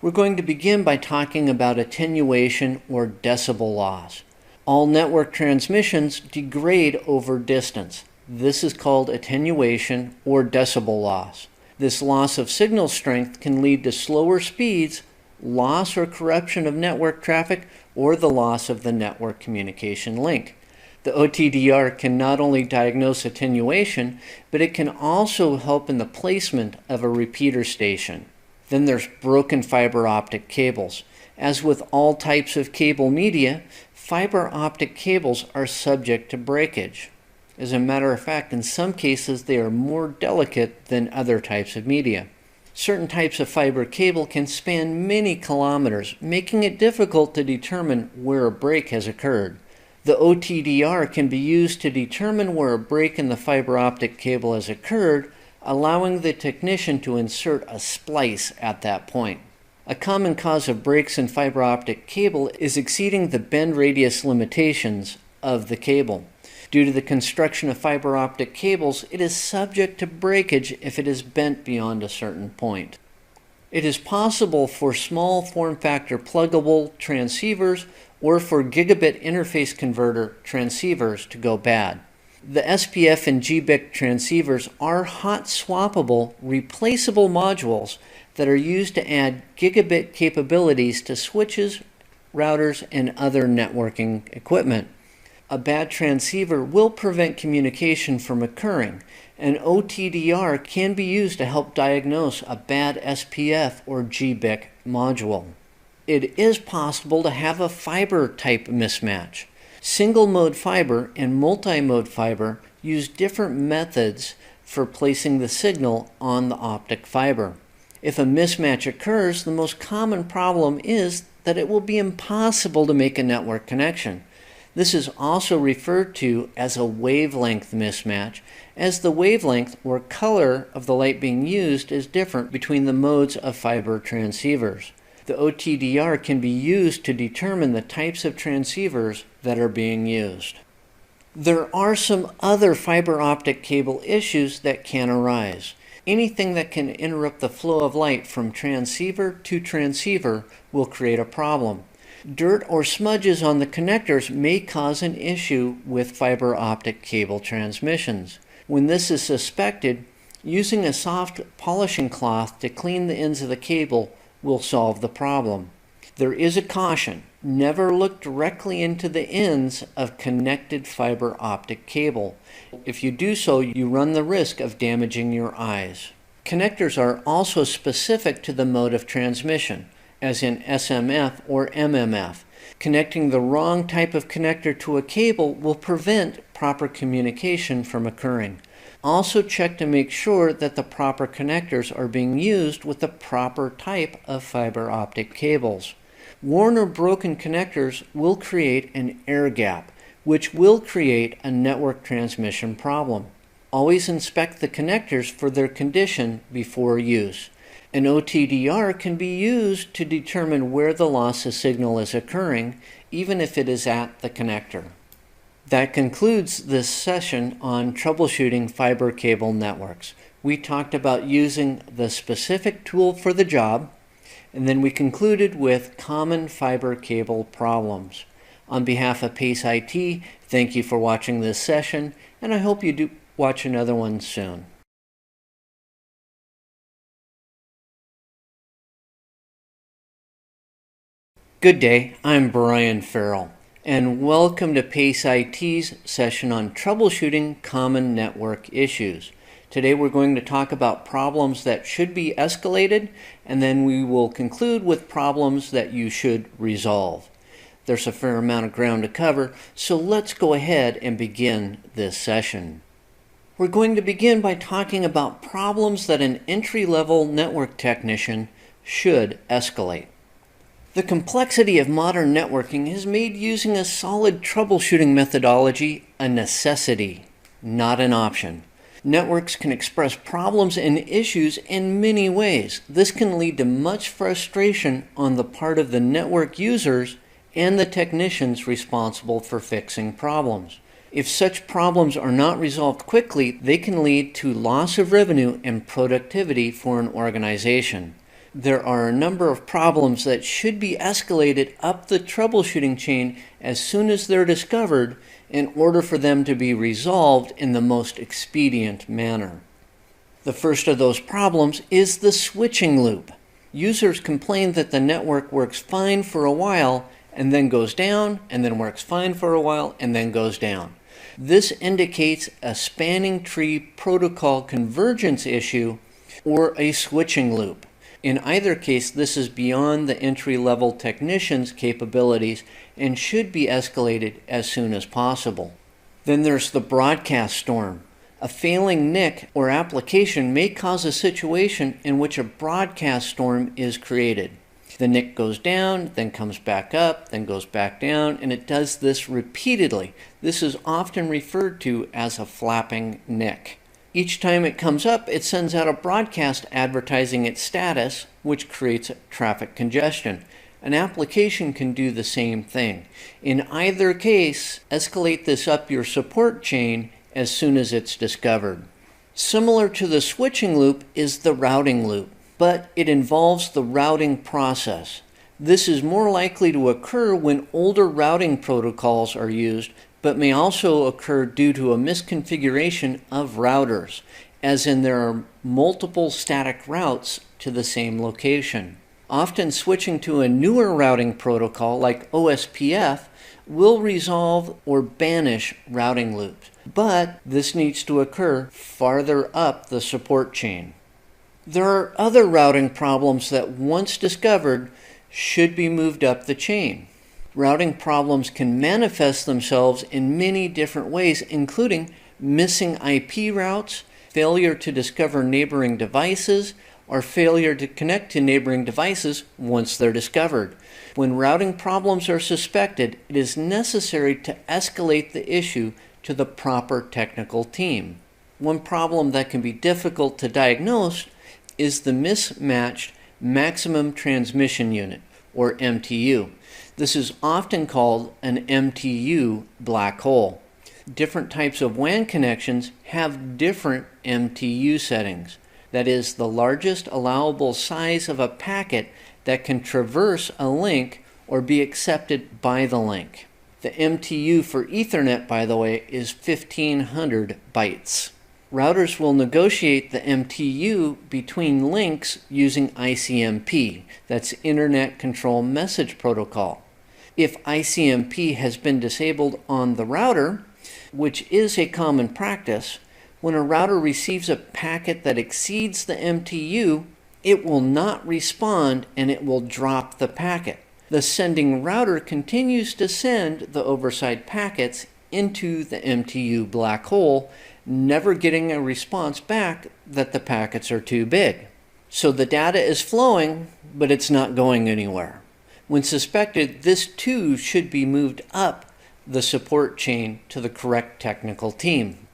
We're going to begin by talking about attenuation or decibel loss. All network transmissions degrade over distance. This is called attenuation or decibel loss. This loss of signal strength can lead to slower speeds, loss or corruption of network traffic, or the loss of the network communication link. The OTDR can not only diagnose attenuation, but it can also help in the placement of a repeater station. Then there's broken fiber optic cables. As with all types of cable media, fiber optic cables are subject to breakage. As a matter of fact, in some cases they are more delicate than other types of media. Certain types of fiber cable can span many kilometers, making it difficult to determine where a break has occurred. The OTDR can be used to determine where a break in the fiber optic cable has occurred, allowing the technician to insert a splice at that point. A common cause of breaks in fiber optic cable is exceeding the bend radius limitations of the cable. Due to the construction of fiber optic cables, it is subject to breakage if it is bent beyond a certain point. It is possible for small form factor pluggable transceivers or for gigabit interface converter transceivers to go bad. The SPF and GBIC transceivers are hot swappable, replaceable modules that are used to add gigabit capabilities to switches, routers, and other networking equipment. A bad transceiver will prevent communication from occurring. An OTDR can be used to help diagnose a bad SPF or GBIC module. It is possible to have a fiber type mismatch. Single-mode fiber and multi-mode fiber use different methods for placing the signal on the optic fiber. If a mismatch occurs, the most common problem is that it will be impossible to make a network connection. This is also referred to as a wavelength mismatch, as the wavelength or color of the light being used is different between the modes of fiber transceivers. The OTDR can be used to determine the types of transceivers that are being used. There are some other fiber optic cable issues that can arise. Anything that can interrupt the flow of light from transceiver to transceiver will create a problem. Dirt or smudges on the connectors may cause an issue with fiber optic cable transmissions. When this is suspected, using a soft polishing cloth to clean the ends of the cable will solve the problem. There is a caution: never look directly into the ends of connected fiber optic cable. If you do so, you run the risk of damaging your eyes. Connectors are also specific to the mode of transmission, as in SMF or MMF. Connecting the wrong type of connector to a cable will prevent proper communication from occurring. Also check to make sure that the proper connectors are being used with the proper type of fiber optic cables. Worn or broken connectors will create an air gap, which will create a network transmission problem. Always inspect the connectors for their condition before use. An OTDR can be used to determine where the loss of signal is occurring, even if it is at the connector. That concludes this session on troubleshooting fiber cable networks. We talked about using the specific tool for the job, and then we concluded with common fiber cable problems. On behalf of PACE IT, thank you for watching this session, and I hope you do watch another one soon. Good day, I'm Brian Farrell, and welcome to PACE IT's session on troubleshooting common network issues. Today we're going to talk about problems that should be escalated, and then we will conclude with problems that you should resolve. There's a fair amount of ground to cover, so let's go ahead and begin this session. We're going to begin by talking about problems that an entry-level network technician should escalate. The complexity of modern networking has made using a solid troubleshooting methodology a necessity, not an option. Networks can express problems and issues in many ways. This can lead to much frustration on the part of the network users and the technicians responsible for fixing problems. If such problems are not resolved quickly, they can lead to loss of revenue and productivity for an organization. There are a number of problems that should be escalated up the troubleshooting chain as soon as they're discovered in order for them to be resolved in the most expedient manner. The first of those problems is the switching loop. Users complain that the network works fine for a while and then goes down, and then works fine for a while and then goes down. This indicates a spanning tree protocol convergence issue or a switching loop. In either case, this is beyond the entry-level technician's capabilities and should be escalated as soon as possible. Then there's the broadcast storm. A failing NIC or application may cause a situation in which a broadcast storm is created. The NIC goes down, then comes back up, then goes back down, and it does this repeatedly. This is often referred to as a flapping NIC. Each time it comes up, it sends out a broadcast advertising its status, which creates traffic congestion. An application can do the same thing. In either case, escalate this up your support chain as soon as it's discovered. Similar to the switching loop is the routing loop, but it involves the routing process. This is more likely to occur when older routing protocols are used, but may also occur due to a misconfiguration of routers, as in there are multiple static routes to the same location. Often switching to a newer routing protocol like OSPF will resolve or banish routing loops, but this needs to occur farther up the support chain. There are other routing problems that once discovered should be moved up the chain. Routing problems can manifest themselves in many different ways, including missing IP routes, failure to discover neighboring devices, or failure to connect to neighboring devices once they're discovered. When routing problems are suspected, it is necessary to escalate the issue to the proper technical team. One problem that can be difficult to diagnose is the mismatched maximum transmission unit, or MTU. This is often called an MTU black hole. Different types of WAN connections have different MTU settings. That is, the largest allowable size of a packet that can traverse a link or be accepted by the link. The MTU for Ethernet, by the way, is 1500 bytes. Routers will negotiate the MTU between links using ICMP, that's Internet Control Message Protocol. If ICMP has been disabled on the router, which is a common practice, when a router receives a packet that exceeds the MTU, it will not respond and it will drop the packet. The sending router continues to send the oversized packets into the MTU black hole, never getting a response back that the packets are too big. So the data is flowing, but it's not going anywhere. When suspected, this too should be moved up the support chain to the correct technical team.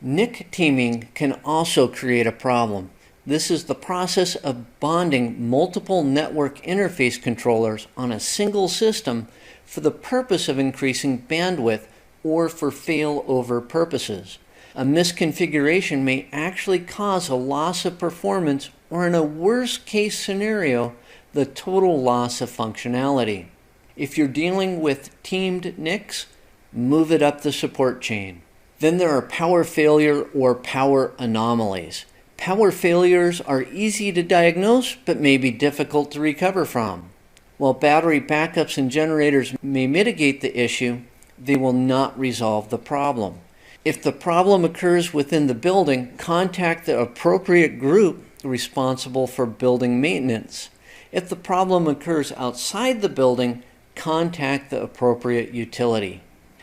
NIC teaming can also create a problem. This is the process of bonding multiple network interface controllers on a single system for the purpose of increasing bandwidth or for failover purposes. A misconfiguration may actually cause a loss of performance or, in a worst case scenario, the total loss of functionality. If you're dealing with teamed NICs, move it up the support chain. Then there are power failure or power anomalies. Power failures are easy to diagnose but may be difficult to recover from. While battery backups and generators may mitigate the issue, they will not resolve the problem. If the problem occurs within the building, contact the appropriate group responsible for building maintenance. If the problem occurs outside the building, contact the appropriate utility.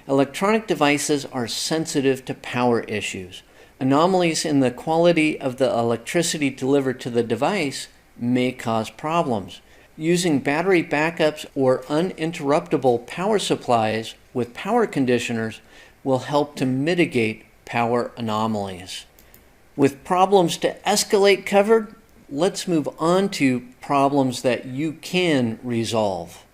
Electronic devices are sensitive to power issues. Anomalies in the quality of the electricity delivered to the device may cause problems. Using battery backups or uninterruptible power supplies with power conditioners will help to mitigate power anomalies. With problems to escalate covered, let's move on to problems that you can resolve.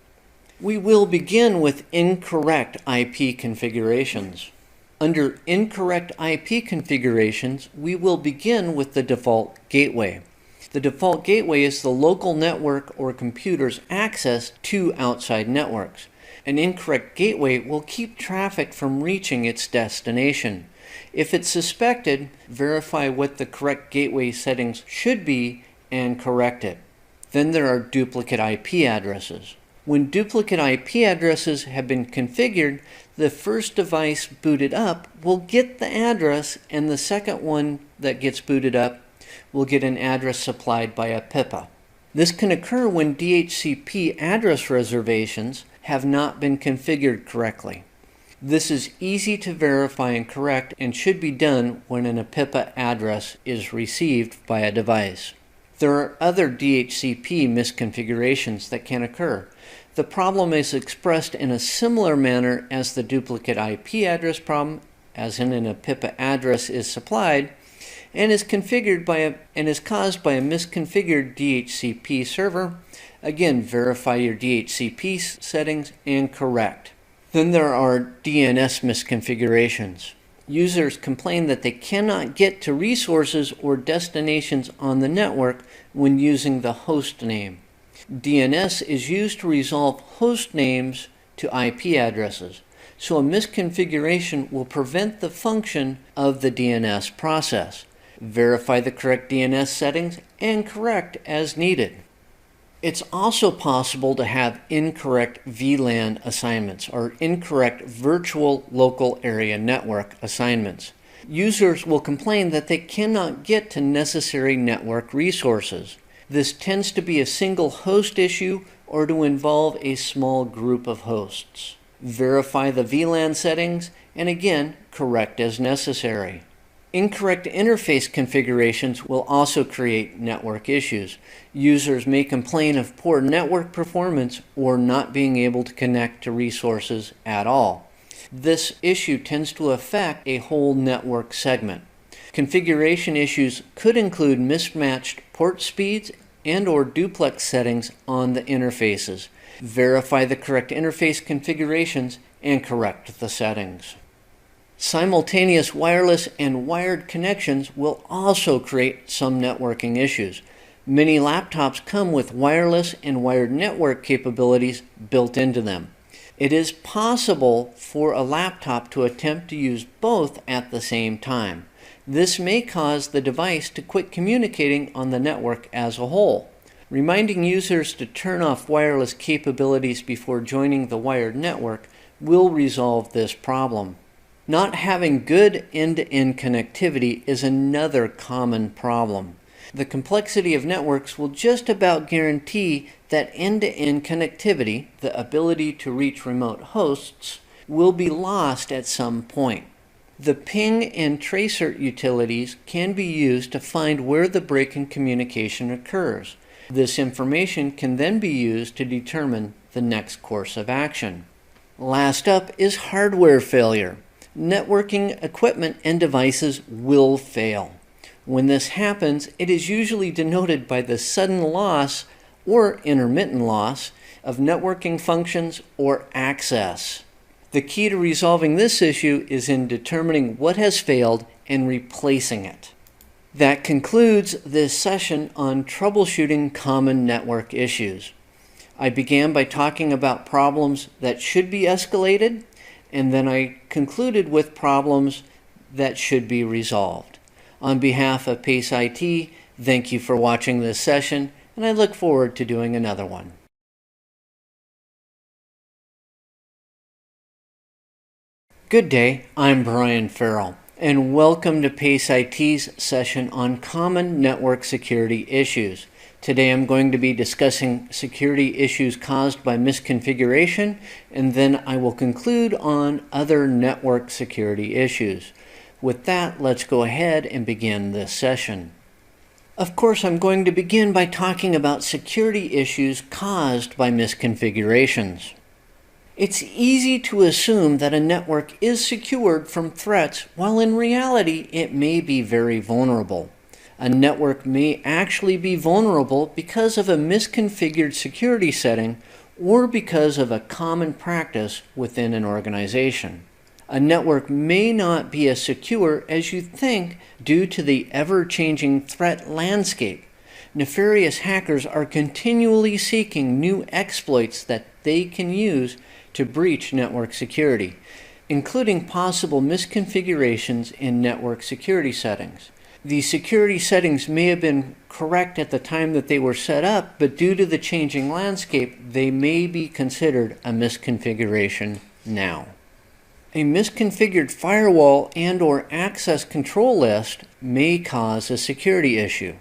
We will begin with incorrect IP configurations. Under incorrect IP configurations, we will begin with the default gateway. The default gateway is the local network or computer's access to outside networks. An incorrect gateway will keep traffic from reaching its destination. If it's suspected, verify what the correct gateway settings should be and correct it. Then there are duplicate IP addresses. When duplicate IP addresses have been configured, the first device booted up will get the address, and the second one that gets booted up will get an address supplied by a PIPA. This can occur when DHCP address reservations have not been configured correctly. This is easy to verify and correct and should be done when an PIPA address is received by a device. There are other DHCP misconfigurations that can occur. The problem is expressed in a similar manner as the duplicate IP address problem, as in a PIPA address is supplied, and is configured by and is caused by a misconfigured DHCP server. Again, verify your DHCP settings and correct. Then there are DNS misconfigurations. Users complain that they cannot get to resources or destinations on the network when using the host name. DNS is used to resolve host names to IP addresses, so a misconfiguration will prevent the function of the DNS process. Verify the correct DNS settings and correct as needed. It's also possible to have incorrect VLAN assignments or incorrect virtual local area network assignments. Users will complain that they cannot get to necessary network resources. This tends to be a single host issue or to involve a small group of hosts. Verify the VLAN settings, and again, correct as necessary. Incorrect interface configurations will also create network issues. Users may complain of poor network performance or not being able to connect to resources at all. This issue tends to affect a whole network segment. Configuration issues could include mismatched port speeds and/or duplex settings on the interfaces. Verify the correct interface configurations and correct the settings. Simultaneous wireless and wired connections will also create some networking issues. Many laptops come with wireless and wired network capabilities built into them. It is possible for a laptop to attempt to use both at the same time. This may cause the device to quit communicating on the network as a whole. Reminding users to turn off wireless capabilities before joining the wired network will resolve this problem. Not having good end-to-end connectivity is another common problem. The complexity of networks will just about guarantee that end-to-end connectivity, the ability to reach remote hosts, will be lost at some point. The ping and tracer utilities can be used to find where the break in communication occurs. This information can then be used to determine the next course of action. Last up is hardware failure. Networking equipment and devices will fail. When this happens, it is usually denoted by the sudden loss or intermittent loss of networking functions or access. The key to resolving this issue is in determining what has failed and replacing it. That concludes this session on troubleshooting common network issues. I began by talking about problems that should be escalated, and then I concluded with problems that should be resolved. On behalf of PACE IT, thank you for watching this session, and I look forward to doing another one. Good day, I'm Brian Farrell, and welcome to PACE IT's session on common network security issues. Today I'm going to be discussing security issues caused by misconfiguration, and then I will conclude on other network security issues. With that, let's go ahead and begin this session. Of course, I'm going to begin by talking about security issues caused by misconfigurations. It's easy to assume that a network is secured from threats, while in reality it may be very vulnerable. A network may actually be vulnerable because of a misconfigured security setting or because of a common practice within an organization. A network may not be as secure as you think due to the ever-changing threat landscape. Nefarious hackers are continually seeking new exploits that they can use to breach network security, including possible misconfigurations in network security settings. These security settings may have been correct at the time that they were set up, but due to the changing landscape, they may be considered a misconfiguration now. A misconfigured firewall and/or access control list may cause a security issue.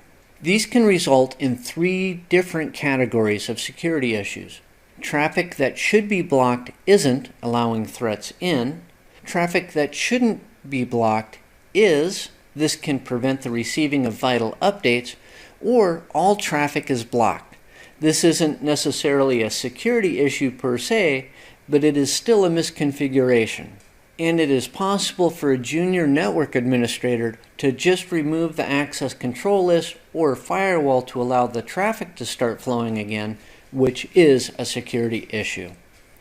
These can result in 3 different categories of security issues. Traffic that should be blocked isn't, allowing threats in. Traffic that shouldn't be blocked is. This can prevent the receiving of vital updates, or all traffic is blocked. This isn't necessarily a security issue per se, but it is still a misconfiguration. And it is possible for a junior network administrator to just remove the access control list or firewall to allow the traffic to start flowing again, which is a security issue.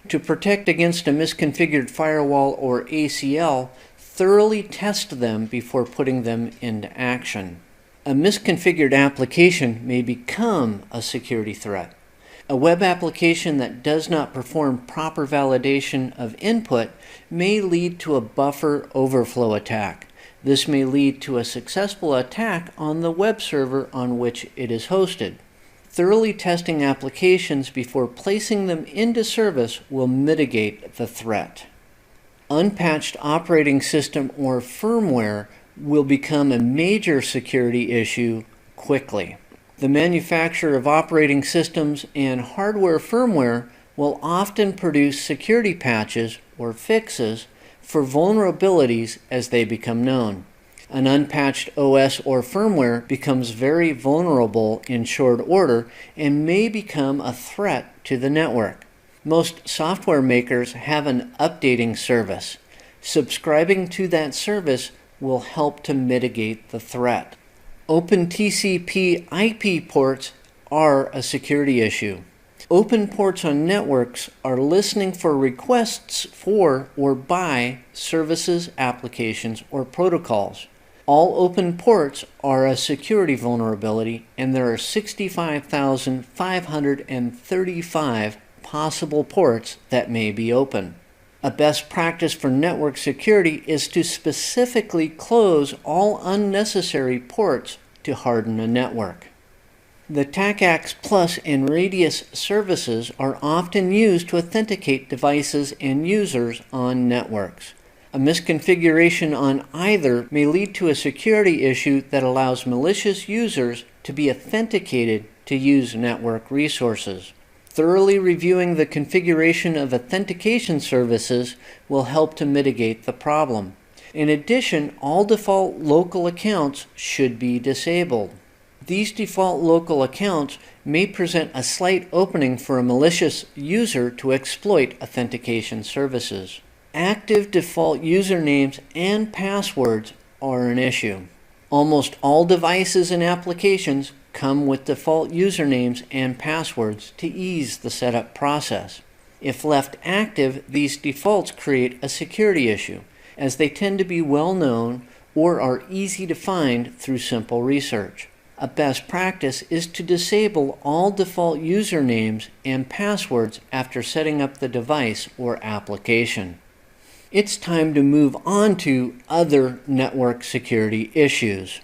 To protect against a misconfigured firewall or ACL, thoroughly test them before putting them into action. A misconfigured application may become a security threat. A web application that does not perform proper validation of input may lead to a buffer overflow attack. This may lead to a successful attack on the web server on which it is hosted. Thoroughly testing applications before placing them into service will mitigate the threat. Unpatched operating system or firmware will become a major security issue quickly. The manufacturer of operating systems and hardware firmware will often produce security patches or fixes for vulnerabilities as they become known. An unpatched OS or firmware becomes very vulnerable in short order and may become a threat to the network. Most software makers have an updating service. Subscribing to that service will help to mitigate the threat. Open TCP IP ports are a security issue. Open ports on networks are listening for requests for or by services, applications, or protocols. All open ports are a security vulnerability, and there are 65,535 possible ports that may be open. A best practice for network security is to specifically close all unnecessary ports to harden a network. The TACACS Plus and Radius services are often used to authenticate devices and users on networks. A misconfiguration on either may lead to a security issue that allows malicious users to be authenticated to use network resources. Thoroughly reviewing the configuration of authentication services will help to mitigate the problem. In addition, all default local accounts should be disabled. These default local accounts may present a slight opening for a malicious user to exploit authentication services. Active default usernames and passwords are an issue. Almost all devices and applications come with default usernames and passwords to ease the setup process. If left active, these defaults create a security issue, as they tend to be well known or are easy to find through simple research. A best practice is to disable all default usernames and passwords after setting up the device or application. It's time to move on to other network security issues.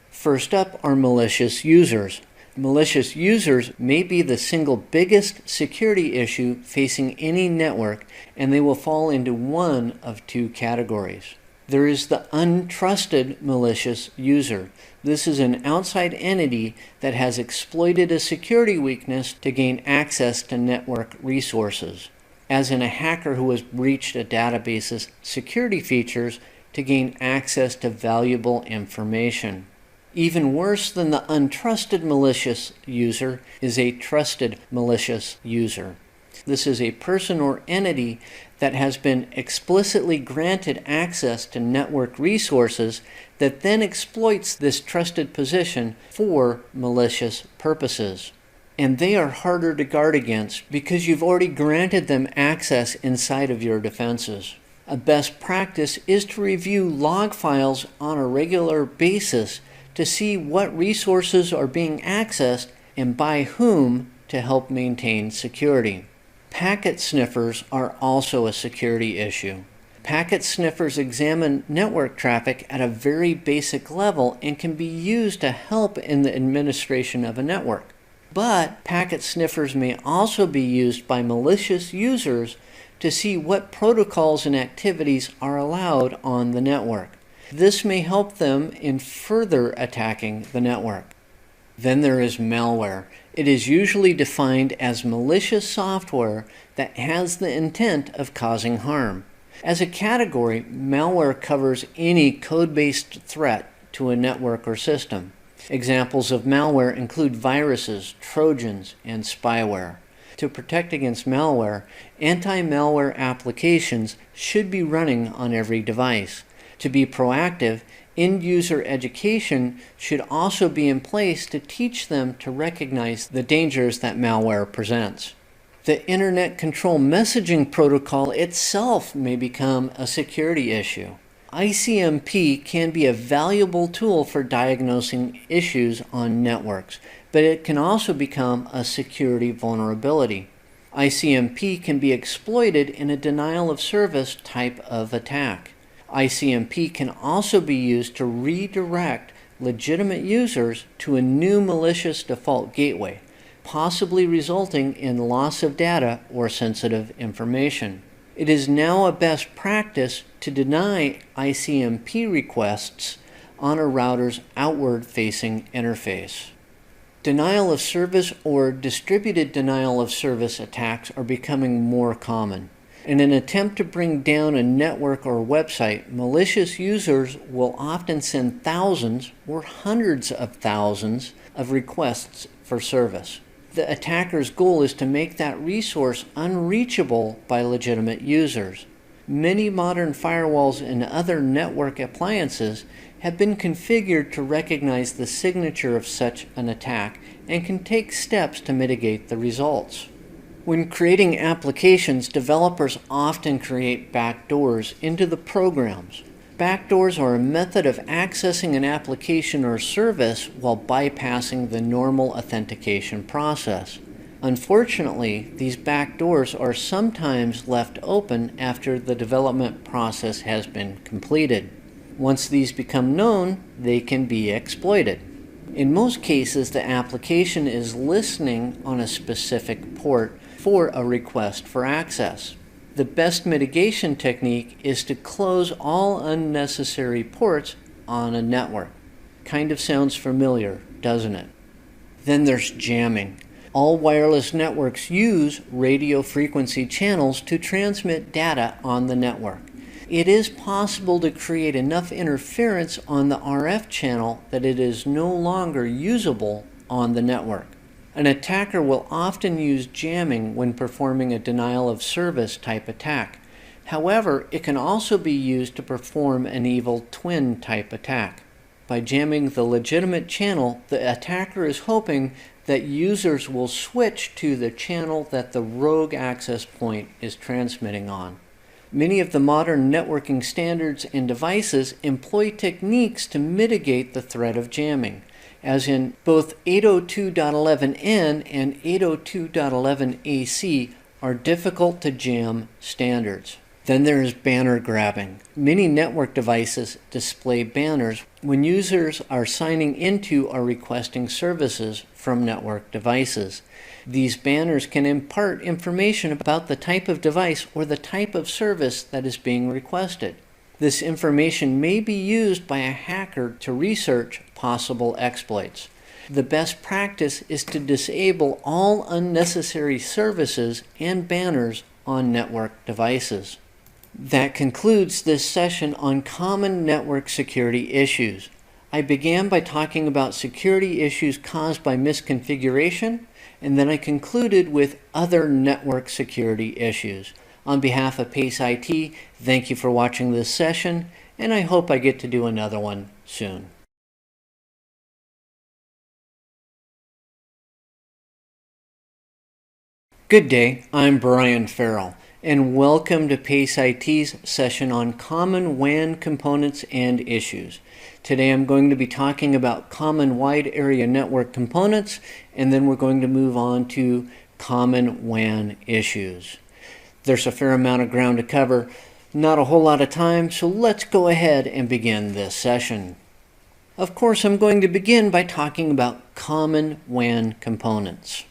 First up are malicious users. Malicious users may be the single biggest security issue facing any network, and they will fall into one of two categories. There is the untrusted malicious user. This is an outside entity that has exploited a security weakness to gain access to network resources, as in a hacker who has breached a database's security features to gain access to valuable information. Even worse than the untrusted malicious user is a trusted malicious user. This is a person or entity that has been explicitly granted access to network resources that then exploits this trusted position for malicious purposes. And they are harder to guard against because you've already granted them access inside of your defenses. A best practice is to review log files on a regular basis to see what resources are being accessed and by whom to help maintain security. Packet sniffers are also a security issue. Packet sniffers examine network traffic at a very basic level and can be used to help in the administration of a network. But packet sniffers may also be used by malicious users to see what protocols and activities are allowed on the network. This may help them in further attacking the network. Then there is malware. It is usually defined as malicious software that has the intent of causing harm. As a category, malware covers any code-based threat to a network or system. Examples of malware include viruses, trojans, and spyware. To protect against malware, anti-malware applications should be running on every device. To be proactive, end-user education should also be in place to teach them to recognize the dangers that malware presents. The Internet Control Messaging Protocol itself may become a security issue. ICMP can be a valuable tool for diagnosing issues on networks, but it can also become a security vulnerability. ICMP can be exploited in a denial of service type of attack. ICMP can also be used to redirect legitimate users to a new malicious default gateway, possibly resulting in loss of data or sensitive information. It is now a best practice to deny ICMP requests on a router's outward-facing interface. Denial of service or distributed denial of service attacks are becoming more common. In an attempt to bring down a network or website, malicious users will often send thousands or hundreds of thousands of requests for service. The attacker's goal is to make that resource unreachable by legitimate users. Many modern firewalls and other network appliances have been configured to recognize the signature of such an attack and can take steps to mitigate the results. When creating applications, developers often create backdoors into the programs. Backdoors are a method of accessing an application or service while bypassing the normal authentication process. Unfortunately, these backdoors are sometimes left open after the development process has been completed. Once these become known, they can be exploited. In most cases, the application is listening on a specific port for a request for access. The best mitigation technique is to close all unnecessary ports on a network. Kind of sounds familiar, doesn't it? Then there's jamming. All wireless networks use radio frequency channels to transmit data on the network. It is possible to create enough interference on the RF channel that it is no longer usable on the network. An attacker will often use jamming when performing a denial of service type attack. However, it can also be used to perform an evil twin type attack. By jamming the legitimate channel, the attacker is hoping that users will switch to the channel that the rogue access point is transmitting on. Many of the modern networking standards and devices employ techniques to mitigate the threat of jamming, as in both 802.11n and 802.11ac are difficult to jam standards. Then there is banner grabbing. Many network devices display banners when users are signing into or requesting services from network devices. These banners can impart information about the type of device or the type of service that is being requested. This information may be used by a hacker to research possible exploits. The best practice is to disable all unnecessary services and banners on network devices. That concludes this session on common network security issues. I began by talking about security issues caused by misconfiguration, and then I concluded with other network security issues. On behalf of PACE IT, thank you for watching this session, and I hope I get to do another one soon. Good day, I'm Brian Farrell, and welcome to PACE IT's session on common WAN components and issues. Today I'm going to be talking about common wide area network components, and then we're going to move on to common WAN issues. There's a fair amount of ground to cover, not a whole lot of time, so let's go ahead and begin this session. Of course, I'm going to begin by talking about common WAN components.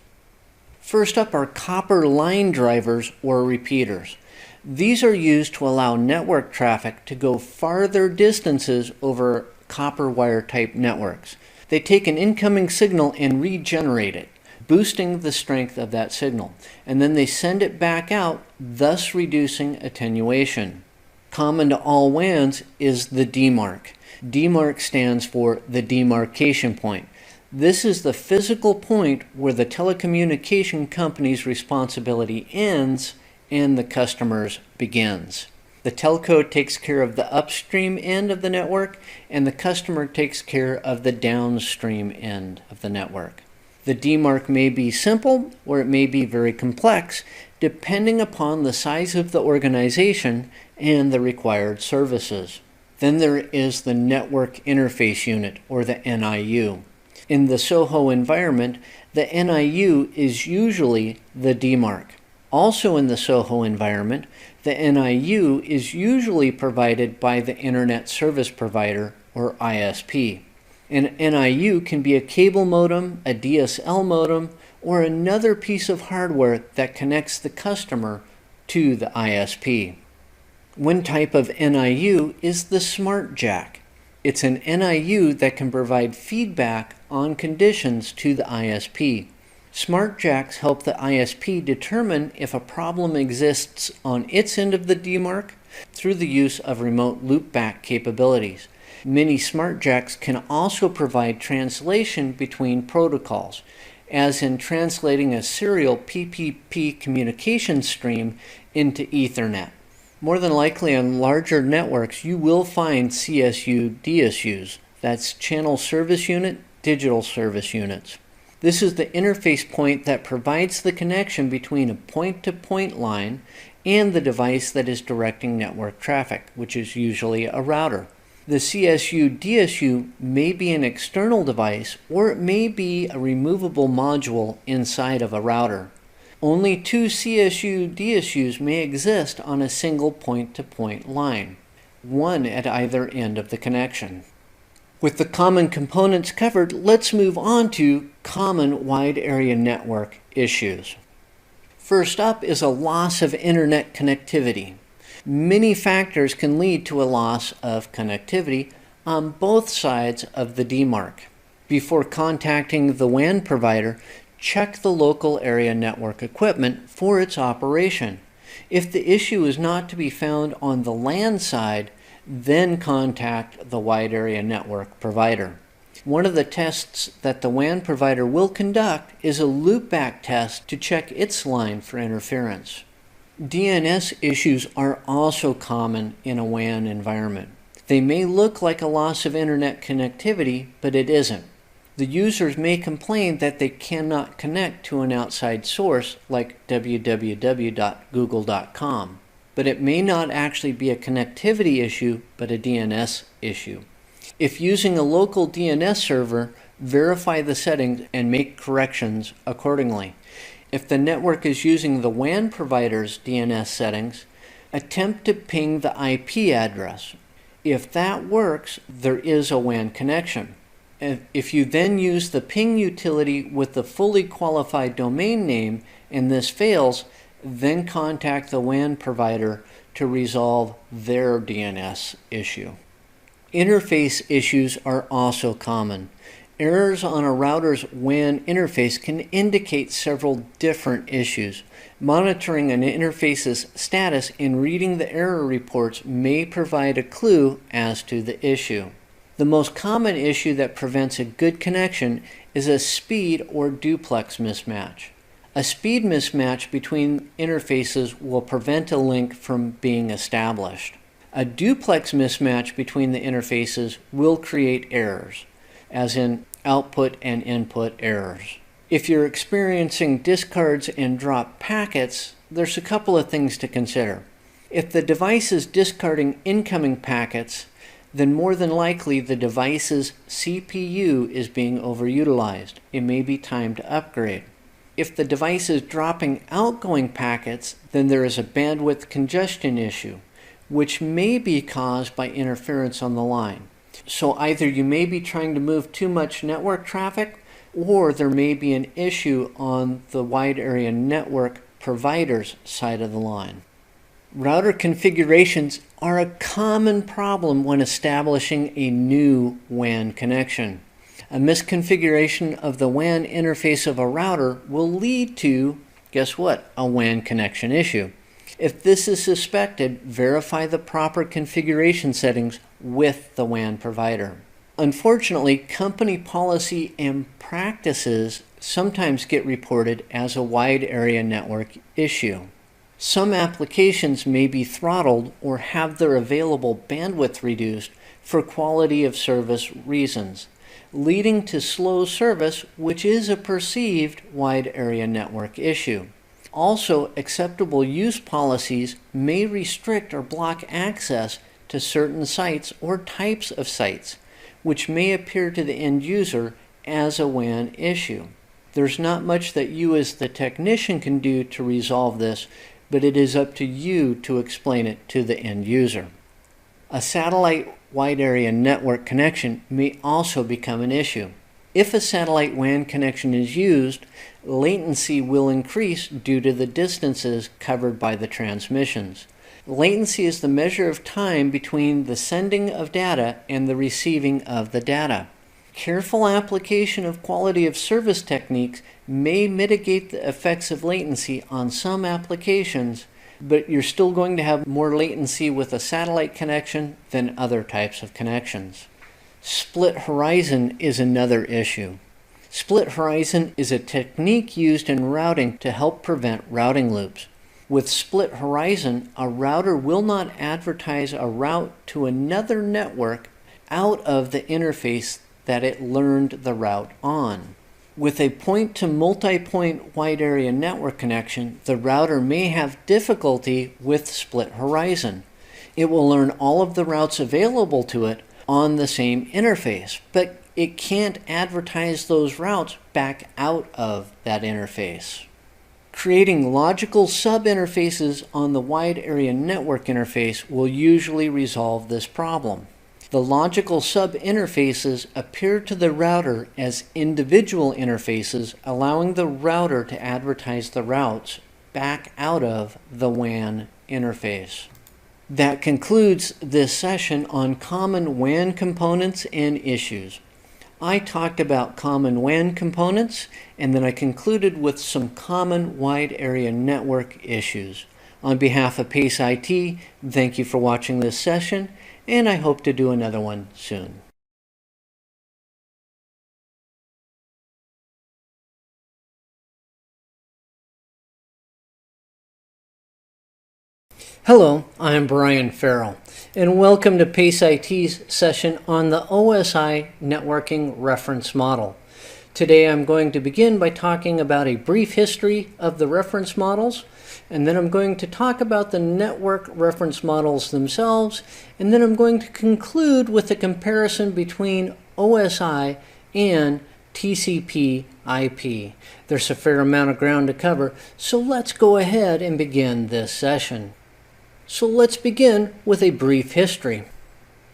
First up are copper line drivers or repeaters. These are used to allow network traffic to go farther distances over copper wire type networks. They take an incoming signal and regenerate it, boosting the strength of that signal, and then they send it back out, thus reducing attenuation. Common to all WANs is the demarc. Demarc stands for the demarcation point. This is the physical point where the telecommunication company's responsibility ends and the customer's begins. The telco takes care of the upstream end of the network, and the customer takes care of the downstream end of the network. The demarc may be simple or it may be very complex, depending upon the size of the organization and the required services. Then there is the Network Interface Unit, or the NIU. In the SOHO environment, the NIU is usually the demarc. Also in the SOHO environment, the NIU is usually provided by the Internet Service Provider, or ISP. An NIU can be a cable modem, a DSL modem, or another piece of hardware that connects the customer to the ISP. One type of NIU is the Smart Jack. It's an NIU that can provide feedback on conditions to the ISP. Smart jacks help the ISP determine if a problem exists on its end of the DMARC through the use of remote loopback capabilities. Many smart jacks can also provide translation between protocols, as in translating a serial PPP communication stream into Ethernet. More than likely on larger networks, you will find CSU DSUs. That's Channel Service Unit, Digital Service Units. This is the interface point that provides the connection between a point-to-point line and the device that is directing network traffic, which is usually a router. The CSU DSU may be an external device, or it may be a removable module inside of a router. Only two CSU DSUs may exist on a single point-to-point line, one at either end of the connection. With the common components covered, let's move on to common wide area network issues. First up is a loss of internet connectivity. Many factors can lead to a loss of connectivity on both sides of the DMARC. Before contacting the WAN provider, check the local area network equipment for its operation. If the issue is not to be found on the LAN side, then contact the wide area network provider. One of the tests that the WAN provider will conduct is a loopback test to check its line for interference. DNS issues are also common in a WAN environment. They may look like a loss of internet connectivity, but it isn't. The users may complain that they cannot connect to an outside source like www.google.com, but it may not actually be a connectivity issue, but a DNS issue. If using a local DNS server, verify the settings and make corrections accordingly. If the network is using the WAN provider's DNS settings, attempt to ping the IP address. If that works, there is a WAN connection. If you then use the ping utility with the fully qualified domain name and this fails, then contact the WAN provider to resolve their DNS issue. Interface issues are also common. Errors on a router's WAN interface can indicate several different issues. Monitoring an interface's status and reading the error reports may provide a clue as to the issue. The most common issue that prevents a good connection is a speed or duplex mismatch. A speed mismatch between interfaces will prevent a link from being established. A duplex mismatch between the interfaces will create errors, as in output and input errors. If you're experiencing discards and drop packets, there's a couple of things to consider. If the device is discarding incoming packets, then more than likely the device's CPU is being overutilized. It may be time to upgrade. If the device is dropping outgoing packets, then there is a bandwidth congestion issue, which may be caused by interference on the line. So either you may be trying to move too much network traffic, or there may be an issue on the wide area network provider's side of the line. Router configurations are a common problem when establishing a new WAN connection. A misconfiguration of the WAN interface of a router will lead to, guess what, a WAN connection issue. If this is suspected, verify the proper configuration settings with the WAN provider. Unfortunately, company policy and practices sometimes get reported as a wide area network issue. Some applications may be throttled or have their available bandwidth reduced for quality of service reasons, leading to slow service, which is a perceived wide area network issue. Also, acceptable use policies may restrict or block access to certain sites or types of sites, which may appear to the end user as a WAN issue. There's not much that you as the technician can do to resolve this, but it is up to you to explain it to the end user. A satellite wide area network connection may also become an issue. If a satellite WAN connection is used, latency will increase due to the distances covered by the transmissions. Latency is the measure of time between the sending of data and the receiving of the data. Careful application of quality of service techniques may mitigate the effects of latency on some applications, but you're still going to have more latency with a satellite connection than other types of connections. Split horizon is another issue. Split horizon is a technique used in routing to help prevent routing loops. With split horizon, a router will not advertise a route to another network out of the interface that it learned the route on. With a point to multi-point wide area network connection, the router may have difficulty with split horizon. It will learn all of the routes available to it on the same interface, but it can't advertise those routes back out of that interface. Creating logical sub-interfaces on the wide area network interface will usually resolve this problem. The logical sub-interfaces appear to the router as individual interfaces, allowing the router to advertise the routes back out of the WAN interface. That concludes this session on common WAN components and issues. I talked about common WAN components, and then I concluded with some common wide area network issues. On behalf of PACE IT, thank you for watching this session, and I hope to do another one soon. Hello, I'm Brian Farrell, and welcome to PACE IT's session on the OSI networking reference model. Today I'm going to begin by talking about a brief history of the reference models, and then I'm going to talk about the network reference models themselves, and then I'm going to conclude with a comparison between OSI and TCP/IP. There's a fair amount of ground to cover, so let's go ahead and begin this session. So let's begin with a brief history.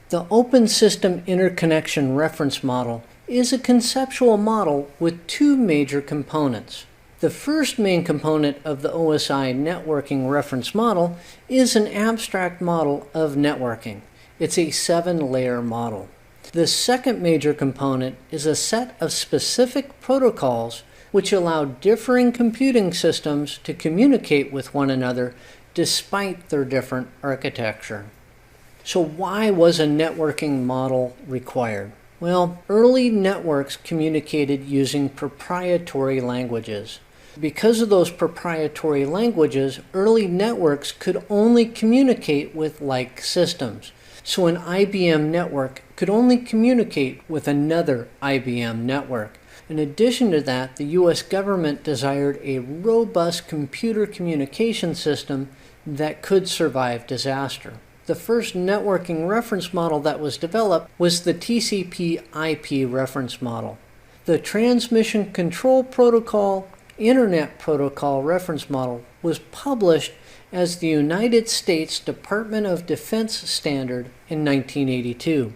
The Open System Interconnection Reference Model is a conceptual model with two major components. The first main component of the OSI networking reference model is an abstract model of networking. It's a 7-layer model. The second major component is a set of specific protocols which allow differing computing systems to communicate with one another despite their different architecture. So why was a networking model required? Well, early networks communicated using proprietary languages. Because of those proprietary languages, early networks could only communicate with like systems. So an IBM network could only communicate with another IBM network. In addition to that, the U.S. government desired a robust computer communication system that could survive disaster. The first networking reference model that was developed was the TCP/IP reference model. The Transmission Control Protocol Internet Protocol reference model was published as the United States Department of Defense standard in 1982.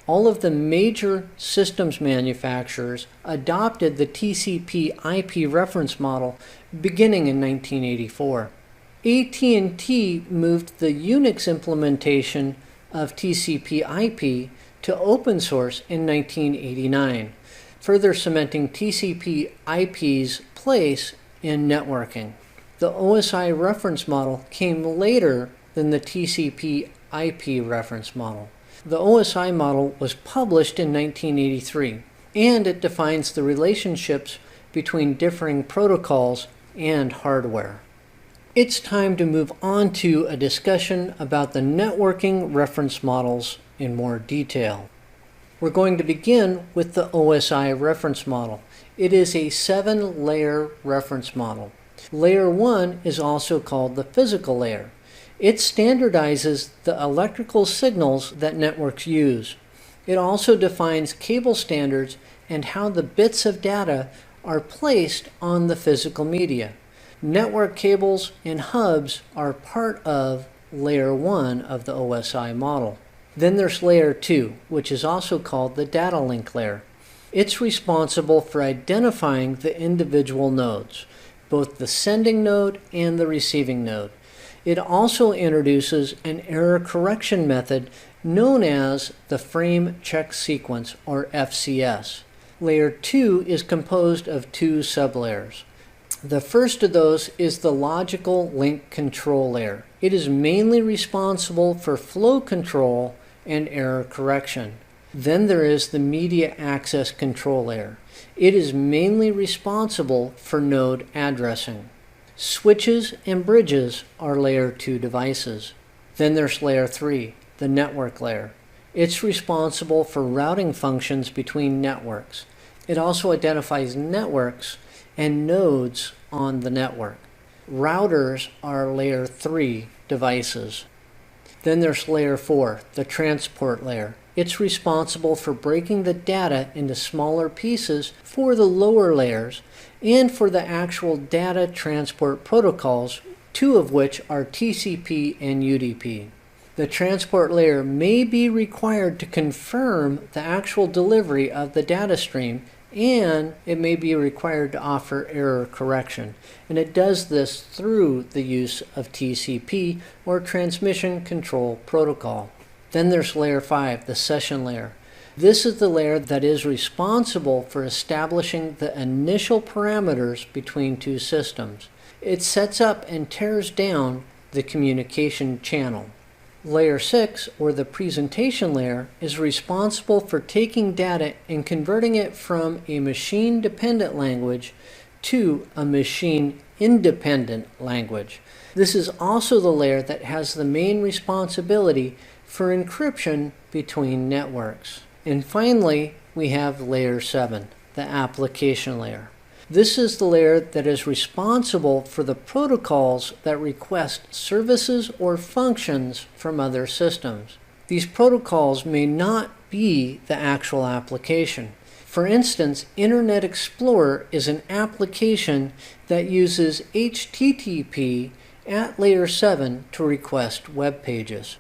All of the major systems manufacturers adopted the TCP/IP reference model beginning in 1984. AT&T moved the Unix implementation of TCP/IP to open source in 1989, further cementing TCP/IP's place in networking. The OSI reference model came later than the TCP/IP reference model. The OSI model was published in 1983, and it defines the relationships between differing protocols and hardware. It's time to move on to a discussion about the networking reference models in more detail. We're going to begin with the OSI reference model. It is a 7-layer reference model. Layer 1 is also called the physical layer. It standardizes the electrical signals that networks use. It also defines cable standards and how the bits of data are placed on the physical media. Network cables and hubs are part of Layer 1 of the OSI model. Then there's Layer 2, which is also called the data link layer. It's responsible for identifying the individual nodes, both the sending node and the receiving node. It also introduces an error correction method known as the Frame Check Sequence, or FCS. Layer 2 is composed of two sublayers. The first of those is the Logical Link Control layer. It is mainly responsible for flow control and error correction. Then there is the Media Access Control layer. It is mainly responsible for node addressing. Switches and bridges are Layer 2 devices. Then there's Layer 3, the Network layer. It's responsible for routing functions between networks. It also identifies networks and nodes on the network. Routers are Layer 3 devices. Then there's Layer 4, the Transport layer. It's responsible for breaking the data into smaller pieces for the lower layers and for the actual data transport protocols, two of which are TCP and UDP. The transport layer may be required to confirm the actual delivery of the data stream, and it may be required to offer error correction. And it does this through the use of TCP, or Transmission Control Protocol. Then there's Layer 5, the Session layer. This is the layer that is responsible for establishing the initial parameters between two systems. It sets up and tears down the communication channel. Layer 6, or the Presentation layer, is responsible for taking data and converting it from a machine-dependent language to a machine-independent language. This is also the layer that has the main responsibility for encryption between networks. And finally, we have Layer 7, the Application layer. This is the layer that is responsible for the protocols that request services or functions from other systems. These protocols may not be the actual application. For instance, Internet Explorer is an application that uses HTTP at Layer 7 to request web pages.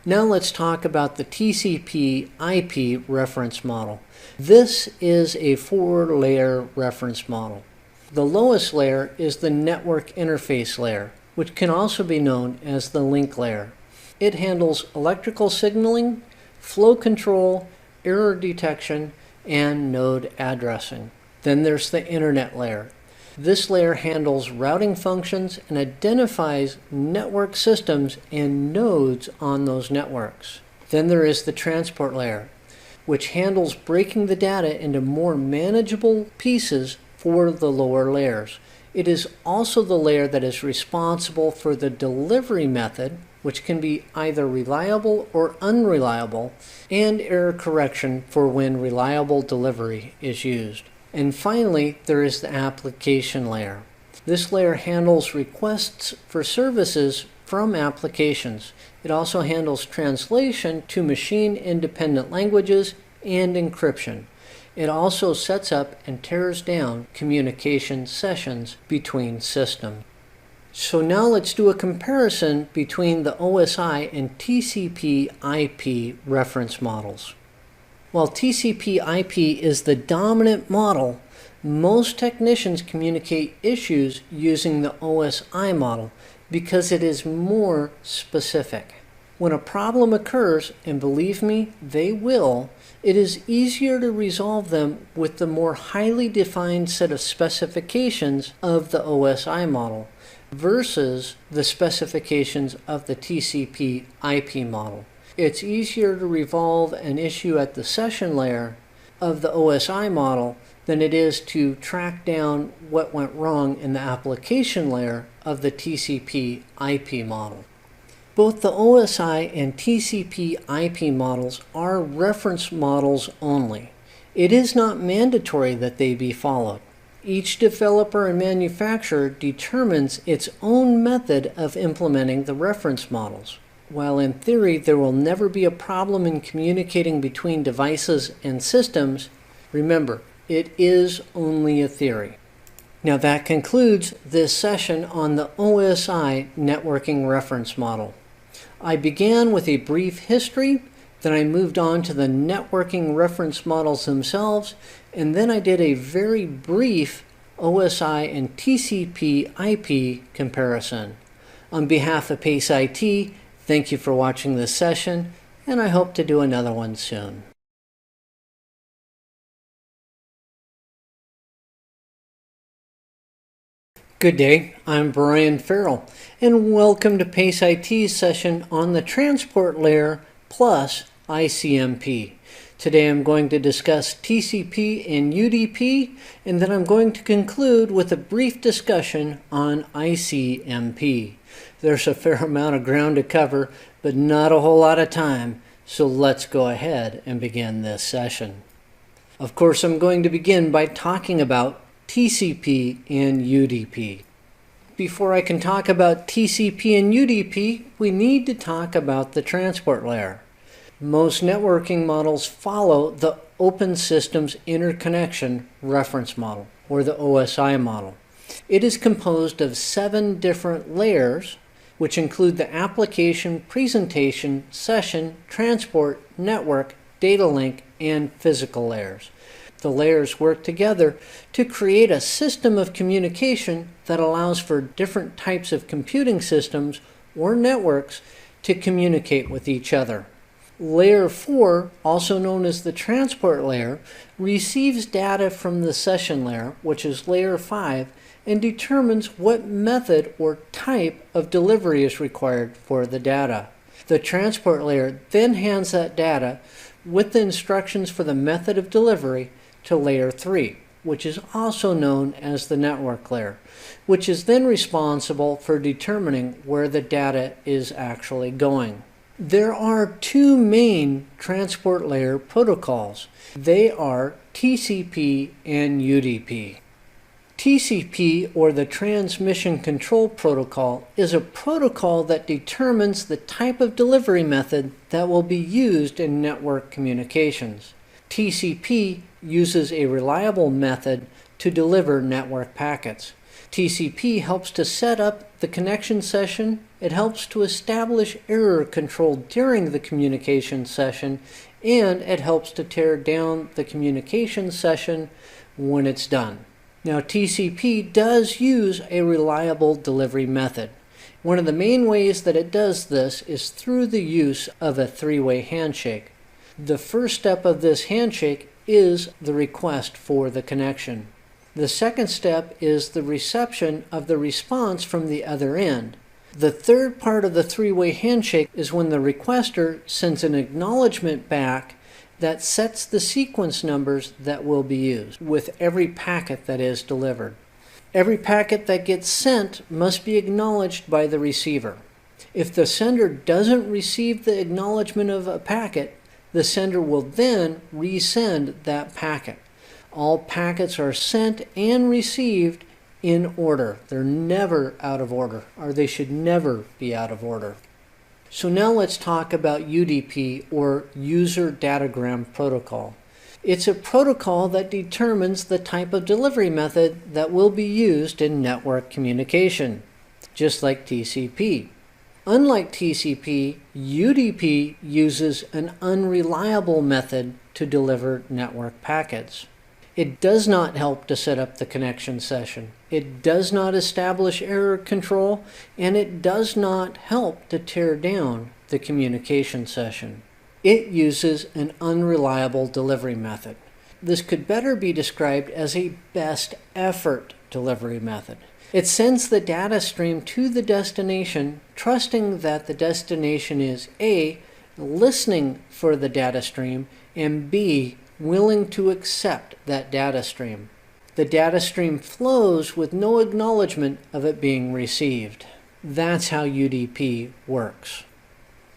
Now let's talk about the TCP/IP reference model. This is a 4-layer reference model. The lowest layer is the network interface layer, which can also be known as the link layer. It handles electrical signaling, flow control, error detection, and node addressing. Then there's the internet layer. This layer handles routing functions and identifies network systems and nodes on those networks. Then there is the transport layer, which handles breaking the data into more manageable pieces for the lower layers. It is also the layer that is responsible for the delivery method, which can be either reliable or unreliable, and error correction for when reliable delivery is used. And finally, there is the application layer. This layer handles requests for services from applications. It also handles translation to machine-independent languages and encryption. It also sets up and tears down communication sessions between systems. So now let's do a comparison between the OSI and TCP/IP reference models. While TCP/IP is the dominant model, most technicians communicate issues using the OSI model because it is more specific. When a problem occurs, and believe me, they will, it is easier to resolve them with the more highly defined set of specifications of the OSI model versus the specifications of the TCP/IP model. It's easier to resolve an issue at the session layer of the OSI model than it is to track down what went wrong in the application layer of the TCP/IP model. Both the OSI and TCP/IP models are reference models only. It is not mandatory that they be followed. Each developer and manufacturer determines its own method of implementing the reference models. While in theory there will never be a problem in communicating between devices and systems, remember, it is only a theory. Now that concludes this session on the OSI networking reference model. I began with a brief history, then I moved on to the networking reference models themselves, and then I did a very brief OSI and TCP/IP comparison. On behalf of PACE IT, thank you for watching this session. and I hope to do another one soon. Good day, I'm Brian Farrell, and welcome to PACE IT's session on the Transport Layer plus ICMP. Today I'm going to discuss TCP and UDP, and then I'm going to conclude with a brief discussion on ICMP. There's a fair amount of ground to cover, but not a whole lot of time, so let's go ahead and begin this session. Of course, I'm going to begin by talking about TCP and UDP. Before I can talk about TCP and UDP, we need to talk about the transport layer. Most networking models follow the Open Systems Interconnection Reference Model, or the OSI model. It is composed of 7 different layers, which include the application, presentation, session, transport, network, data link, and physical layers. The layers work together to create a system of communication that allows for different types of computing systems or networks to communicate with each other. Layer 4, also known as the transport layer, receives data from the session layer, which is layer 5, and determines what method or type of delivery is required for the data. The transport layer then hands that data with the instructions for the method of delivery to layer 3, which is also known as the network layer, which is then responsible for determining where the data is actually going. There are 2 main transport layer protocols. They are TCP and UDP. TCP, or the Transmission Control Protocol, is a protocol that determines the type of delivery method that will be used in network communications. TCP uses a reliable method to deliver network packets. TCP helps to set up the connection session. It helps to establish error control during the communication session, and it helps to tear down the communication session when it's done. Now, TCP does use a reliable delivery method. One of the main ways that it does this is through the use of a 3-way handshake. The first step of this handshake is the request for the connection. The second step is the reception of the response from the other end. The third part of the 3-way handshake is when the requester sends an acknowledgement back that sets the sequence numbers that will be used with every packet that is delivered. Every packet that gets sent must be acknowledged by the receiver. If the sender doesn't receive the acknowledgement of a packet, the sender will then resend that packet. All packets are sent and received in order. They're never out of order, or they should never be out of order. So now let's talk about UDP, or User Datagram Protocol. It's a protocol that determines the type of delivery method that will be used in network communication, just like TCP. Unlike TCP, UDP uses an unreliable method to deliver network packets. It does not help to set up the connection session. It does not establish error control, and it does not help to tear down the communication session. It uses an unreliable delivery method. This could better be described as a best effort delivery method. It sends the data stream to the destination, trusting that the destination is A, listening for the data stream, and B, willing to accept that data stream. The data stream flows with no acknowledgement of it being received. That's how UDP works.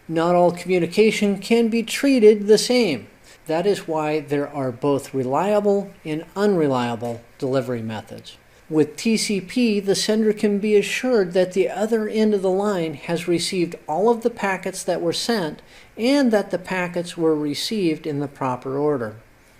Not all communication can be treated the same. That is why there are both reliable and unreliable delivery methods. With TCP, the sender can be assured that the other end of the line has received all of the packets that were sent and that the packets were received in the proper order.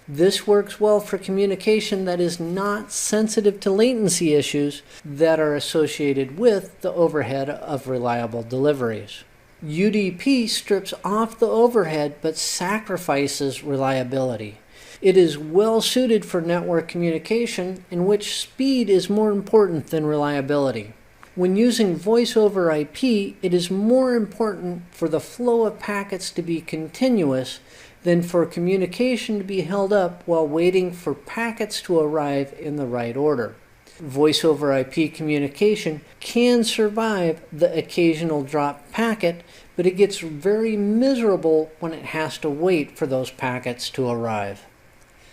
This works well for communication that is not sensitive to latency issues that are associated with the overhead of reliable deliveries. UDP strips off the overhead but sacrifices reliability. It is well suited for network communication in which speed is more important than reliability. When using voice over IP, it is more important for the flow of packets to be continuous than for communication to be held up while waiting for packets to arrive in the right order. Voice over IP communication can survive the occasional dropped packet, but it gets very miserable when it has to wait for those packets to arrive.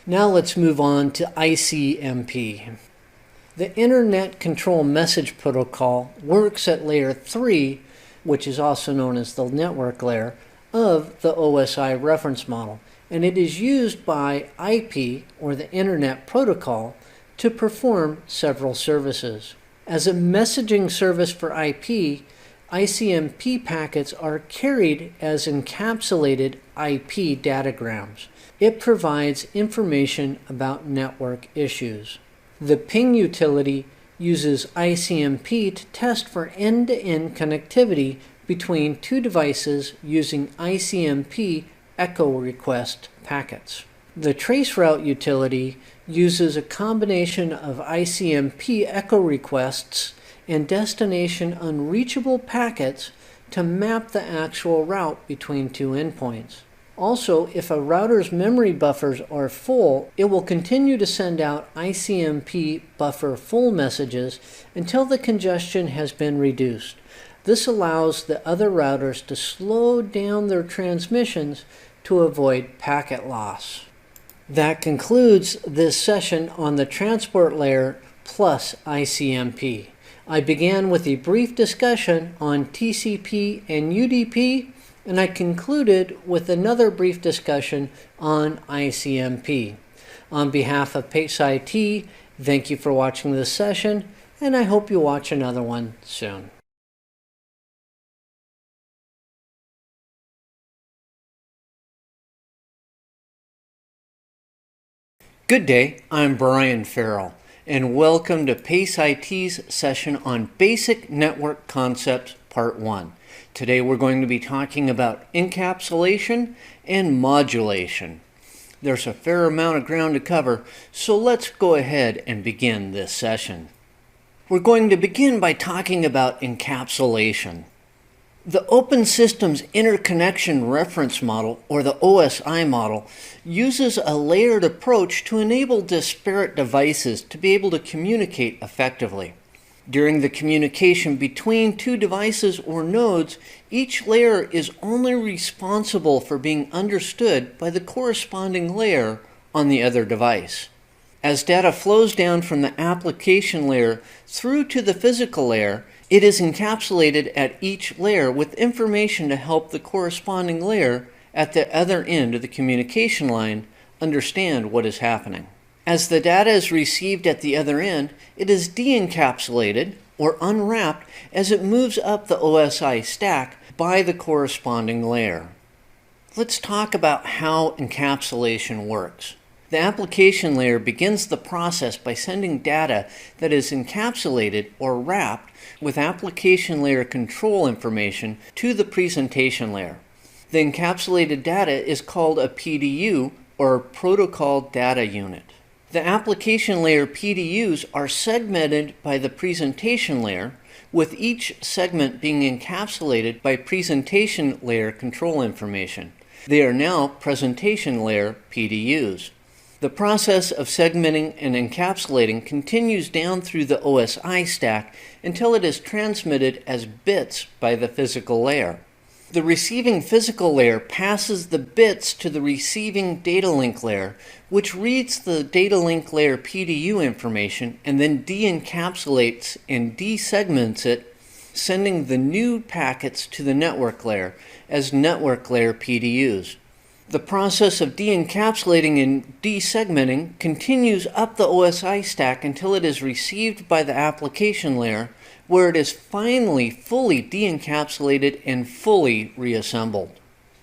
Now let's move on to ICMP. The Internet Control Message Protocol works at layer 3, which is also known as the network layer, of the OSI reference model, and it is used by IP, or the Internet Protocol, to perform several services. As a messaging service for IP, ICMP packets are carried as encapsulated IP datagrams. It provides information about network issues. The ping utility uses ICMP to test for end-to-end connectivity between two devices using ICMP echo request packets. The traceroute utility uses a combination of ICMP echo requests and destination unreachable packets to map the actual route between two endpoints. Also, if a router's memory buffers are full, it will continue to send out ICMP buffer full messages until the congestion has been reduced. This allows the other routers to slow down their transmissions to avoid packet loss. That concludes this session on the transport layer plus ICMP. I began with a brief discussion on TCP and UDP, and I concluded with another brief discussion on ICMP. On behalf of PACE IT, thank you for watching this session, and I hope you watch another one soon. Good day, I'm Brian Farrell, and welcome to PACE IT's session on Basic Network Concepts Part 1. Today we're going to be talking about encapsulation and modulation. There's a fair amount of ground to cover, so let's go ahead and begin this session. We're going to begin by talking about encapsulation. The Open Systems Interconnection Reference Model, or the OSI model, uses a layered approach to enable disparate devices to be able to communicate effectively. During the communication between two devices or nodes, each layer is only responsible for being understood by the corresponding layer on the other device. As data flows down from the application layer through to the physical layer, it is encapsulated at each layer with information to help the corresponding layer at the other end of the communication line understand what is happening. As the data is received at the other end, it is de-encapsulated or unwrapped as it moves up the OSI stack by the corresponding layer. Let's talk about how encapsulation works. The application layer begins the process by sending data that is encapsulated or wrapped with application layer control information to the presentation layer. The encapsulated data is called a PDU, or Protocol Data Unit. The application layer PDUs are segmented by the presentation layer, with each segment being encapsulated by presentation layer control information. They are now presentation layer PDUs. The process of segmenting and encapsulating continues down through the OSI stack until it is transmitted as bits by the physical layer. The receiving physical layer passes the bits to the receiving data link layer, which reads the data link layer PDU information and then de-encapsulates and desegments it, sending the new packets to the network layer as network layer PDUs. The process of de-encapsulating and desegmenting continues up the OSI stack until it is received by the application layer, where it is finally fully de-encapsulated and fully reassembled.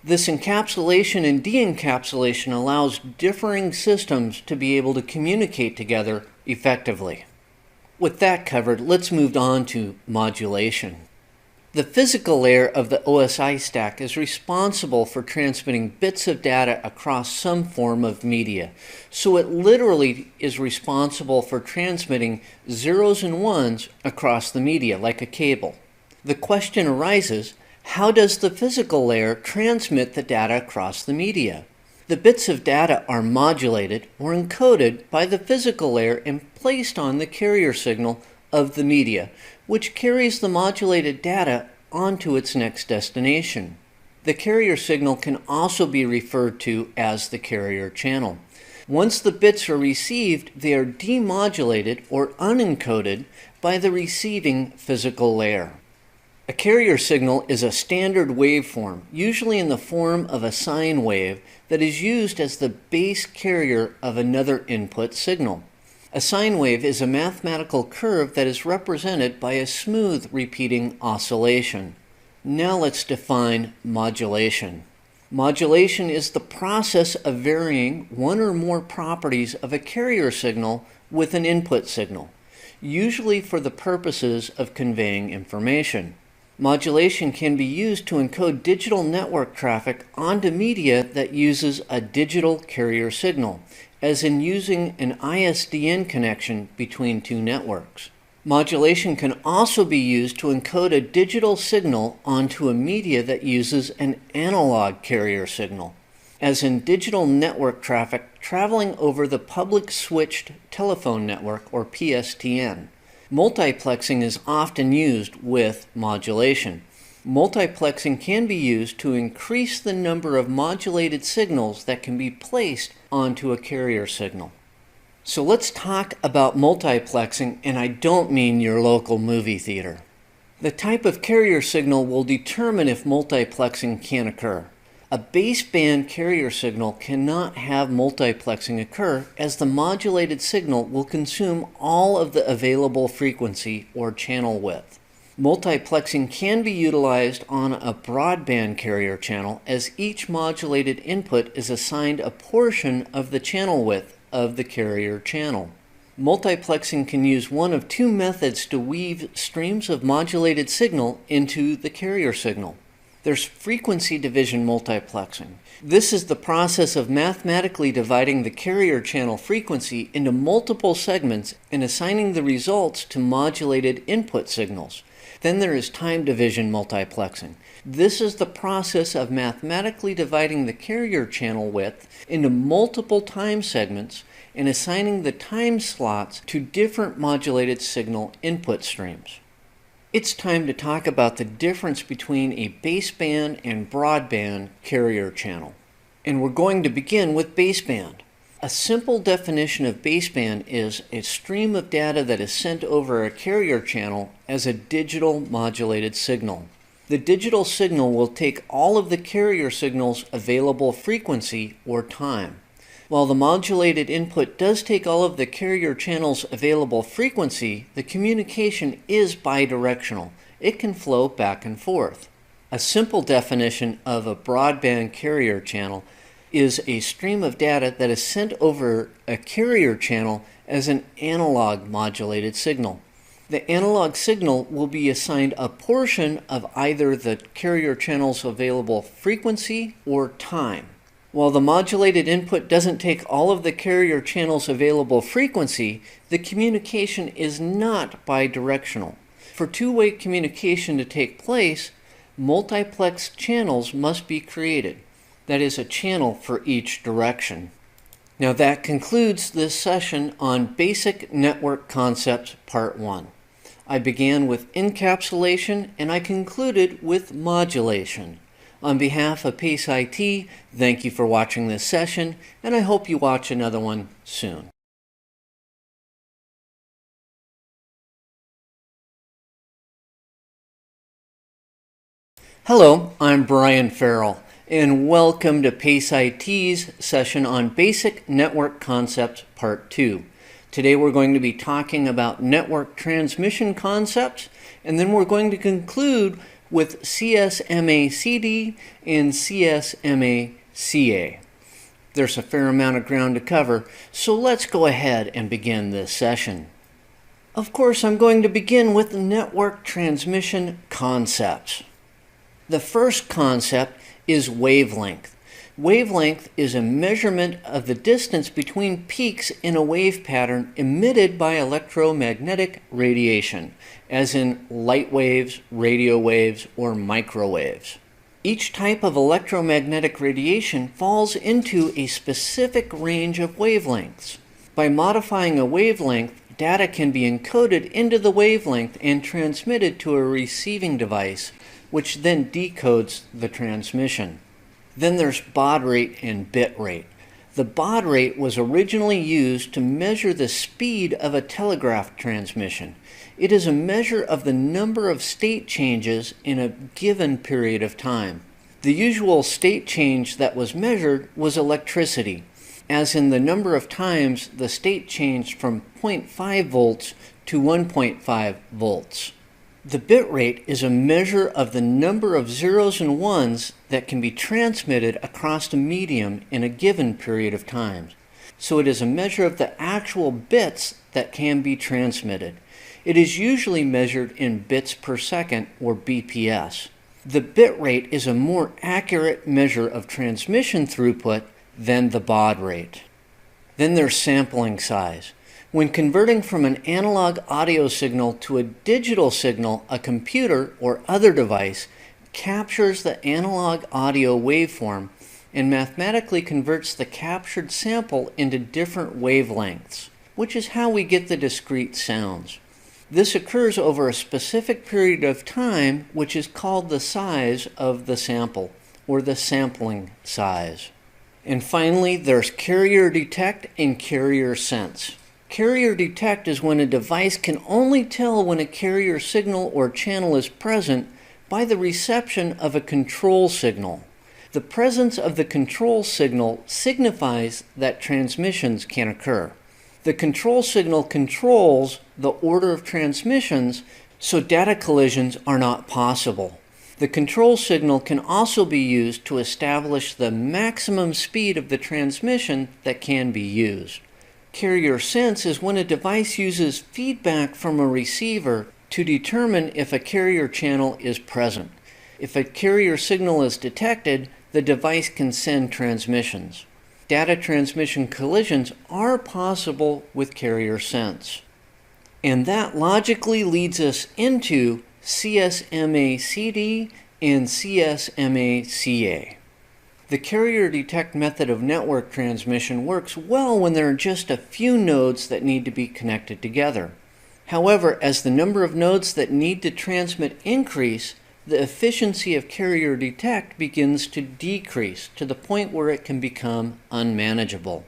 This encapsulation and de-encapsulation allows differing systems to be able to communicate together effectively. With that covered, let's move on to modulation. The physical layer of the OSI stack is responsible for transmitting bits of data across some form of media. So it literally is responsible for transmitting zeros and ones across the media, like a cable. The question arises, how does the physical layer transmit the data across the media? The bits of data are modulated or encoded by the physical layer and placed on the carrier signal of the media, which carries the modulated data onto its next destination. The carrier signal can also be referred to as the carrier channel. Once the bits are received, they are demodulated or unencoded by the receiving physical layer. A carrier signal is a standard waveform, usually in the form of a sine wave, that is used as the base carrier of another input signal. A sine wave is a mathematical curve that is represented by a smooth repeating oscillation. Now let's define modulation. Modulation is the process of varying one or more properties of a carrier signal with an input signal, usually for the purposes of conveying information. Modulation can be used to encode digital network traffic onto media that uses a digital carrier signal, as in using an ISDN connection between two networks. Modulation can also be used to encode a digital signal onto a media that uses an analog carrier signal, as in digital network traffic traveling over the public switched telephone network, or PSTN. Multiplexing is often used with modulation. Multiplexing can be used to increase the number of modulated signals that can be placed onto a carrier signal. So let's talk about multiplexing, and I don't mean your local movie theater. The type of carrier signal will determine if multiplexing can occur. A baseband carrier signal cannot have multiplexing occur, as the modulated signal will consume all of the available frequency or channel width. Multiplexing can be utilized on a broadband carrier channel, as each modulated input is assigned a portion of the channel width of the carrier channel. Multiplexing can use one of two methods to weave streams of modulated signal into the carrier signal. There's frequency division multiplexing. This is the process of mathematically dividing the carrier channel frequency into multiple segments and assigning the results to modulated input signals. Then there is time division multiplexing. This is the process of mathematically dividing the carrier channel width into multiple time segments and assigning the time slots to different modulated signal input streams. It's time to talk about the difference between a baseband and broadband carrier channel. And we're going to begin with baseband. A simple definition of baseband is a stream of data that is sent over a carrier channel as a digital modulated signal. The digital signal will take all of the carrier signal's available frequency or time. While the modulated input does take all of the carrier channel's available frequency, the communication is bidirectional. It can flow back and forth. A simple definition of a broadband carrier channel is a stream of data that is sent over a carrier channel as an analog modulated signal. The analog signal will be assigned a portion of either the carrier channel's available frequency or time. While the modulated input doesn't take all of the carrier channel's available frequency, the communication is not bidirectional. For two-way communication to take place, multiplex channels must be created. That is, a channel for each direction. Now that concludes this session on Basic Network Concepts Part 1. I began with encapsulation and I concluded with modulation. On behalf of PACE IT, thank you for watching this session, and I hope you watch another one soon. Hello, I'm Brian Farrell, and welcome to PACE IT's session on Basic Network Concepts Part 2. Today we're going to be talking about network transmission concepts, and then we're going to conclude with CSMA-CD and CSMA-CA. There's a fair amount of ground to cover, so let's go ahead and begin this session. Of course, I'm going to begin with network transmission concepts. The first concept is wavelength. Wavelength is a measurement of the distance between peaks in a wave pattern emitted by electromagnetic radiation, as in light waves, radio waves, or microwaves. Each type of electromagnetic radiation falls into a specific range of wavelengths. By modifying a wavelength, data can be encoded into the wavelength and transmitted to a receiving device, which then decodes the transmission. Then there's baud rate and bit rate. The baud rate was originally used to measure the speed of a telegraph transmission. It is a measure of the number of state changes in a given period of time. The usual state change that was measured was electricity, as in the number of times the state changed from 0.5 volts to 1.5 volts. The bit rate is a measure of the number of zeros and ones that can be transmitted across a medium in a given period of time. So it is a measure of the actual bits that can be transmitted. It is usually measured in bits per second, or BPS. The bit rate is a more accurate measure of transmission throughput than the baud rate. Then there's sampling size. When converting from an analog audio signal to a digital signal, a computer or other device captures the analog audio waveform and mathematically converts the captured sample into different wavelengths, which is how we get the discrete sounds. This occurs over a specific period of time, which is called the size of the sample, or the sampling size. And finally, there's carrier detect and carrier sense. Carrier detect is when a device can only tell when a carrier signal or channel is present by the reception of a control signal. The presence of the control signal signifies that transmissions can occur. The control signal controls the order of transmissions, so data collisions are not possible. The control signal can also be used to establish the maximum speed of the transmission that can be used. Carrier sense is when a device uses feedback from a receiver to determine if a carrier channel is present. If a carrier signal is detected, the device can send transmissions. Data transmission collisions are possible with carrier sense. And that logically leads us into CSMA-CD and CSMA-CA. The carrier detect method of network transmission works well when there are just a few nodes that need to be connected together. However, as the number of nodes that need to transmit increase, the efficiency of carrier detect begins to decrease to the point where it can become unmanageable.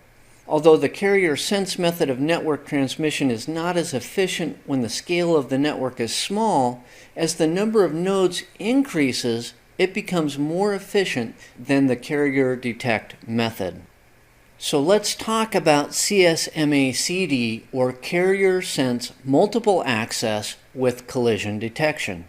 Although the carrier sense method of network transmission is not as efficient when the scale of the network is small, as the number of nodes increases, it becomes more efficient than the carrier detect method. So let's talk about CSMA-CD, or carrier sense multiple access with collision detection.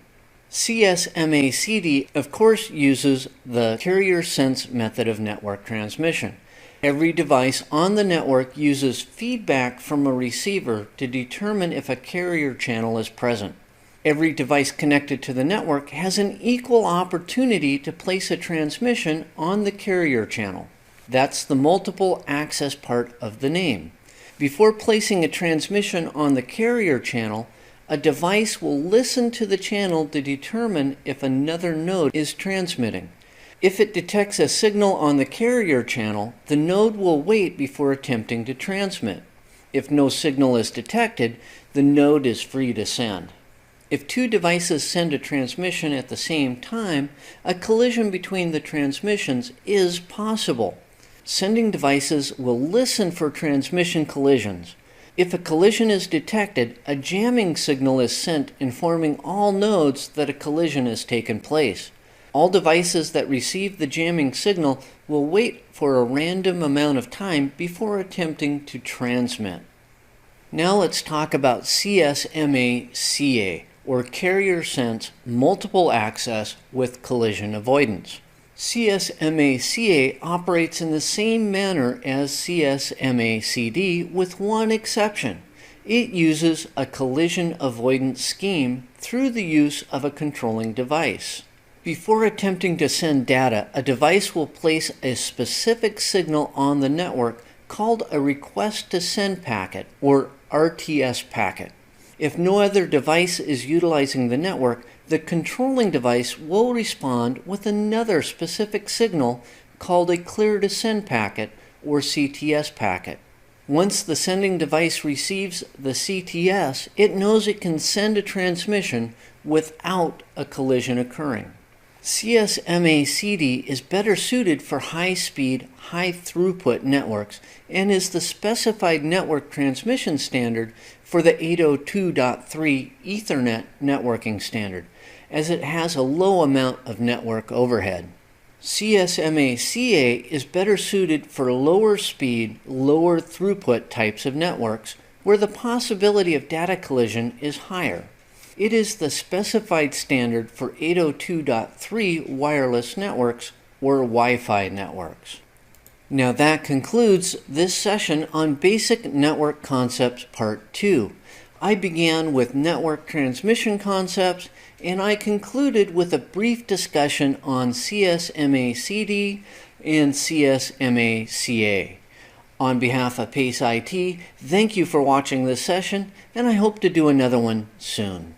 CSMA-CD, of course, uses the carrier sense method of network transmission. Every device on the network uses feedback from a receiver to determine if a carrier channel is present. Every device connected to the network has an equal opportunity to place a transmission on the carrier channel. That's the multiple access part of the name. Before placing a transmission on the carrier channel, a device will listen to the channel to determine if another node is transmitting. If it detects a signal on the carrier channel, the node will wait before attempting to transmit. If no signal is detected, the node is free to send. If two devices send a transmission at the same time, a collision between the transmissions is possible. Sending devices will listen for transmission collisions. If a collision is detected, a jamming signal is sent informing all nodes that a collision has taken place. All devices that receive the jamming signal will wait for a random amount of time before attempting to transmit. Now let's talk about CSMA-CA, or carrier sense multiple access with collision avoidance. CSMA-CA operates in the same manner as CSMA-CD with one exception. It uses a collision avoidance scheme through the use of a controlling device. Before attempting to send data, a device will place a specific signal on the network called a request to send packet, or RTS packet. If no other device is utilizing the network, the controlling device will respond with another specific signal called a clear to send packet, or CTS packet. Once the sending device receives the CTS, it knows it can send a transmission without a collision occurring. CSMA-CD is better suited for high-speed, high-throughput networks and is the specified network transmission standard for the 802.3 Ethernet networking standard, as it has a low amount of network overhead. CSMA-CA is better suited for lower speed, lower throughput types of networks where the possibility of data collision is higher. It is the specified standard for 802.3 wireless networks, or Wi-Fi networks. Now that concludes this session on Basic Network Concepts Part 2. I began with network transmission concepts, and I concluded with a brief discussion on CSMA-CD and CSMA-CA. On behalf of PACE IT, thank you for watching this session, and I hope to do another one soon.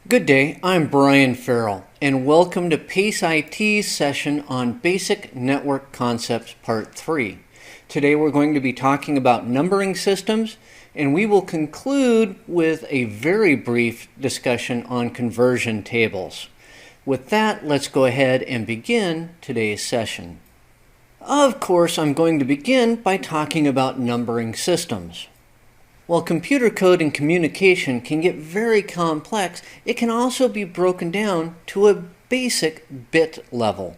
Good day, I'm Brian Farrell, and welcome to PACE IT's session on Basic Network Concepts Part 3. Today we're going to be talking about numbering systems, and we will conclude with a very brief discussion on conversion tables. With that, let's go ahead and begin today's session. Of course, I'm going to begin by talking about numbering systems. While computer code and communication can get very complex, it can also be broken down to a basic bit level.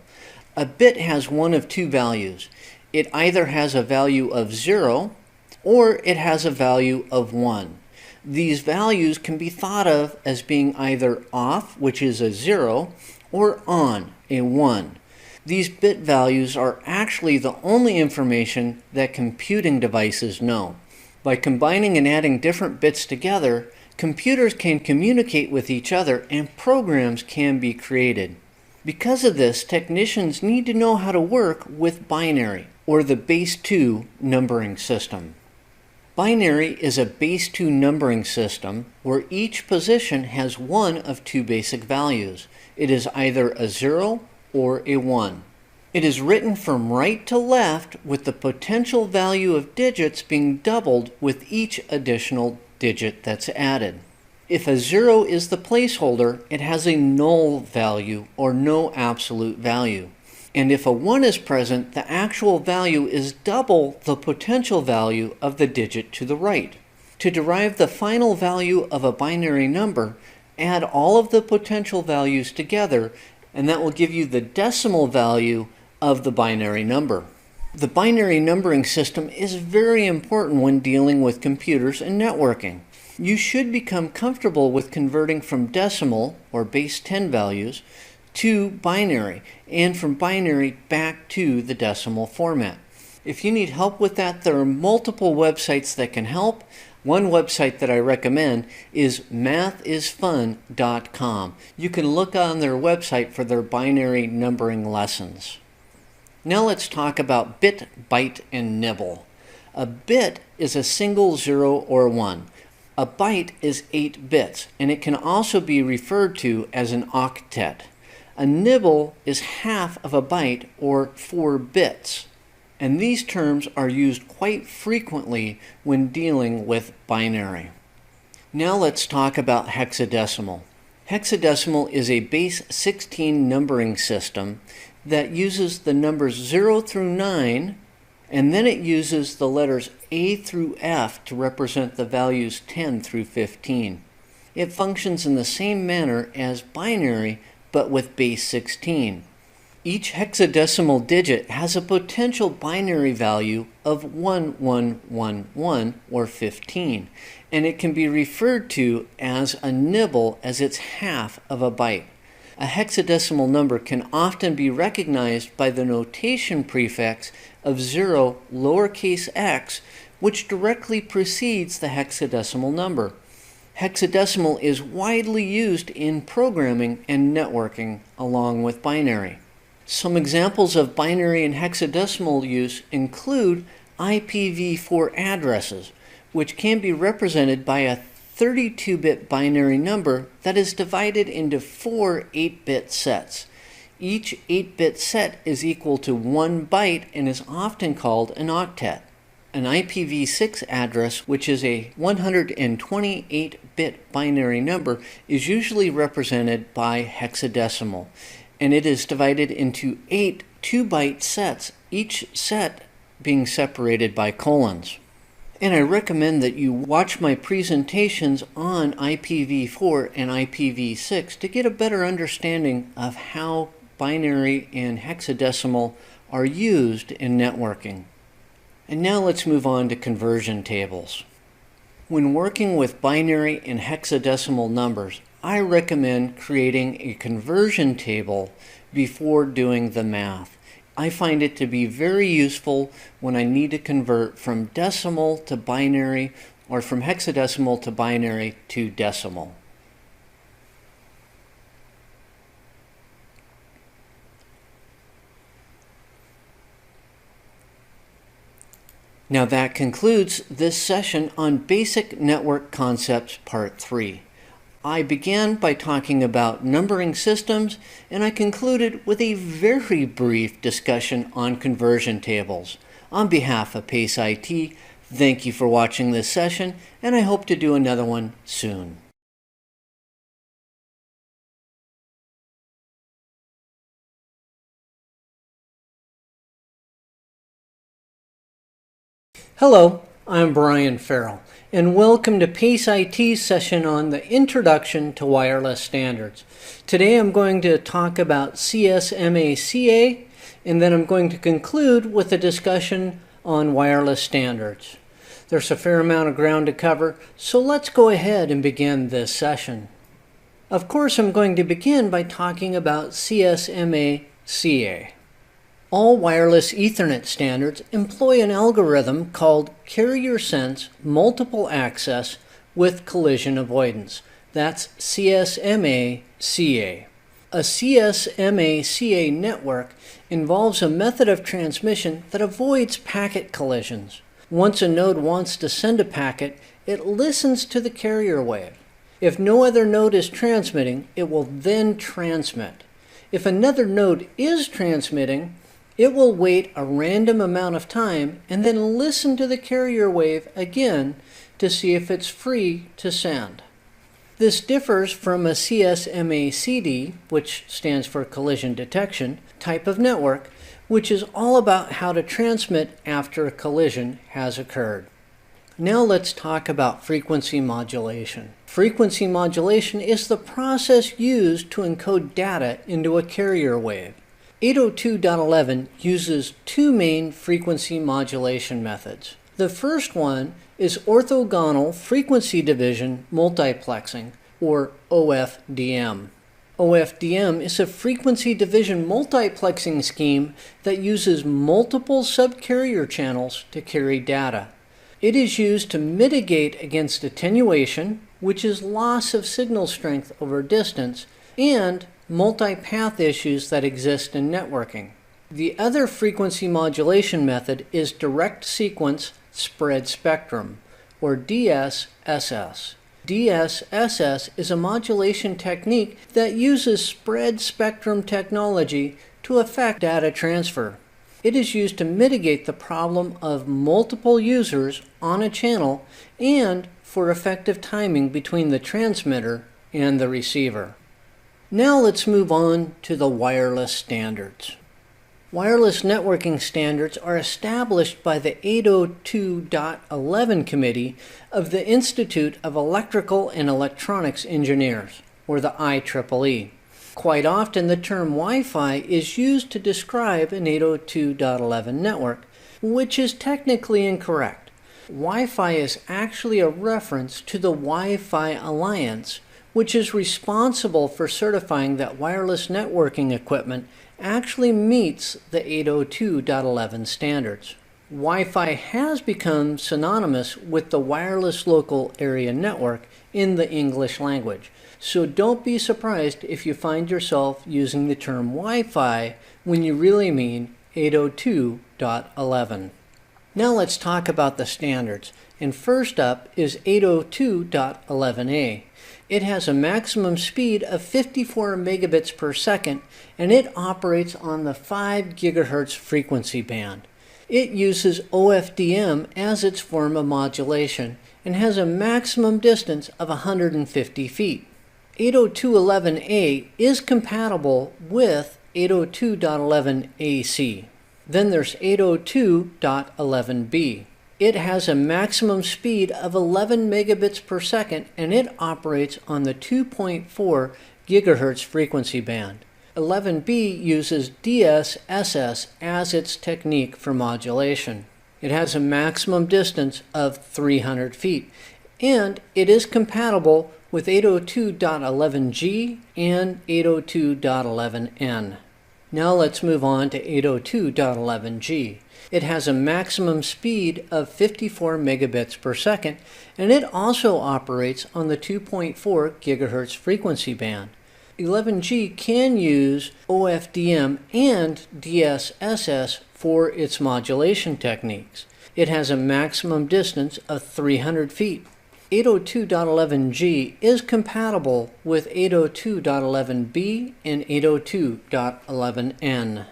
A bit has one of two values. It either has a value of 0 or it has a value of 1. These values can be thought of as being either off, which is a 0, or on, a 1. These bit values are actually the only information that computing devices know. By combining and adding different bits together, computers can communicate with each other and programs can be created. Because of this, technicians need to know how to work with binary, or the base 2 numbering system. Binary is a base 2 numbering system where each position has one of two basic values. It is either a 0 or a 1. It is written from right to left with the potential value of digits being doubled with each additional digit that's added. If a 0 is the placeholder, it has a null value or no absolute value. And if a 1 is present, the actual value is double the potential value of the digit to the right. To derive the final value of a binary number, add all of the potential values together, and that will give you the decimal value of the binary number. The binary numbering system is very important when dealing with computers and networking. You should become comfortable with converting from decimal, or base 10 values, to binary, and from binary back to the decimal format. If you need help with that, there are multiple websites that can help. One website that I recommend is mathisfun.com. You can look on their website for their binary numbering lessons. Now let's talk about bit, byte, and nibble. A bit is a single 0 or 1. A byte is 8 bits, and it can also be referred to as an octet. A nibble is half of a byte, or 4 bits. And these terms are used quite frequently when dealing with binary. Now let's talk about hexadecimal. Hexadecimal is a base 16 numbering system that uses the numbers 0 through 9, and then it uses the letters A through F to represent the values 10 through 15. It functions in the same manner as binary, but with base 16. Each hexadecimal digit has a potential binary value of 1111 or 15, and it can be referred to as a nibble as it's half of a byte. A hexadecimal number can often be recognized by the notation prefix of 0 lowercase x, which directly precedes the hexadecimal number. Hexadecimal is widely used in programming and networking, along with binary. Some examples of binary and hexadecimal use include IPv4 addresses, which can be represented by a 32-bit binary number that is divided into 4 8-bit sets. Each 8-bit set is equal to 1 byte and is often called an octet. An IPv6 address, which is a 128-bit binary number, is usually represented by hexadecimal, and it is divided into 8 2-byte sets, each set being separated by colons. And I recommend that you watch my presentations on IPv4 and IPv6 to get a better understanding of how binary and hexadecimal are used in networking. And now let's move on to conversion tables. When working with binary and hexadecimal numbers, I recommend creating a conversion table before doing the math. I find it to be very useful when I need to convert from decimal to binary or from hexadecimal to binary to decimal. Now that concludes this session on Basic Network Concepts Part 3. I began by talking about numbering systems, and I concluded with a very brief discussion on conversion tables. On behalf of PACE IT, thank you for watching this session, and I hope to do another one soon. Hello, I'm Brian Farrell, and welcome to PACE IT's session on the Introduction to Wireless Standards. Today I'm going to talk about CSMA-CA, and then I'm going to conclude with a discussion on wireless standards. There's a fair amount of ground to cover, so let's go ahead and begin this session. Of course, I'm going to begin by talking about CSMA-CA. All wireless Ethernet standards employ an algorithm called Carrier Sense Multiple Access with Collision Avoidance. That's CSMA-CA. A CSMA-CA network involves a method of transmission that avoids packet collisions. Once a node wants to send a packet, it listens to the carrier wave. If no other node is transmitting, it will then transmit. If another node is transmitting, it will wait a random amount of time and then listen to the carrier wave again to see if it's free to send. This differs from a CSMA-CD, which stands for Collision Detection, type of network, which is all about how to transmit after a collision has occurred. Now let's talk about frequency modulation. Frequency modulation is the process used to encode data into a carrier wave. 802.11 uses two main frequency modulation methods. The first one is orthogonal frequency division multiplexing, or OFDM. OFDM is a frequency division multiplexing scheme that uses multiple subcarrier channels to carry data. It is used to mitigate against attenuation, which is loss of signal strength over distance, and multipath issues that exist in networking. The other frequency modulation method is direct sequence spread spectrum, or DSSS. DSSS is a modulation technique that uses spread spectrum technology to effect data transfer. It is used to mitigate the problem of multiple users on a channel and for effective timing between the transmitter and the receiver. Now let's move on to the wireless standards. Wireless networking standards are established by the 802.11 Committee of the Institute of Electrical and Electronics Engineers, or the IEEE. Quite often the term Wi-Fi is used to describe an 802.11 network, which is technically incorrect. Wi-Fi is actually a reference to the Wi-Fi Alliance, which is responsible for certifying that wireless networking equipment actually meets the 802.11 standards. Wi-Fi has become synonymous with the wireless local area network in the English language, so don't be surprised if you find yourself using the term Wi-Fi when you really mean 802.11. Now let's talk about the standards, and first up is 802.11a. It has a maximum speed of 54 megabits per second, and it operates on the 5 gigahertz frequency band. It uses OFDM as its form of modulation and has a maximum distance of 150 feet. 802.11a is compatible with 802.11ac. Then there's 802.11b. It has a maximum speed of 11 megabits per second and it operates on the 2.4 gigahertz frequency band. 11b uses DSSS as its technique for modulation. It has a maximum distance of 300 feet, and it is compatible with 802.11g and 802.11n. Now let's move on to 802.11g. It has a maximum speed of 54 megabits per second, and it also operates on the 2.4 gigahertz frequency band. 11G can use OFDM and DSSS for its modulation techniques. It has a maximum distance of 300 feet. 802.11g is compatible with 802.11b and 802.11n.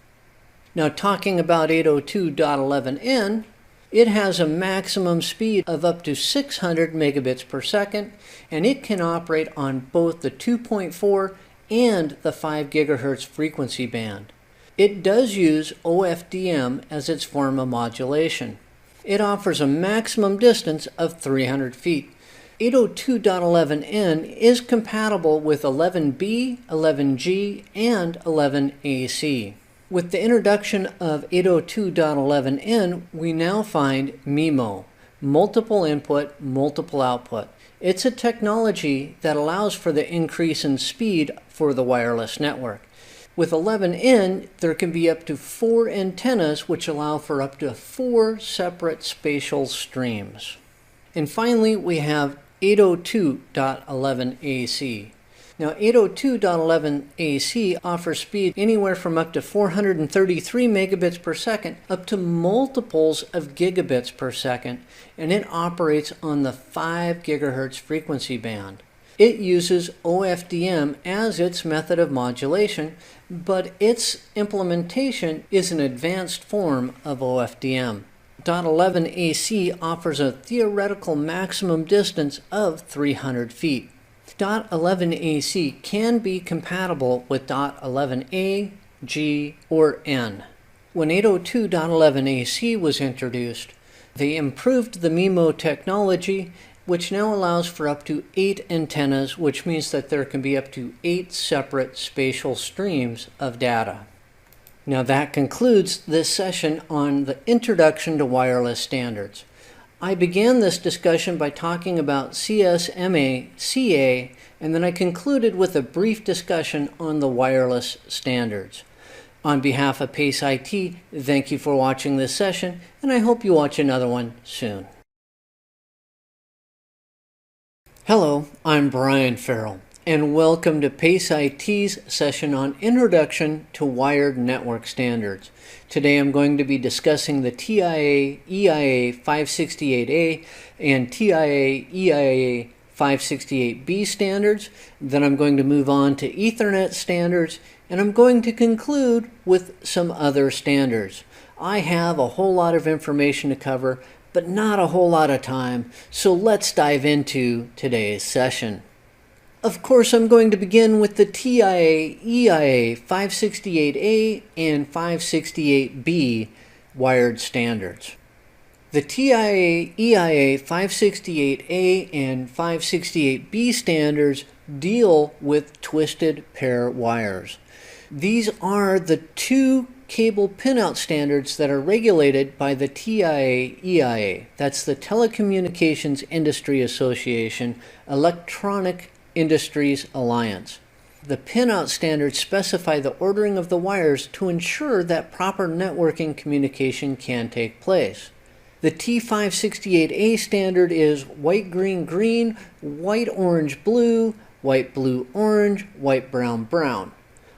Now talking about 802.11n, it has a maximum speed of up to 600 megabits per second, and it can operate on both the 2.4 and the 5 gigahertz frequency band. It does use OFDM as its form of modulation. It offers a maximum distance of 300 feet. 802.11n is compatible with 11b, 11g, and 11ac. With the introduction of 802.11n, we now find MIMO, multiple input, multiple output. It's a technology that allows for the increase in speed for the wireless network. With 11n, there can be up to 4 antennas which allow for up to 4 separate spatial streams. And finally, we have 802.11ac. Now 802.11ac offers speed anywhere from up to 433 megabits per second up to multiples of gigabits per second, and it operates on the 5 gigahertz frequency band. It uses OFDM as its method of modulation, but its implementation is an advanced form of OFDM. .11ac offers a theoretical maximum distance of 300 feet. .11ac can be compatible with .11a, G, or N. When 802.11ac was introduced, they improved the MIMO technology, which now allows for up to 8 antennas, which means that there can be up to 8 separate spatial streams of data. Now that concludes this session on the Introduction to Wireless Standards. I began this discussion by talking about CSMA, CA, and then I concluded with a brief discussion on the wireless standards. On behalf of PACE IT, thank you for watching this session, and I hope you watch another one soon. Hello, I'm Brian Farrell, and welcome to PACE IT's session on Introduction to Wired Network Standards. Today I'm going to be discussing the TIA EIA 568A and TIA EIA 568B standards. Then I'm going to move on to Ethernet standards, and I'm going to conclude with some other standards. I have a whole lot of information to cover, but not a whole lot of time, so let's dive into today's session. Of course, I'm going to begin with the TIA EIA 568A and 568B wired standards. The TIA EIA 568A and 568B standards deal with twisted pair wires. These are the two cable pinout standards that are regulated by the TIA EIA. That's the Telecommunications Industry Association Electronic Industries Alliance. The pinout standards specify the ordering of the wires to ensure that proper networking communication can take place. The T568A standard is white, green, green, white, orange, blue, white, blue, orange, white, brown, brown.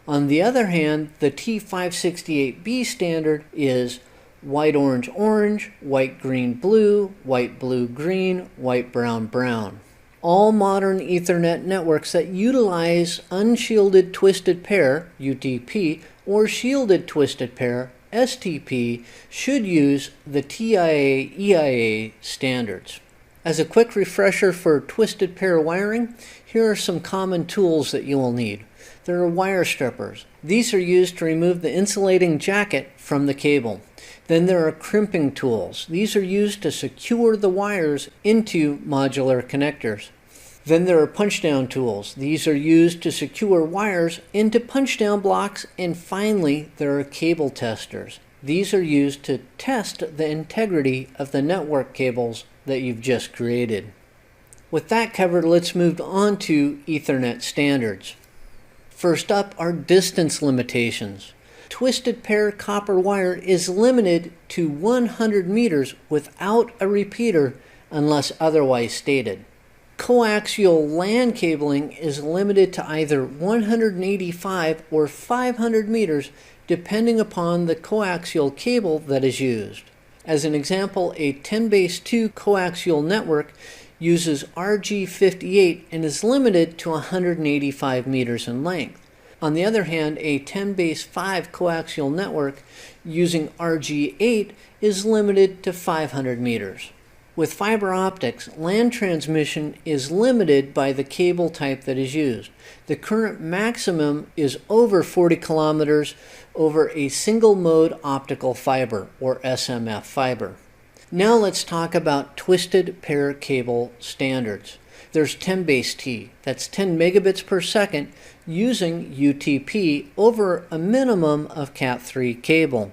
On the other hand, the T568B standard is white, orange, orange, white, green, blue, white, blue, green, white, brown, brown. All modern Ethernet networks that utilize unshielded twisted pair, UTP, or shielded twisted pair, STP, should use the TIA-EIA standards. As a quick refresher for twisted pair wiring, here are some common tools that you will need. There are wire strippers. These are used to remove the insulating jacket from the cable. Then there are crimping tools. These are used to secure the wires into modular connectors. Then there are punch-down tools. These are used to secure wires into punch-down blocks. And finally, there are cable testers. These are used to test the integrity of the network cables that you've just created. With that covered, let's move on to Ethernet standards. First up are distance limitations. Twisted pair copper wire is limited to 100 meters without a repeater unless otherwise stated. Coaxial LAN cabling is limited to either 185 or 500 meters depending upon the coaxial cable that is used. As an example, a 10-base-2 coaxial network uses RG58 and is limited to 185 meters in length. On the other hand, a 10-base-5 coaxial network using RG8 is limited to 500 meters. With fiber optics, LAN transmission is limited by the cable type that is used. The current maximum is over 40 kilometers over a single-mode optical fiber, or SMF fiber. Now let's talk about twisted pair cable standards. There's 10-base-T, that's 10 megabits per second, using UTP over a minimum of Cat3 cable.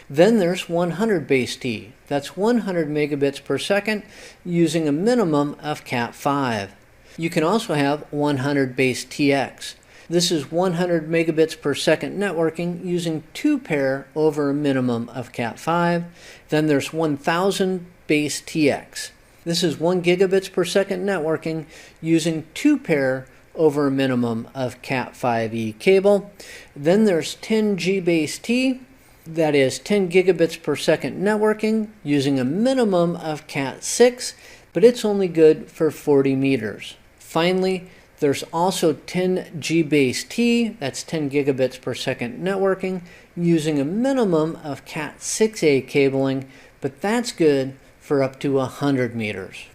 Then there's 100-base-T, that's 100 megabits per second, using a minimum of Cat5. You can also have 100-base-TX. This is 100 megabits per second networking using 2 pair over a minimum of Cat5. Then there's 1000-base-TX. This is 1 gigabits per second networking using 2 pair over a minimum of Cat5e cable. Then there's 10G-base-T, that is 10 gigabits per second networking using a minimum of Cat6, but it's only good for 40 meters. Finally, there's also 10G-base-T, that's 10 gigabits per second networking using a minimum of Cat6a cabling, but that's good for up to 100 meters.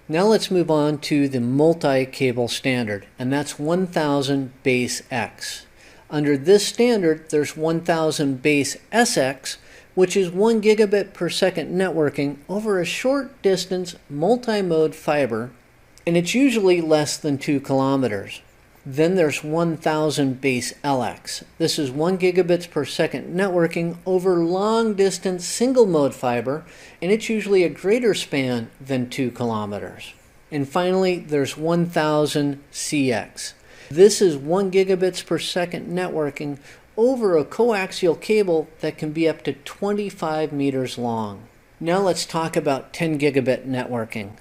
Now let's move on to the multi-cable standard, and that's 1000-base-X. Under this standard, there's 1000-base-SX, which is 1 gigabit per second networking over a short distance multi-mode fiber, and it's usually less than 2 kilometers. Then there's 1000-base-LX. This is 1 gigabits per second networking over long distance single mode fiber, and it's usually a greater span than 2 kilometers. And finally, there's 1000-CX. This is 1 gigabits per second networking over a coaxial cable that can be up to 25 meters long. Now let's talk about 10 gigabit networking.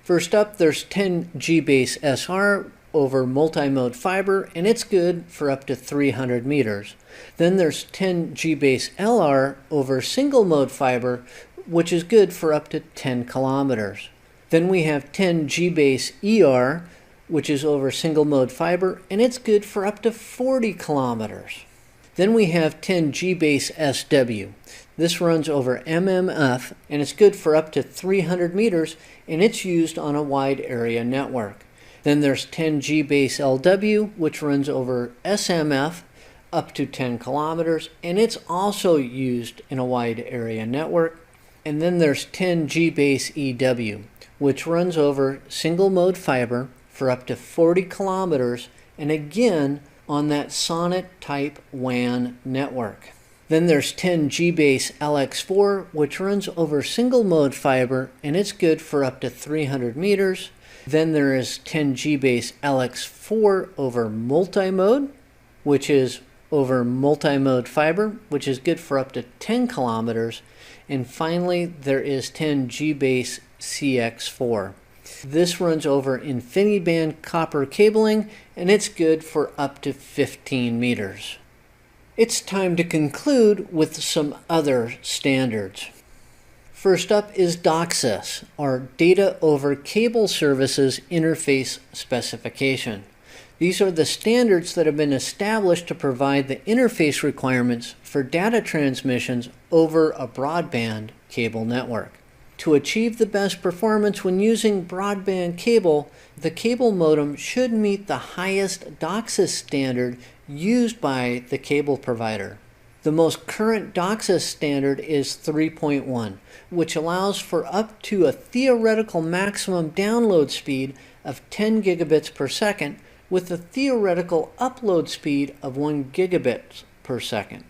First up, there's 10G-base-SR over multi-mode fiber, and it's good for up to 300 meters. Then there's 10G-base-LR over single mode fiber, which is good for up to 10 kilometers. Then we have 10G-base-ER, which is over single mode fiber, and it's good for up to 40 kilometers. Then we have 10G-base-SW. This runs over MMF, and it's good for up to 300 meters, and it's used on a wide area network. Then there's 10G-base-LW, which runs over SMF up to 10 kilometers, and it's also used in a wide area network. And then there's 10G-base-EW, which runs over single mode fiber for up to 40 kilometers, and again on that SONET type WAN network. Then there's 10G-base-LX4, which runs over single mode fiber, and it's good for up to 300 meters. Then there is 10G base LX4 over multi-mode, which is over multi-mode fiber, which is good for up to 10 kilometers. And finally, there is 10G base CX4. This runs over InfiniBand copper cabling, and it's good for up to 15 meters. It's time to conclude with some other standards. First up is DOCSIS, or Data Over Cable Services Interface Specification. These are the standards that have been established to provide the interface requirements for data transmissions over a broadband cable network. To achieve the best performance when using broadband cable, the cable modem should meet the highest DOCSIS standard used by the cable provider. The most current DOCSIS standard is 3.1, which allows for up to a theoretical maximum download speed of 10 gigabits per second with a theoretical upload speed of 1 gigabit per second.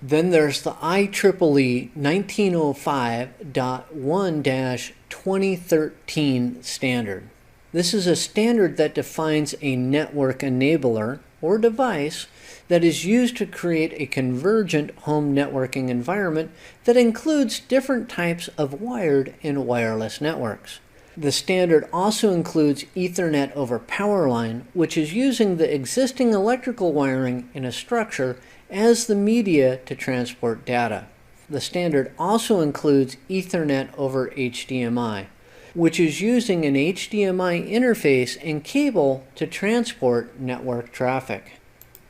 Then there's the IEEE 1905.1-2013 standard. This is a standard that defines a network enabler or device that is used to create a convergent home networking environment that includes different types of wired and wireless networks. The standard also includes Ethernet over power line, which is using the existing electrical wiring in a structure as the media to transport data. The standard also includes Ethernet over HDMI, which is using an HDMI interface and cable to transport network traffic.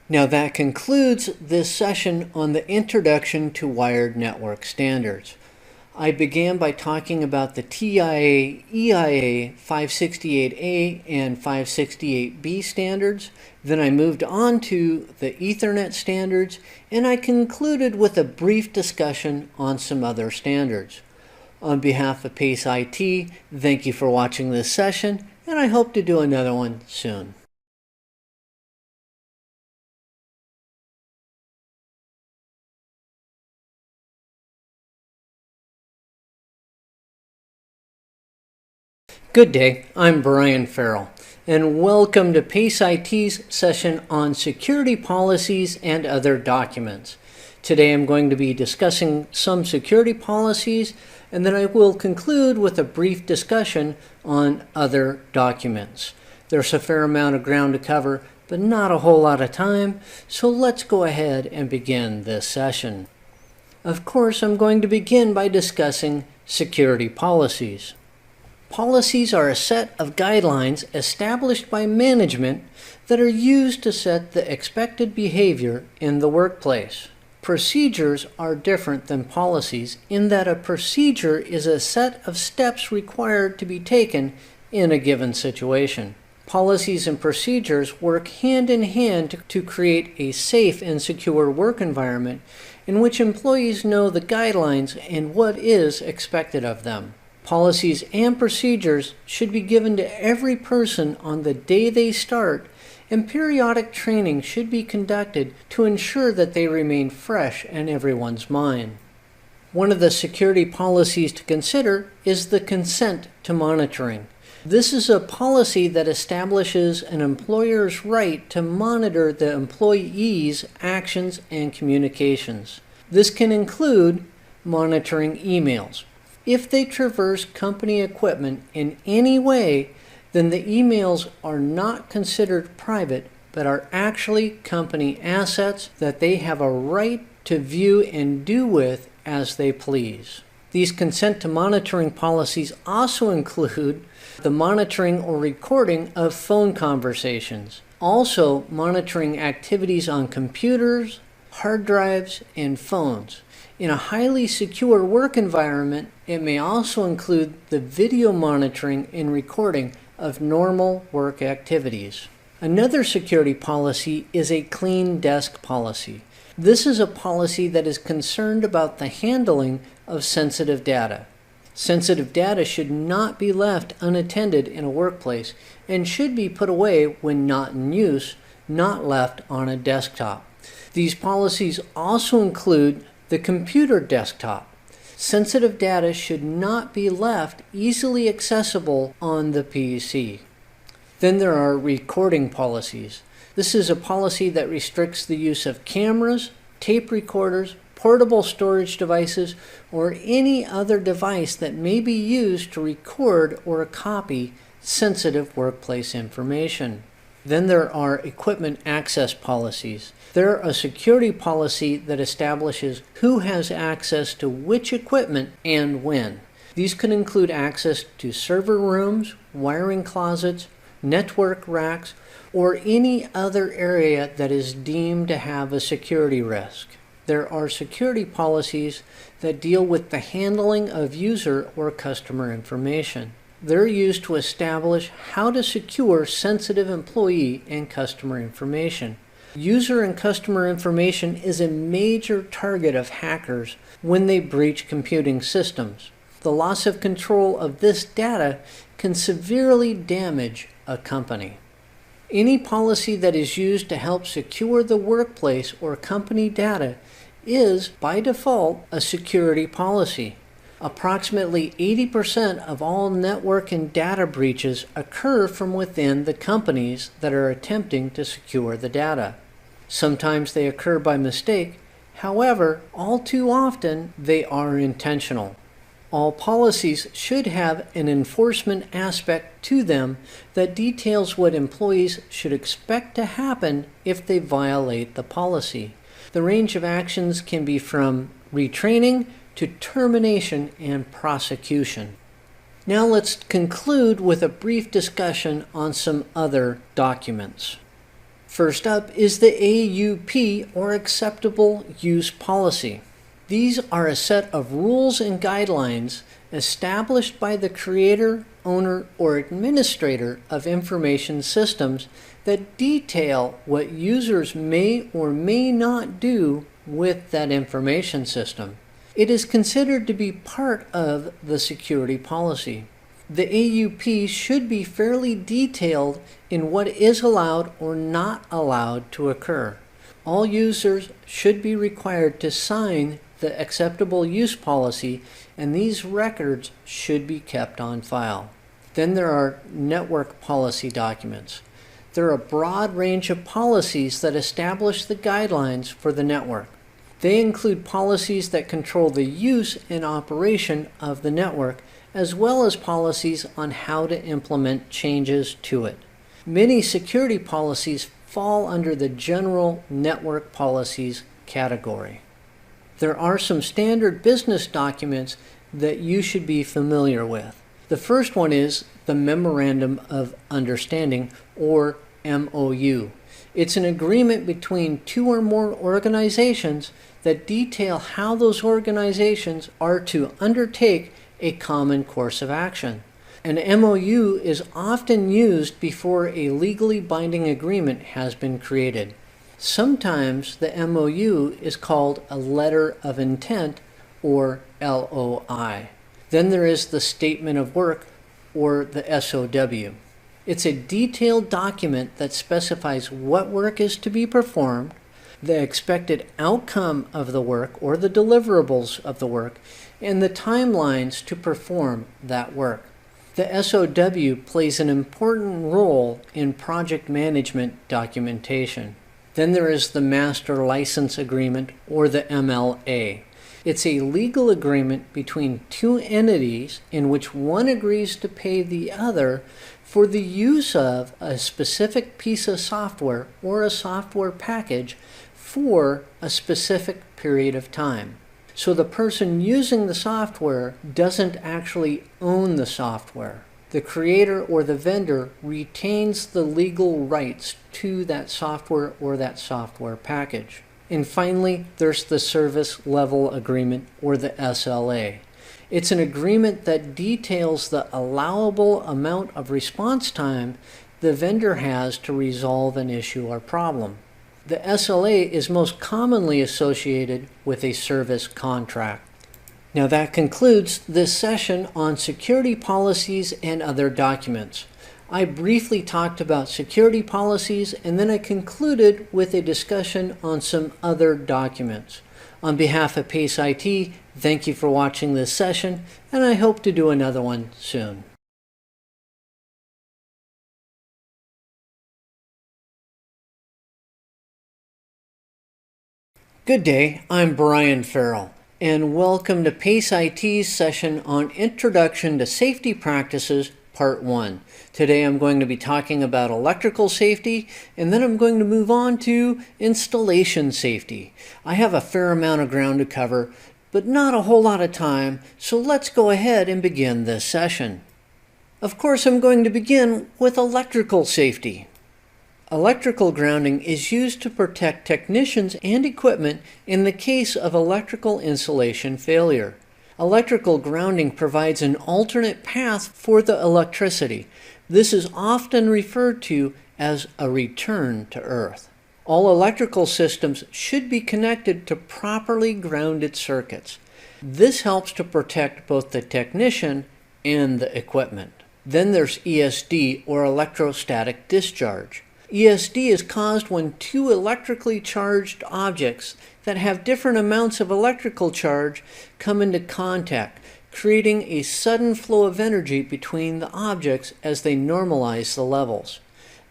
Now that concludes this session on the Introduction to Wired Network Standards. I began by talking about the TIA, EIA 568A and 568B standards. Then I moved on to the Ethernet standards, and I concluded with a brief discussion on some other standards. On behalf of PACE IT, thank you for watching this session, and I hope to do another one soon. Good day, I'm Brian Farrell, and welcome to PACE IT's session on security policies and other documents. Today I'm going to be discussing some security policies, and then I will conclude with a brief discussion on other documents. There's a fair amount of ground to cover, but not a whole lot of time, so let's go ahead and begin this session. Of course, I'm going to begin by discussing security policies. Policies are a set of guidelines established by management that are used to set the expected behavior in the workplace. Procedures are different than policies in that a procedure is a set of steps required to be taken in a given situation. Policies and procedures work hand in hand to create a safe and secure work environment in which employees know the guidelines and what is expected of them. Policies and procedures should be given to every person on the day they start, and periodic training should be conducted to ensure that they remain fresh in everyone's mind. One of the security policies to consider is the consent to monitoring. This is a policy that establishes an employer's right to monitor the employee's actions and communications. This can include monitoring emails. If they traverse company equipment in any way, then the emails are not considered private, but are actually company assets that they have a right to view and do with as they please. These consent to monitoring policies also include the monitoring or recording of phone conversations, also monitoring activities on computers, hard drives, and phones. In a highly secure work environment, it may also include the video monitoring and recording of normal work activities. Another security policy is a clean desk policy. This is a policy that is concerned about the handling of sensitive data. Sensitive data should not be left unattended in a workplace and should be put away when not in use, not left on a desktop. These policies also include the computer desktop. Sensitive data should not be left easily accessible on the PC. Then there are recording policies. This is a policy that restricts the use of cameras, tape recorders, portable storage devices, or any other device that may be used to record or copy sensitive workplace information. Then there are equipment access policies. They're a security policy that establishes who has access to which equipment and when. These could include access to server rooms, wiring closets, network racks, or any other area that is deemed to have a security risk. There are security policies that deal with the handling of user or customer information. They're used to establish how to secure sensitive employee and customer information. User and customer information is a major target of hackers when they breach computing systems. The loss of control of this data can severely damage a company. Any policy that is used to help secure the workplace or company data is, by default, a security policy. Approximately 80% of all network and data breaches occur from within the companies that are attempting to secure the data. Sometimes they occur by mistake. However, all too often they are intentional. All policies should have an enforcement aspect to them that details what employees should expect to happen if they violate the policy. The range of actions can be from retraining to termination and prosecution. Now let's conclude with a brief discussion on some other documents. First up is the AUP, or Acceptable Use Policy. These are a set of rules and guidelines established by the creator, owner, or administrator of information systems that detail what users may or may not do with that information system. It is considered to be part of the security policy. The AUP should be fairly detailed in what is allowed or not allowed to occur. All users should be required to sign the acceptable use policy, and these records should be kept on file. Then there are network policy documents. There are a broad range of policies that establish the guidelines for the network. They include policies that control the use and operation of the network, as well as policies on how to implement changes to it. Many security policies fall under the general network policies category. There are some standard business documents that you should be familiar with. The first one is the Memorandum of Understanding, or MOU. It's an agreement between two or more organizations that detail how those organizations are to undertake a common course of action. An MOU is often used before a legally binding agreement has been created. Sometimes the MOU is called a Letter of Intent, or LOI. Then there is the Statement of Work, or the SOW. It's a detailed document that specifies what work is to be performed, the expected outcome of the work or the deliverables of the work, and the timelines to perform that work. The SOW plays an important role in project management documentation. Then there is the Master License Agreement, or the MLA. It's a legal agreement between two entities in which one agrees to pay the other for the use of a specific piece of software or a software package for a specific period of time. So the person using the software doesn't actually own the software. The creator or the vendor retains the legal rights to that software or that software package. And finally, there's the Service Level Agreement, or the SLA. It's an agreement that details the allowable amount of response time the vendor has to resolve an issue or problem. The SLA is most commonly associated with a service contract. Now that concludes this session on security policies and other documents. I briefly talked about security policies, and then I concluded with a discussion on some other documents. On behalf of PACE IT, thank you for watching this session, and I hope to do another one soon. Good day, I'm Brian Farrell, and welcome to PACE IT's session on Introduction to Safety Practices, Part 1. Today I'm going to be talking about electrical safety, and then I'm going to move on to installation safety. I have a fair amount of ground to cover, but not a whole lot of time, so let's go ahead and begin this session. Of course, I'm going to begin with electrical safety. Electrical grounding is used to protect technicians and equipment in the case of electrical installation failure. Electrical grounding provides an alternate path for the electricity. This is often referred to as a return to earth. All electrical systems should be connected to properly grounded circuits. This helps to protect both the technician and the equipment. Then there's ESD, or electrostatic discharge. ESD is caused when two electrically charged objects that have different amounts of electrical charge come into contact, creating a sudden flow of energy between the objects as they normalize the levels.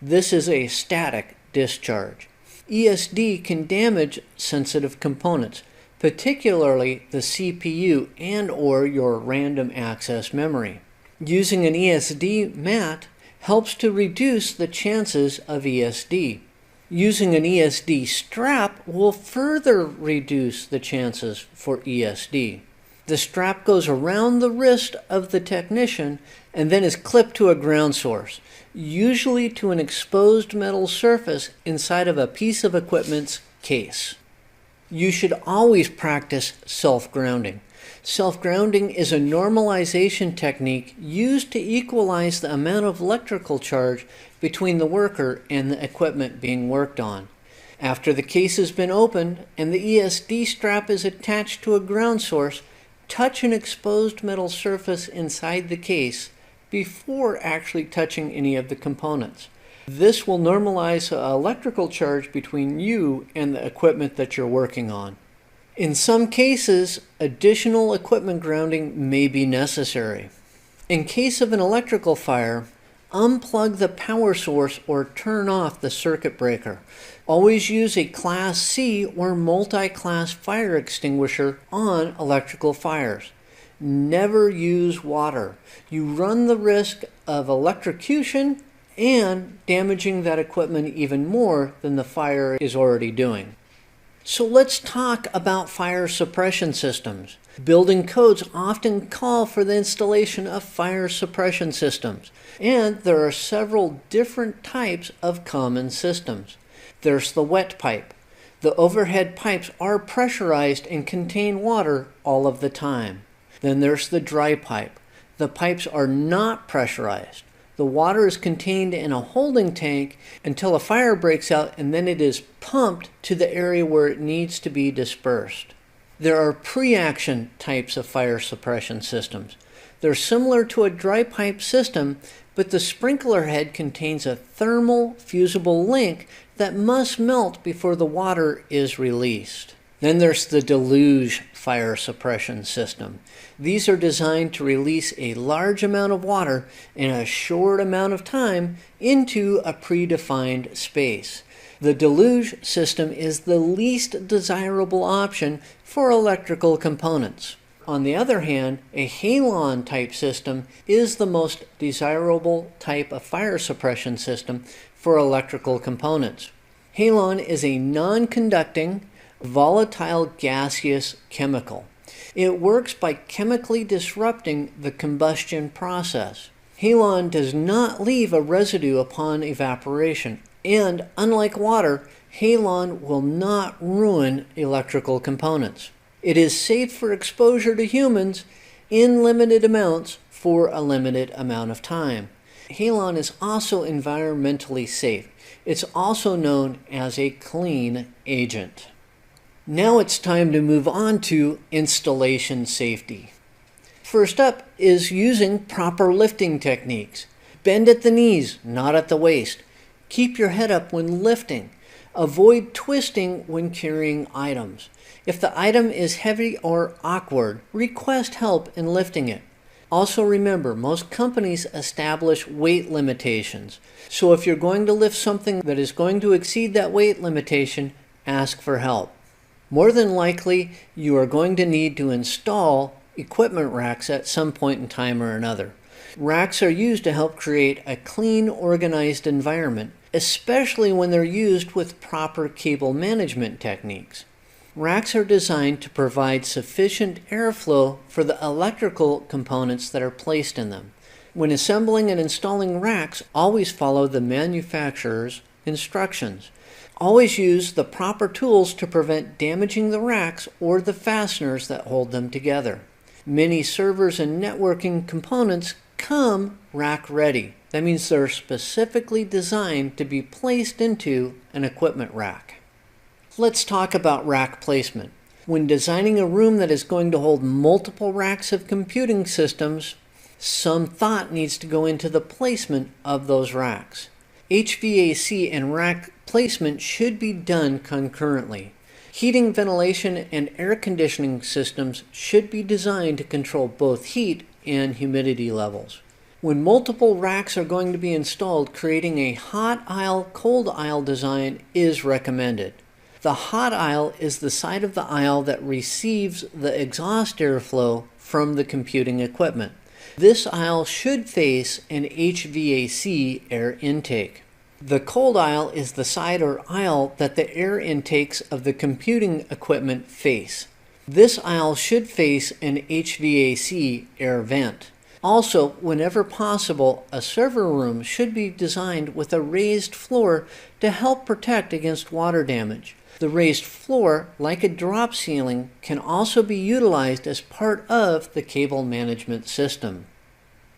This is a static discharge. ESD can damage sensitive components, particularly the CPU and/or your random access memory. Using an ESD mat helps to reduce the chances of ESD. Using an ESD strap will further reduce the chances for ESD. The strap goes around the wrist of the technician and then is clipped to a ground source, usually to an exposed metal surface inside of a piece of equipment's case. You should always practice self-grounding. Self-grounding is a normalization technique used to equalize the amount of electrical charge between the worker and the equipment being worked on. After the case has been opened and the ESD strap is attached to a ground source, touch an exposed metal surface inside the case before actually touching any of the components. This will normalize the electrical charge between you and the equipment that you're working on. In some cases, additional equipment grounding may be necessary. In case of an electrical fire, unplug the power source or turn off the circuit breaker. Always use a Class C or multi-class fire extinguisher on electrical fires. Never use water. You run the risk of electrocution and damaging that equipment even more than the fire is already doing. So let's talk about fire suppression systems. Building codes often call for the installation of fire suppression systems, and there are several different types of common systems. There's the wet pipe. The overhead pipes are pressurized and contain water all of the time. Then there's the dry pipe. The pipes are not pressurized. The water is contained in a holding tank until a fire breaks out, and then it is pumped to the area where it needs to be dispersed. There are pre-action types of fire suppression systems. They're similar to a dry pipe system, but the sprinkler head contains a thermal fusible link that must melt before the water is released. Then there's the deluge fire suppression system. These are designed to release a large amount of water in a short amount of time into a predefined space. The deluge system is the least desirable option for electrical components. On the other hand, a halon type system is the most desirable type of fire suppression system for electrical components. Halon is a non-conducting, volatile gaseous chemical. It works by chemically disrupting the combustion process. Halon does not leave a residue upon evaporation, and unlike water, halon will not ruin electrical components. It is safe for exposure to humans in limited amounts for a limited amount of time. Halon is also environmentally safe. It's also known as a clean agent. Now it's time to move on to installation safety. First up is using proper lifting techniques. Bend at the knees, not at the waist. Keep your head up when lifting. Avoid twisting when carrying items. If the item is heavy or awkward, request help in lifting it. Also remember, most companies establish weight limitations. So if you're going to lift something that is going to exceed that weight limitation, ask for help. More than likely, you are going to need to install equipment racks at some point in time or another. Racks are used to help create a clean, organized environment, especially when they're used with proper cable management techniques. Racks are designed to provide sufficient airflow for the electrical components that are placed in them. When assembling and installing racks, always follow the manufacturer's instructions. Always use the proper tools to prevent damaging the racks or the fasteners that hold them together. Many servers and networking components come rack ready. That means they're specifically designed to be placed into an equipment rack. Let's talk about rack placement. When designing a room that is going to hold multiple racks of computing systems, some thought needs to go into the placement of those racks. HVAC and rack placement should be done concurrently. Heating, ventilation, and air conditioning systems should be designed to control both heat and humidity levels. When multiple racks are going to be installed, creating a hot aisle, cold aisle design is recommended. The hot aisle is the side of the aisle that receives the exhaust airflow from the computing equipment. This aisle should face an HVAC air intake. The cold aisle is the side or aisle that the air intakes of the computing equipment face. This aisle should face an HVAC air vent. Also, whenever possible, a server room should be designed with a raised floor to help protect against water damage. The raised floor, like a drop ceiling, can also be utilized as part of the cable management system.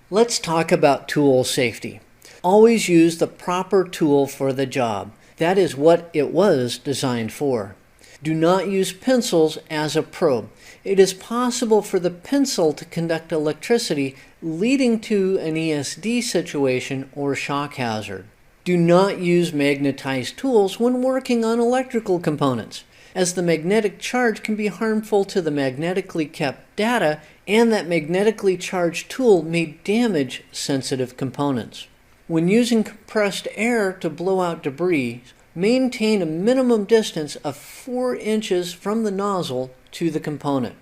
Let's talk about tool safety. Always use the proper tool for the job. That is what it was designed for. Do not use pencils as a probe. It is possible for the pencil to conduct electricity, leading to an ESD situation or shock hazard. Do not use magnetized tools when working on electrical components, as the magnetic charge can be harmful to the magnetically kept data, and that magnetically charged tool may damage sensitive components. When using compressed air to blow out debris, maintain a minimum distance of 4 inches from the nozzle to the component.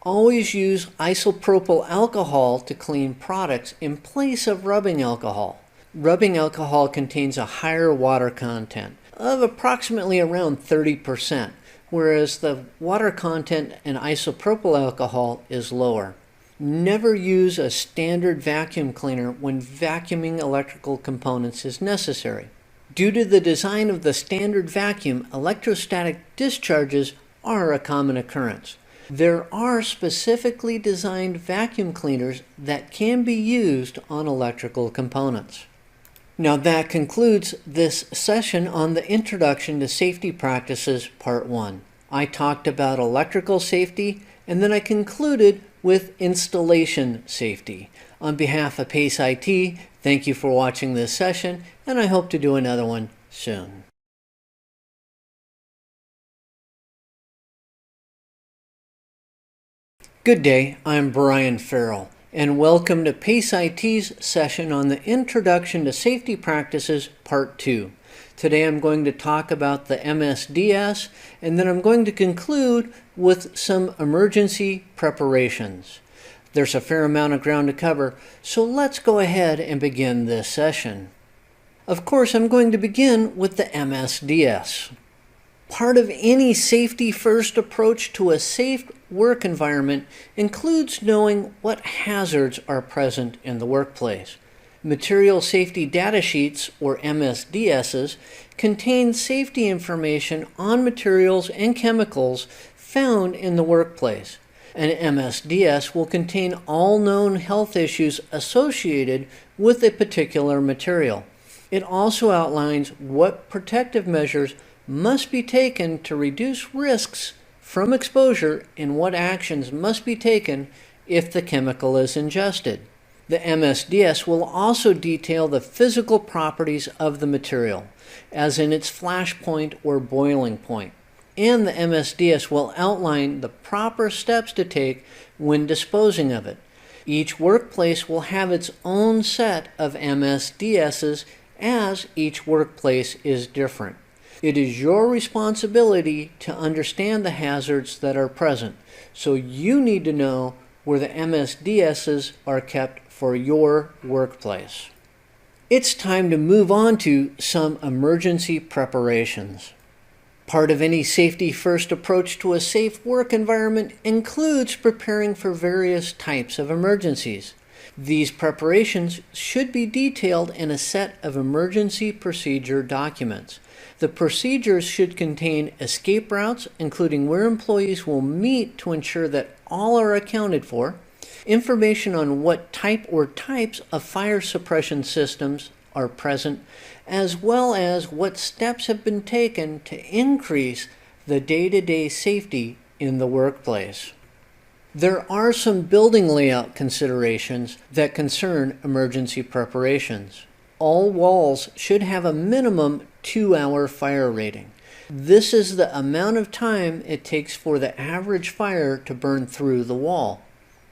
Always use isopropyl alcohol to clean products in place of rubbing alcohol. Rubbing alcohol contains a higher water content of approximately around 30%, whereas the water content in isopropyl alcohol is lower. Never use a standard vacuum cleaner when vacuuming electrical components is necessary. Due to the design of the standard vacuum, electrostatic discharges are a common occurrence. There are specifically designed vacuum cleaners that can be used on electrical components. Now that concludes this session on the Introduction to Safety Practices Part 1. I talked about electrical safety, and then I concluded with installation safety. On behalf of PACE IT, thank you for watching this session, and I hope to do another one soon. Good day, I'm Brian Farrell, and welcome to PACE IT's session on the Introduction to Safety Practices Part 2. Today I'm going to talk about the MSDS, and then I'm going to conclude with some emergency preparations. There's a fair amount of ground to cover, so let's go ahead and begin this session. Of course, I'm going to begin with the MSDS. Part of any safety-first approach to a safe work environment includes knowing what hazards are present in the workplace. Material Safety Data Sheets, or MSDSs, contain safety information on materials and chemicals found in the workplace. An MSDS will contain all known health issues associated with a particular material. It also outlines what protective measures must be taken to reduce risks from exposure and what actions must be taken if the chemical is ingested. The MSDS will also detail the physical properties of the material, as in its flash point or boiling point. And the MSDS will outline the proper steps to take when disposing of it. Each workplace will have its own set of MSDSs, as each workplace is different. It is your responsibility to understand the hazards that are present, so you need to know where the MSDSs are kept for your workplace. It's time to move on to some emergency preparations. Part of any safety-first approach to a safe work environment includes preparing for various types of emergencies. These preparations should be detailed in a set of emergency procedure documents. The procedures should contain escape routes, including where employees will meet to ensure that all are accounted for, information on what type or types of fire suppression systems are present, as well as what steps have been taken to increase the day-to-day safety in the workplace. There are some building layout considerations that concern emergency preparations. All walls should have a minimum 2-hour fire rating. This is the amount of time it takes for the average fire to burn through the wall.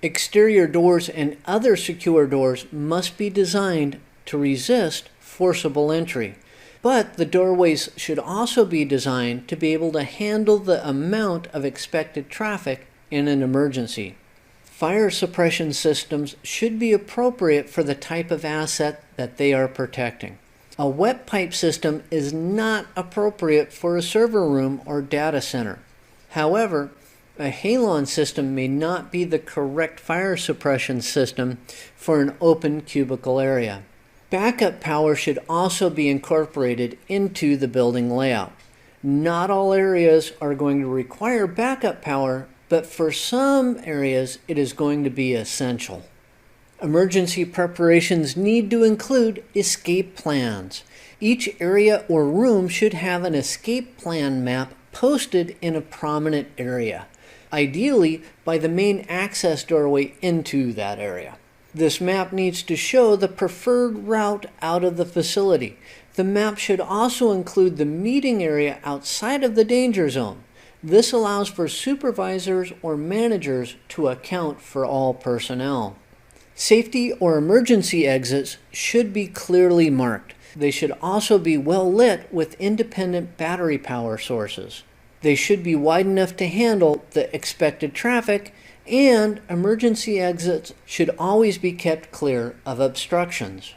Exterior doors and other secure doors must be designed to resist forcible entry, but the doorways should also be designed to be able to handle the amount of expected traffic in an emergency. Fire suppression systems should be appropriate for the type of asset that they are protecting. A wet pipe system is not appropriate for a server room or data center. However, a halon system may not be the correct fire suppression system for an open cubicle area. Backup power should also be incorporated into the building layout. Not all areas are going to require backup power, but for some areas it is going to be essential. Emergency preparations need to include escape plans. Each area or room should have an escape plan map posted in a prominent area, ideally by the main access doorway into that area. This map needs to show the preferred route out of the facility. The map should also include the meeting area outside of the danger zone. This allows for supervisors or managers to account for all personnel. Safety or emergency exits should be clearly marked. They should also be well lit with independent battery power sources. They should be wide enough to handle the expected traffic, and emergency exits should always be kept clear of obstructions.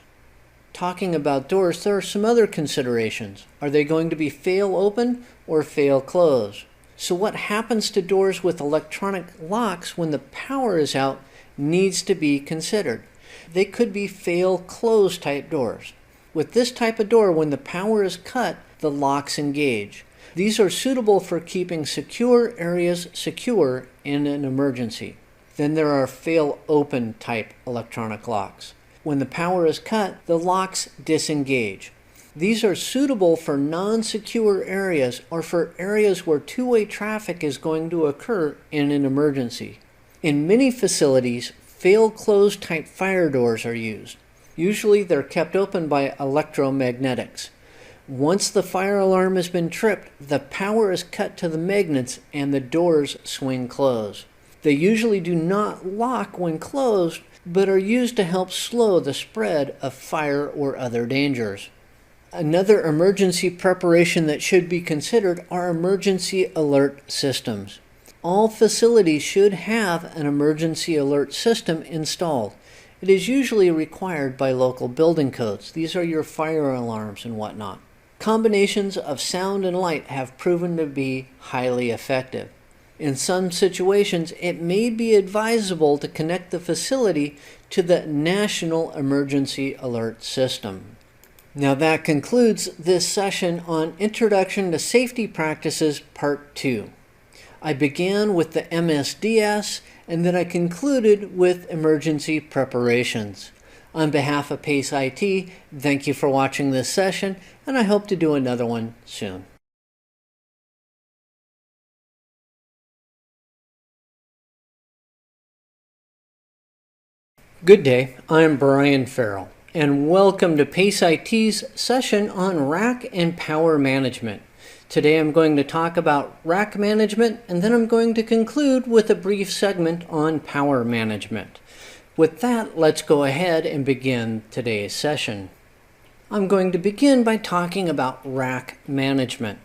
Talking about doors, there are some other considerations. Are they going to be fail open or fail close? So what happens to doors with electronic locks when the power is out needs to be considered. They could be fail close type doors. With this type of door, when the power is cut, the locks engage. These are suitable for keeping secure areas secure in an emergency. Then there are fail open type electronic locks. When the power is cut, the locks disengage. These are suitable for non-secure areas or for areas where two-way traffic is going to occur in an emergency. In many facilities, fail-close type fire doors are used. Usually they're kept open by electromagnetics. Once the fire alarm has been tripped, the power is cut to the magnets and the doors swing closed. They usually do not lock when closed, but are used to help slow the spread of fire or other dangers. Another emergency preparation that should be considered are emergency alert systems. All facilities should have an emergency alert system installed. It is usually required by local building codes. These are your fire alarms and whatnot. Combinations of sound and light have proven to be highly effective. In some situations, it may be advisable to connect the facility to the National Emergency Alert System. Now that concludes this session on Introduction to Safety Practices Part 2. I began with the MSDS and then I concluded with emergency preparations. On behalf of PACE IT, thank you for watching this session, and I hope to do another one soon. Good day, I'm Brian Farrell, and welcome to PACE IT's session on rack and power management. Today I'm going to talk about rack management, and then I'm going to conclude with a brief segment on power management. With that, let's go ahead and begin today's session. I'm going to begin by talking about rack management.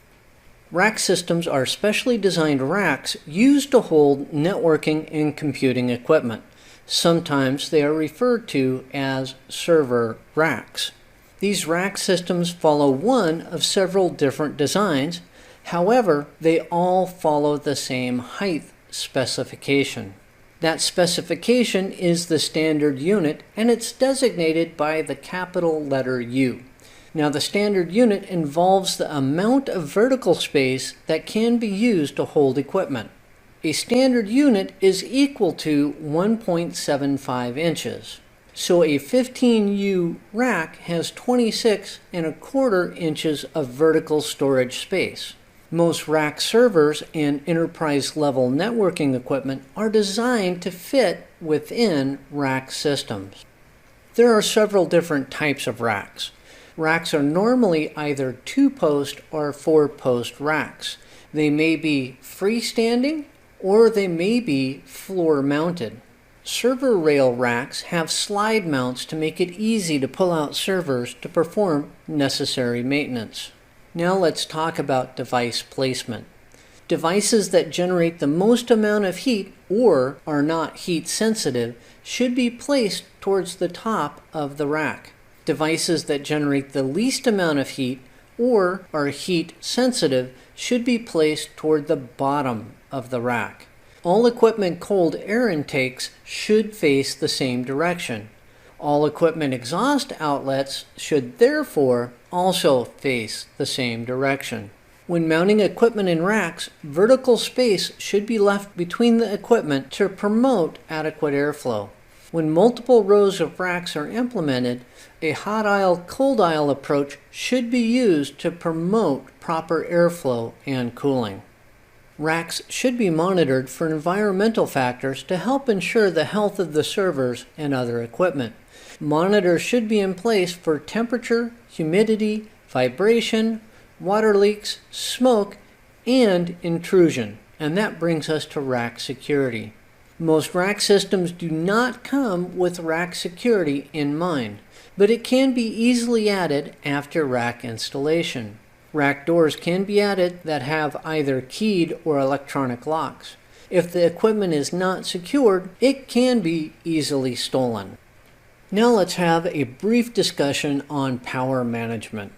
Rack systems are specially designed racks used to hold networking and computing equipment. Sometimes they are referred to as server racks. These rack systems follow one of several different designs. However, they all follow the same height specification. That specification is the standard unit, and it's designated by the capital letter U. Now, the standard unit involves the amount of vertical space that can be used to hold equipment. A standard unit is equal to 1.75 inches. So a 15U rack has 26¼ inches of vertical storage space. Most rack servers and enterprise-level networking equipment are designed to fit within rack systems. There are several different types of racks. Racks are normally either 2-post or 4-post racks. They may be freestanding or they may be floor-mounted. Server rail racks have slide mounts to make it easy to pull out servers to perform necessary maintenance. Now let's talk about device placement. Devices that generate the most amount of heat or are not heat sensitive should be placed towards the top of the rack. Devices that generate the least amount of heat or are heat sensitive should be placed toward the bottom of the rack. All equipment cold air intakes should face the same direction. All equipment exhaust outlets should therefore also face the same direction. When mounting equipment in racks, vertical space should be left between the equipment to promote adequate airflow. When multiple rows of racks are implemented, a hot aisle cold aisle approach should be used to promote proper airflow and cooling. Racks should be monitored for environmental factors to help ensure the health of the servers and other equipment. Monitors should be in place for temperature, humidity, vibration, water leaks, smoke, and intrusion. And that brings us to rack security. Most rack systems do not come with rack security in mind, but it can be easily added after rack installation. Rack doors can be added that have either keyed or electronic locks. If the equipment is not secured, it can be easily stolen. Now let's have a brief discussion on power management.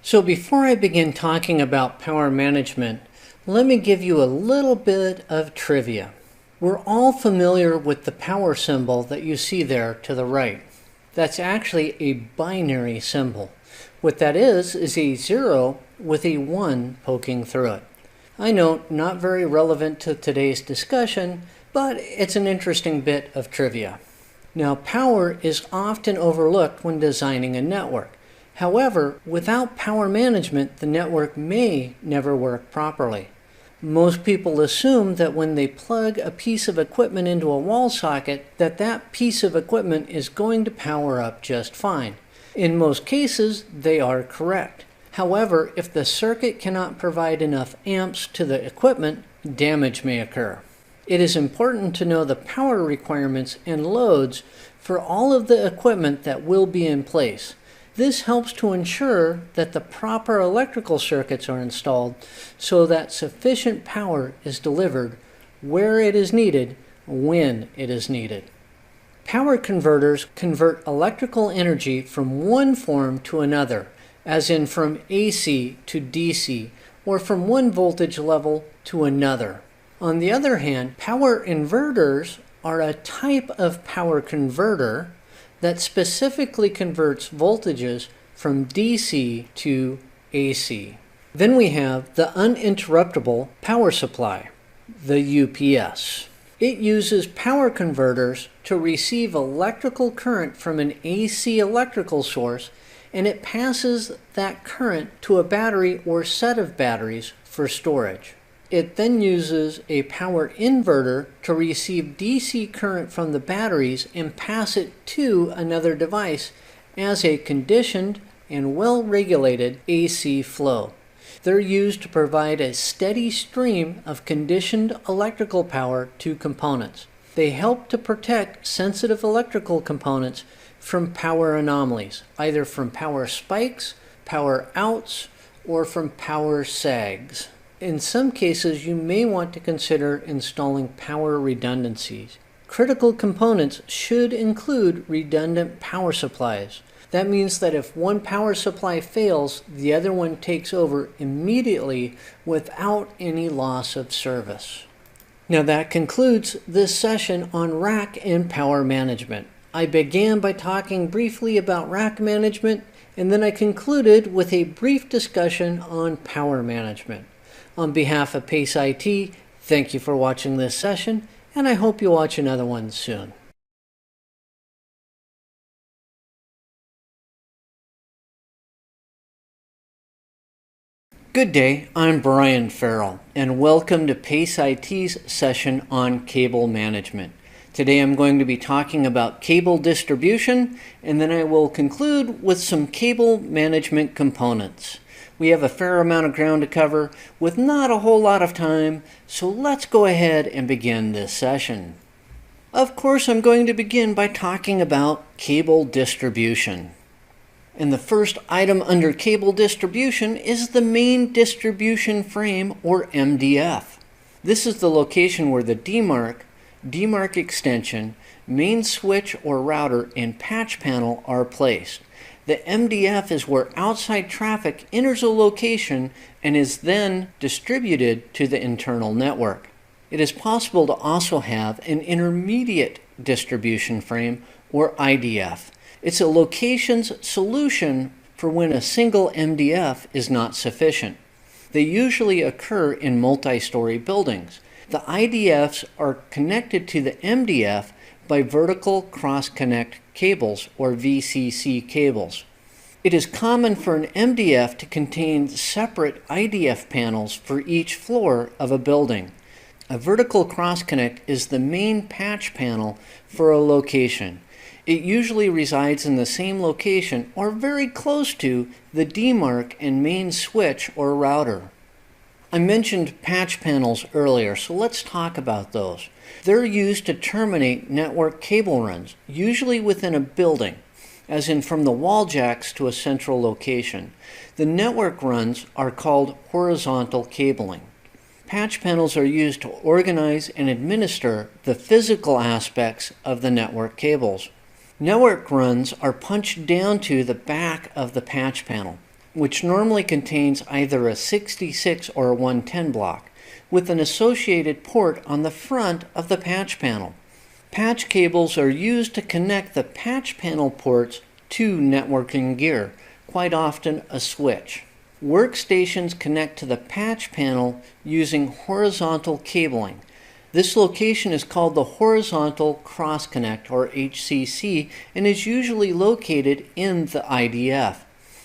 So before I begin talking about power management, let me give you a little bit of trivia. We're all familiar with the power symbol that you see there to the right. That's actually a binary symbol. What that is a 0 with a 1 poking through it. I know, not very relevant to today's discussion, but it's an interesting bit of trivia. Now, power is often overlooked when designing a network. However, without power management, the network may never work properly. Most people assume that when they plug a piece of equipment into a wall socket, that piece of equipment is going to power up just fine. In most cases, they are correct. However, if the circuit cannot provide enough amps to the equipment, damage may occur. It is important to know the power requirements and loads for all of the equipment that will be in place. This helps to ensure that the proper electrical circuits are installed so that sufficient power is delivered where it is needed, when it is needed. Power converters convert electrical energy from one form to another, as in from AC to DC, or from one voltage level to another. On the other hand, power inverters are a type of power converter that specifically converts voltages from DC to AC. Then we have the uninterruptible power supply, the UPS. It uses power converters to receive electrical current from an AC electrical source, and it passes that current to a battery or set of batteries for storage. It then uses a power inverter to receive DC current from the batteries and pass it to another device as a conditioned and well-regulated AC flow. They're used to provide a steady stream of conditioned electrical power to components. They help to protect sensitive electrical components from power anomalies, either from power spikes, power outs, or from power sags. In some cases, you may want to consider installing power redundancies. Critical components should include redundant power supplies. That means that if one power supply fails, the other one takes over immediately without any loss of service. Now that concludes this session on rack and power management. I began by talking briefly about rack management, and then I concluded with a brief discussion on power management. On behalf of PACE IT, thank you for watching this session, and I hope you'll watch another one soon. Good day, I'm Brian Farrell, and welcome to PACE IT's session on cable management. Today I'm going to be talking about cable distribution, and then I will conclude with some cable management components. We have a fair amount of ground to cover with not a whole lot of time, so let's go ahead and begin this session. Of course, I'm going to begin by talking about cable distribution. And the first item under cable distribution is the main distribution frame, or MDF. This is the location where the DMARC extension, main switch or router, and patch panel are placed. The MDF is where outside traffic enters a location and is then distributed to the internal network. It is possible to also have an intermediate distribution frame, or IDF. It's a location's solution for when a single MDF is not sufficient. They usually occur in multi-story buildings. The IDFs are connected to the MDF by vertical cross-connect cables, or VCC cables. It is common for an MDF to contain separate IDF panels for each floor of a building. A vertical cross-connect is the main patch panel for a location. It usually resides in the same location or very close to the DMARC and main switch or router. I mentioned patch panels earlier, so let's talk about those. They're used to terminate network cable runs, usually within a building, as in from the wall jacks to a central location. The network runs are called horizontal cabling. Patch panels are used to organize and administer the physical aspects of the network cables. Network runs are punched down to the back of the patch panel, which normally contains either a 66 or a 110 block, with an associated port on the front of the patch panel. Patch cables are used to connect the patch panel ports to networking gear, quite often a switch. Workstations connect to the patch panel using horizontal cabling. This location is called the Horizontal Cross Connect, or HCC, and is usually located in the IDF.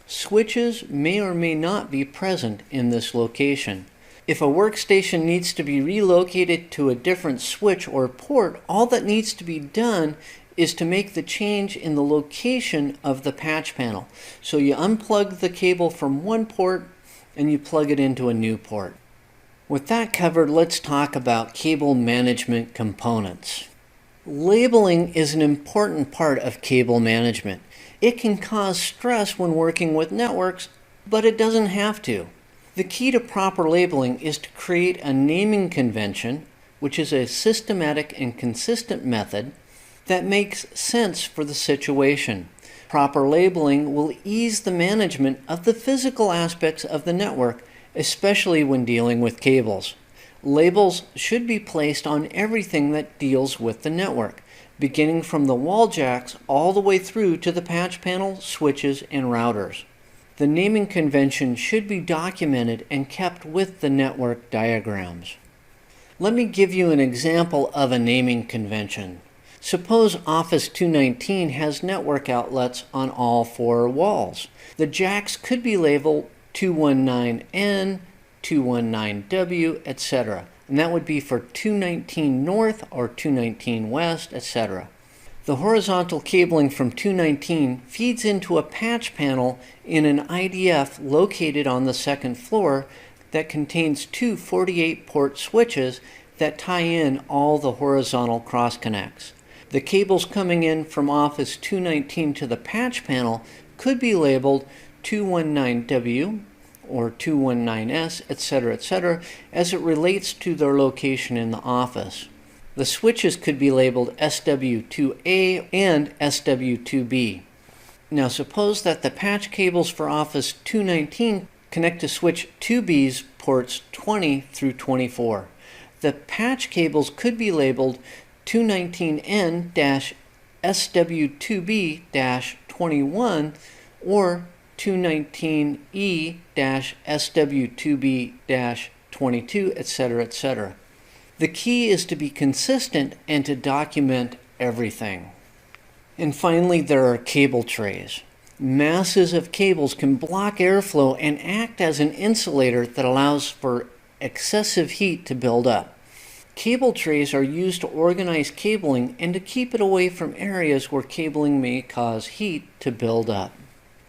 Switches may or may not be present in this location. If a workstation needs to be relocated to a different switch or port, all that needs to be done is to make the change in the location of the patch panel. So you unplug the cable from one port and you plug it into a new port. With that covered, let's talk about cable management components. Labeling is an important part of cable management. It can cause stress when working with networks, but it doesn't have to. The key to proper labeling is to create a naming convention, which is a systematic and consistent method that makes sense for the situation. Proper labeling will ease the management of the physical aspects of the network, especially when dealing with cables. Labels should be placed on everything that deals with the network, beginning from the wall jacks all the way through to the patch panel, switches, and routers. The naming convention should be documented and kept with the network diagrams. Let me give you an example of a naming convention. Suppose Office 219 has network outlets on all four walls. The jacks could be labeled 219N, 219W, etc. And that would be for 219 North or 219 West, etc. The horizontal cabling from 219 feeds into a patch panel in an IDF located on the second floor that contains two 48-port switches that tie in all the horizontal cross connects. The cables coming in from Office 219 to the patch panel could be labeled 219W or 219S, etc., as it relates to their location in the office. The switches could be labeled SW2A and SW2B. Now suppose that the patch cables for Office 219 connect to switch 2B's ports 20 through 24. The patch cables could be labeled 219N-SW2B-21 or 219E-SW2B-22, etc. The key is to be consistent and to document everything. And finally, there are cable trays. Masses of cables can block airflow and act as an insulator that allows for excessive heat to build up. Cable trays are used to organize cabling and to keep it away from areas where cabling may cause heat to build up.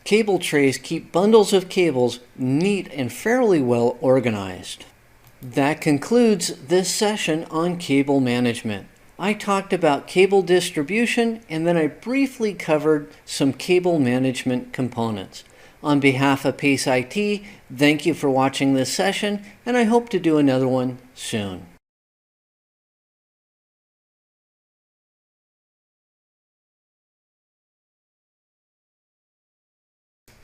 Cable trays keep bundles of cables neat and fairly well organized. That concludes this session on cable management. I talked about cable distribution and then I briefly covered some cable management components. On behalf of PACE IT, thank you for watching this session, and I hope to do another one soon.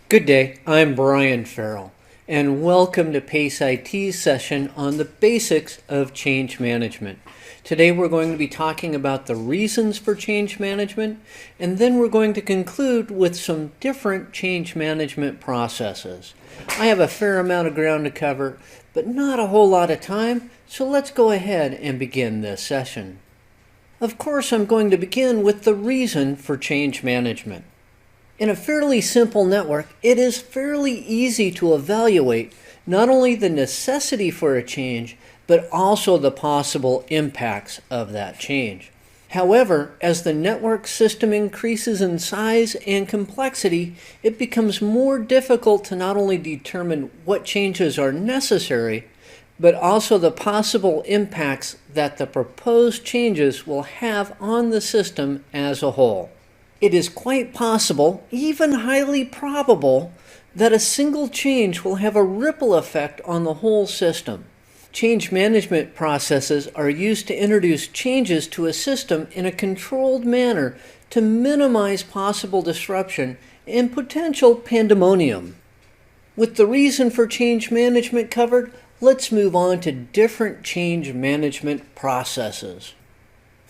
Good day, I'm Brian Farrell, and welcome to PACE IT's session on the basics of change management. Today we're going to be talking about the reasons for change management, and then we're going to conclude with some different change management processes. I have a fair amount of ground to cover, but not a whole lot of time, so let's go ahead and begin this session. Of course, I'm going to begin with the reason for change management. In a fairly simple network, it is fairly easy to evaluate not only the necessity for a change, but also the possible impacts of that change. However, as the network system increases in size and complexity, it becomes more difficult to not only determine what changes are necessary, but also the possible impacts that the proposed changes will have on the system as a whole. It is quite possible, even highly probable, that a single change will have a ripple effect on the whole system. Change management processes are used to introduce changes to a system in a controlled manner to minimize possible disruption and potential pandemonium. With the reason for change management covered, let's move on to different change management processes.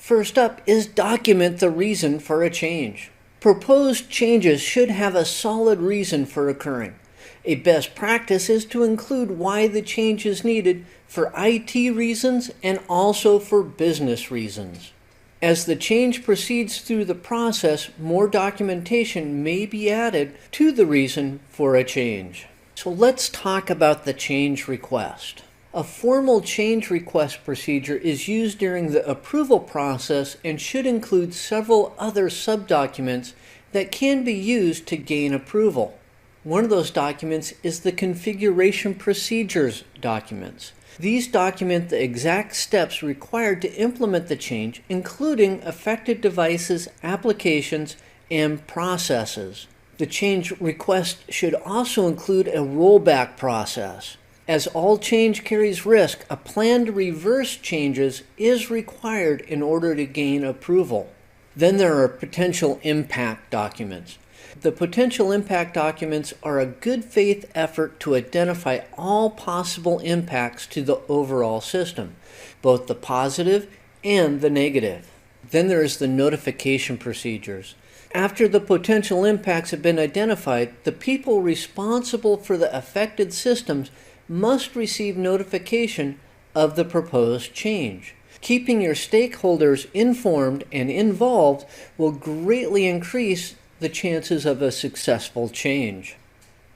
First up is document the reason for a change. Proposed changes should have a solid reason for occurring. A best practice is to include why the change is needed for IT reasons and also for business reasons. As the change proceeds through the process, more documentation may be added to the reason for a change. So let's talk about the change request. A formal change request procedure is used during the approval process and should include several other subdocuments that can be used to gain approval. One of those documents is the configuration procedures documents. These document the exact steps required to implement the change, including affected devices, applications, and processes. The change request should also include a rollback process. As all change carries risk, a plan to reverse changes is required in order to gain approval. Then there are potential impact documents. The potential impact documents are a good faith effort to identify all possible impacts to the overall system, both the positive and the negative. Then there is the notification procedures. After the potential impacts have been identified, the people responsible for the affected systems must receive notification of the proposed change. Keeping your stakeholders informed and involved will greatly increase the chances of a successful change.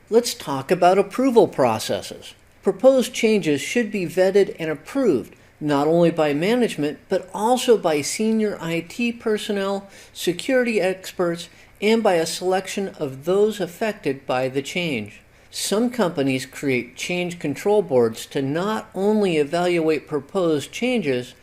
Let's talk about approval processes. Proposed changes should be vetted and approved, not only by management, but also by senior IT personnel, security experts, and by a selection of those affected by the change. Some companies create change control boards to not only evaluate proposed changes,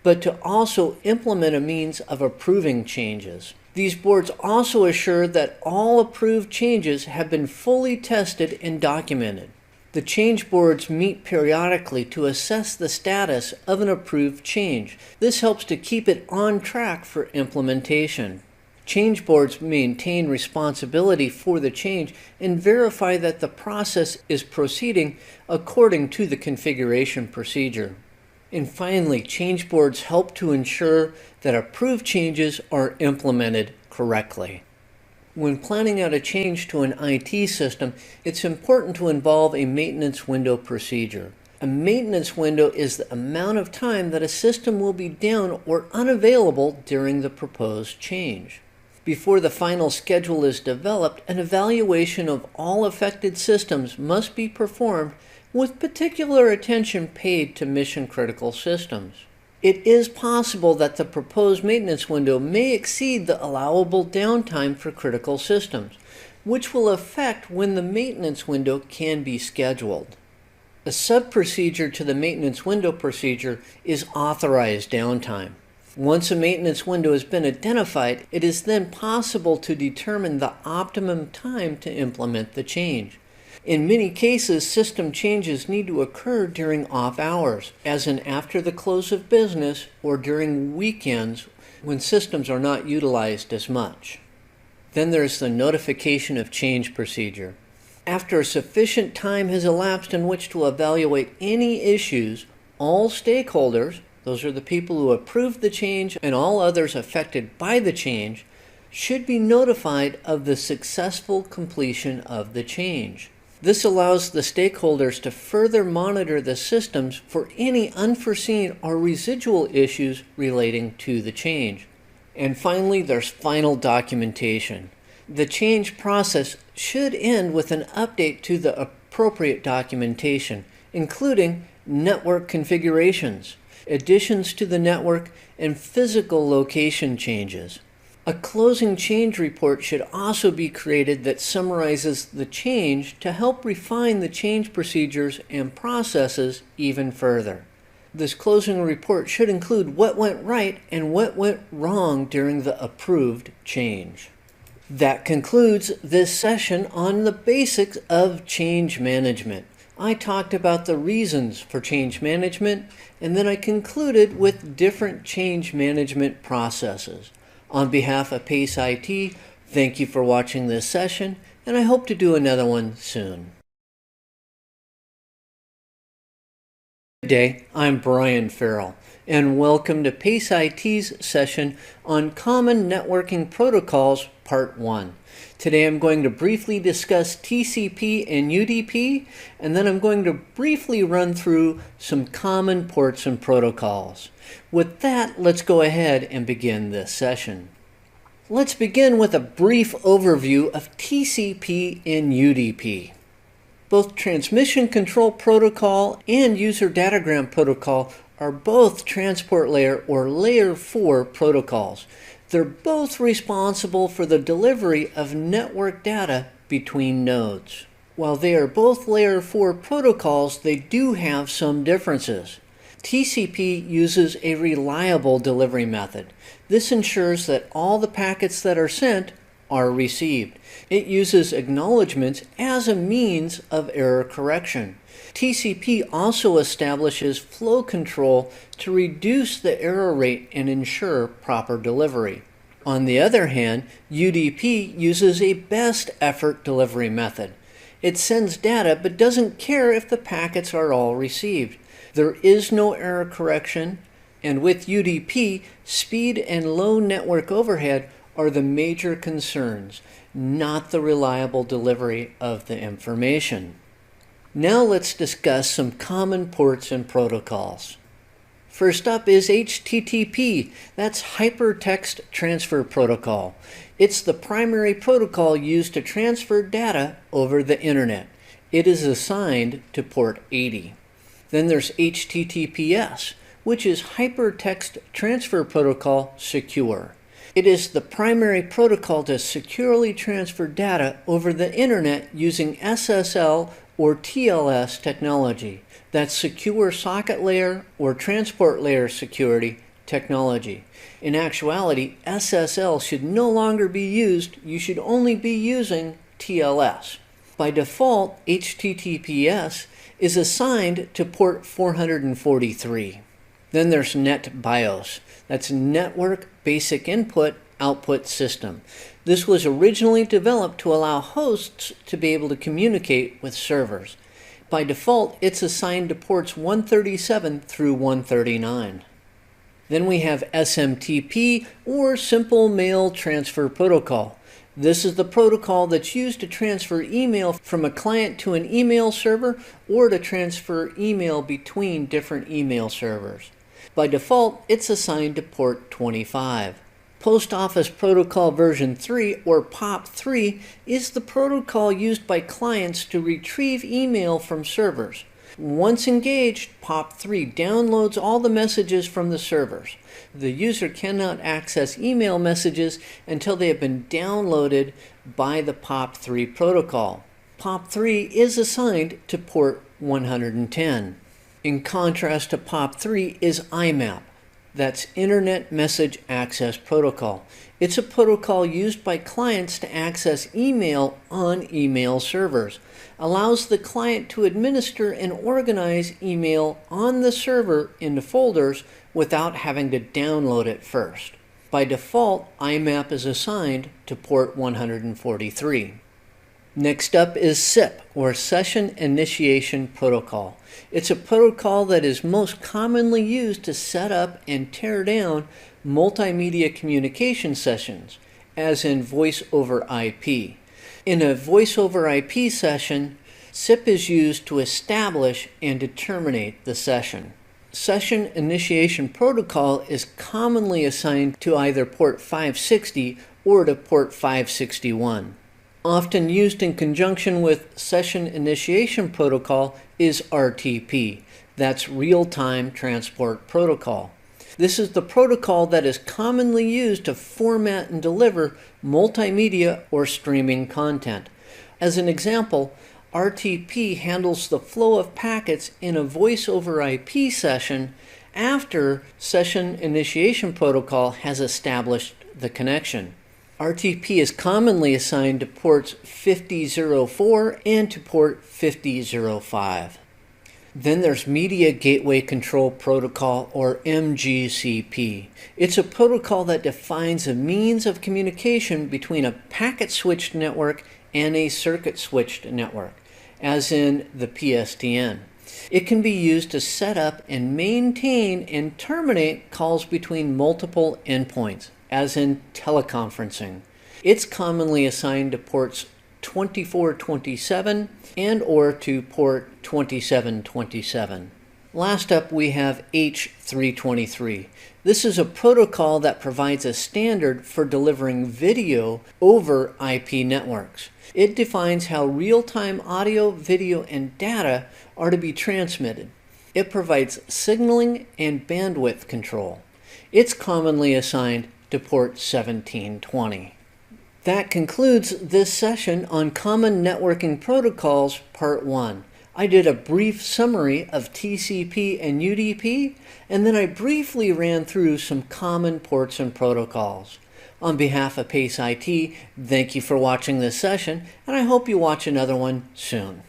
but to also implement a means of approving changes. These boards also assure that all approved changes have been fully tested and documented. The change boards meet periodically to assess the status of an approved change. This helps to keep it on track for implementation. Change boards maintain responsibility for the change and verify that the process is proceeding according to the configuration procedure. And finally, change boards help to ensure that approved changes are implemented correctly. When planning out a change to an IT system, it's important to involve a maintenance window procedure. A maintenance window is the amount of time that a system will be down or unavailable during the proposed change. Before the final schedule is developed, an evaluation of all affected systems must be performed with particular attention paid to mission-critical systems. It is possible that the proposed maintenance window may exceed the allowable downtime for critical systems, which will affect when the maintenance window can be scheduled. A sub-procedure to the maintenance window procedure is authorized downtime. Once a maintenance window has been identified, it is then possible to determine the optimum time to implement the change. In many cases, system changes need to occur during off hours, as in after the close of business or during weekends when systems are not utilized as much. Then there's the notification of change procedure. After sufficient time has elapsed in which to evaluate any issues, all stakeholders, those are the people who approved the change and all others affected by the change, should be notified of the successful completion of the change. This allows the stakeholders to further monitor the systems for any unforeseen or residual issues relating to the change. And finally, there's final documentation. The change process should end with an update to the appropriate documentation, including network configurations, additions to the network, and physical location changes. A closing change report should also be created that summarizes the change to help refine the change procedures and processes even further. This closing report should include what went right and what went wrong during the approved change. That concludes this session on the basics of change management. I talked about the reasons for change management, and then I concluded with different change management processes. On behalf of PACE IT, thank you for watching this session, and I hope to do another one soon. Good day, I'm Brian Farrell, and welcome to PACE IT's session on Common Networking Protocols, Part 1. Today I'm going to briefly discuss TCP and UDP, and then I'm going to briefly run through some common ports and protocols. With that, let's go ahead and begin this session. Let's begin with a brief overview of TCP and UDP. Both Transmission Control Protocol and User Datagram Protocol are both transport layer or layer 4 protocols. They're both responsible for the delivery of network data between nodes. While they are both layer 4 protocols, they do have some differences. TCP uses a reliable delivery method. This ensures that all the packets that are sent are received. It uses acknowledgments as a means of error correction. TCP also establishes flow control to reduce the error rate and ensure proper delivery. On the other hand, UDP uses a best effort delivery method. It sends data but doesn't care if the packets are all received. There is no error correction, and with UDP, speed and low network overhead are the major concerns, not the reliable delivery of the information. Now let's discuss some common ports and protocols. First up is HTTP. That's Hypertext Transfer Protocol. It's the primary protocol used to transfer data over the internet. It is assigned to port 80. Then there's HTTPS, which is Hypertext Transfer Protocol Secure. It is the primary protocol to securely transfer data over the internet using SSL or TLS technology. That's Secure Socket Layer or Transport Layer Security technology. In actuality, SSL should no longer be used. You should only be using TLS. By default, HTTPS is assigned to port 443. Then there's NetBIOS. That's Network Basic Input Output System. This was originally developed to allow hosts to be able to communicate with servers. By default, it's assigned to ports 137 through 139. Then we have SMTP, or Simple Mail Transfer Protocol. This is the protocol that's used to transfer email from a client to an email server or to transfer email between different email servers. By default, it's assigned to port 25. Post Office Protocol version 3, or POP3, is the protocol used by clients to retrieve email from servers. Once engaged, POP3 downloads all the messages from the servers. The user cannot access email messages until they have been downloaded by the POP3 protocol. POP3 is assigned to port 110. In contrast to POP3 is IMAP. That's Internet Message Access Protocol. It's a protocol used by clients to access email on email servers. Allows the client to administer and organize email on the server into folders without having to download it first. By default, IMAP is assigned to port 143. Next up is SIP, or Session Initiation Protocol. It's a protocol that is most commonly used to set up and tear down multimedia communication sessions, as in Voice over IP. In a Voice over IP session, SIP is used to establish and to terminate the session. Session Initiation Protocol is commonly assigned to either port 560 or to port 561. Often used in conjunction with Session Initiation Protocol is RTP. That's Real-Time Transport Protocol. This is the protocol that is commonly used to format and deliver multimedia or streaming content. As an example, RTP handles the flow of packets in a Voice over IP session after Session Initiation Protocol has established the connection. RTP is commonly assigned to ports 5004 and to port 5005. Then there's Media Gateway Control Protocol, or MGCP. It's a protocol that defines a means of communication between a packet-switched network and a circuit-switched network, as in the PSTN. It can be used to set up and maintain and terminate calls between multiple endpoints, as in teleconferencing. It's commonly assigned to ports 2427 and or to port 2727. Last up, we have H323. This is a protocol that provides a standard for delivering video over IP networks. It defines how real-time audio, video, and data are to be transmitted. It provides signaling and bandwidth control. It's commonly assigned to port 1720. That concludes this session on Common Networking Protocols, Part 1. I did a brief summary of TCP and UDP, and then I briefly ran through some common ports and protocols. On behalf of PACE IT, thank you for watching this session, and I hope you watch another one soon.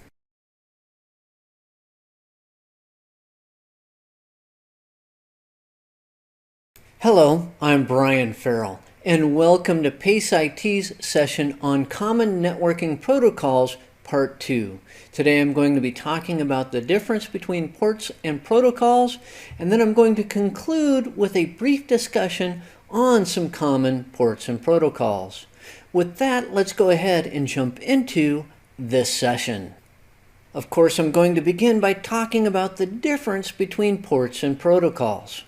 Hello, I'm Brian Farrell, and welcome to PACE IT's session on Common Networking Protocols, Part 2. Today I'm going to be talking about the difference between ports and protocols, and then I'm going to conclude with a brief discussion on some common ports and protocols. With that, let's go ahead and jump into this session. Of course, I'm going to begin by talking about the difference between ports and protocols.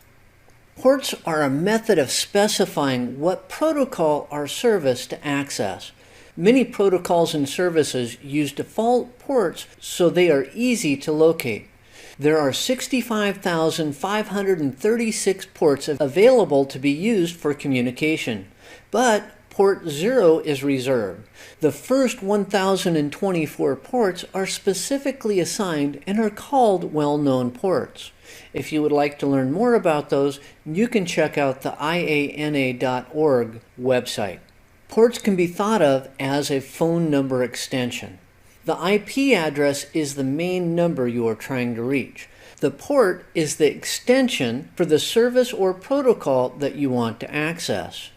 Ports are a method of specifying what protocol or service to access. Many protocols and services use default ports so they are easy to locate. There are 65,536 ports available to be used for communication, but port 0 is reserved. The first 1,024 ports are specifically assigned and are called well-known ports. If you would like to learn more about those, you can check out the iana.org website. Ports can be thought of as a phone number extension. The IP address is the main number you are trying to reach. The port is the extension for the service or protocol that you want to access.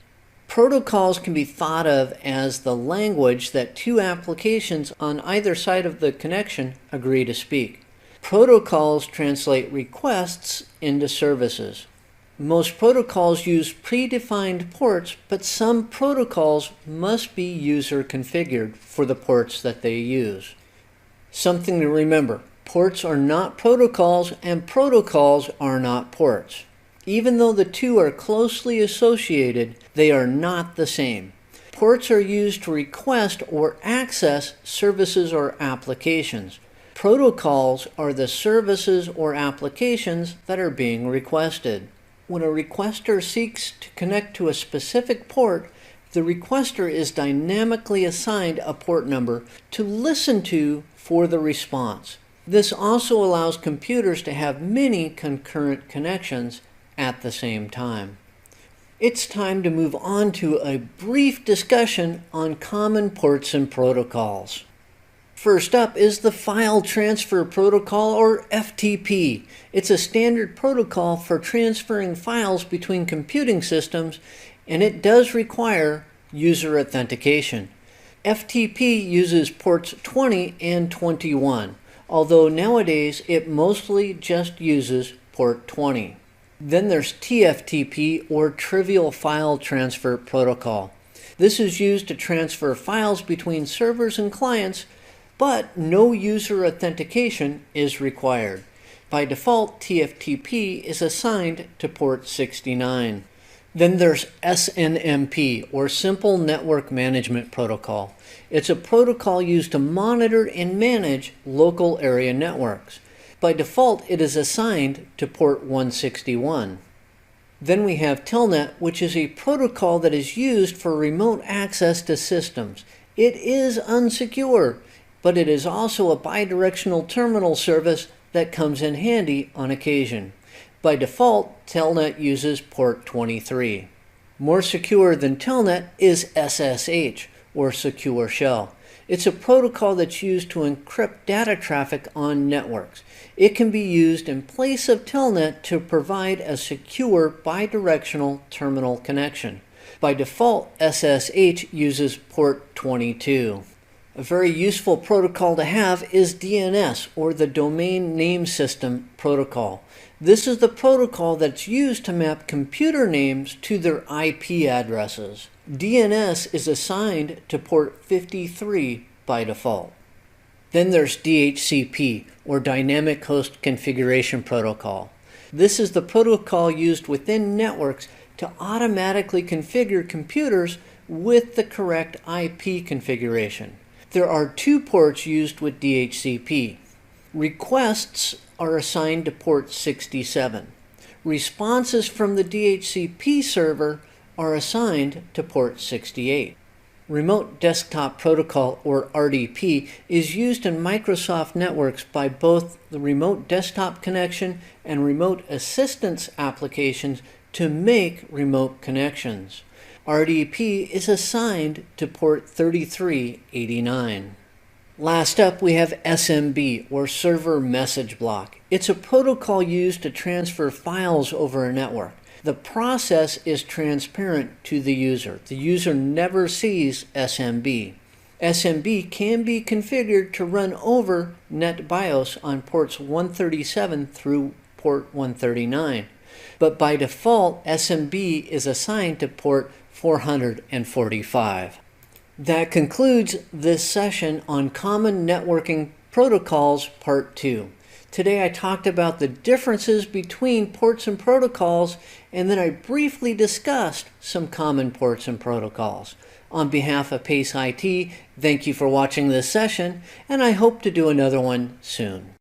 Protocols can be thought of as the language that two applications on either side of the connection agree to speak. Protocols translate requests into services. Most protocols use predefined ports, but some protocols must be user configured for the ports that they use. Something to remember, ports are not protocols and protocols are not ports. Even though the two are closely associated, they are not the same. Ports are used to request or access services or applications. Protocols are the services or applications that are being requested. When a requester seeks to connect to a specific port, the requester is dynamically assigned a port number to listen to for the response. This also allows computers to have many concurrent connections at the same time. It's time to move on to a brief discussion on common ports and protocols. First up is the File Transfer Protocol, or FTP. It's a standard protocol for transferring files between computing systems, and it does require user authentication. FTP uses ports 20 and 21, although nowadays it mostly just uses port 20. Then there's TFTP, or Trivial File Transfer Protocol. This is used to transfer files between servers and clients, but no user authentication is required. By default, TFTP is assigned to port 69. Then there's SNMP, or Simple Network Management Protocol. It's a protocol used to monitor and manage local area networks. By default, it is assigned to port 161. Then we have Telnet, which is a protocol that is used for remote access to systems. It is unsecure, but it is also a bidirectional terminal service that comes in handy on occasion. By default, Telnet uses port 23. More secure than Telnet is SSH, or Secure Shell. It's a protocol that's used to encrypt data traffic on networks. It can be used in place of Telnet to provide a secure bidirectional terminal connection. By default, SSH uses port 22. A very useful protocol to have is DNS, or the Domain Name System Protocol. This is the protocol that's used to map computer names to their IP addresses. DNS is assigned to port 53 by default. Then there's DHCP, or Dynamic Host Configuration Protocol. This is the protocol used within networks to automatically configure computers with the correct IP configuration. There are two ports used with DHCP. Requests are assigned to port 67. Responses from the DHCP server are assigned to port 68. Remote Desktop Protocol, or RDP, is used in Microsoft networks by both the Remote Desktop Connection and Remote Assistance applications to make remote connections. RDP is assigned to port 3389. Last up, we have SMB, or Server Message Block. It's a protocol used to transfer files over a network. The process is transparent to the user. The user never sees SMB. SMB can be configured to run over NetBIOS on ports 137 through port 139. But by default, SMB is assigned to port 445. That concludes this session on Common Networking Protocols Part 2. Today I talked about the differences between ports and protocols, and then I briefly discussed some common ports and protocols. On behalf of PACE IT, thank you for watching this session, and I hope to do another one soon.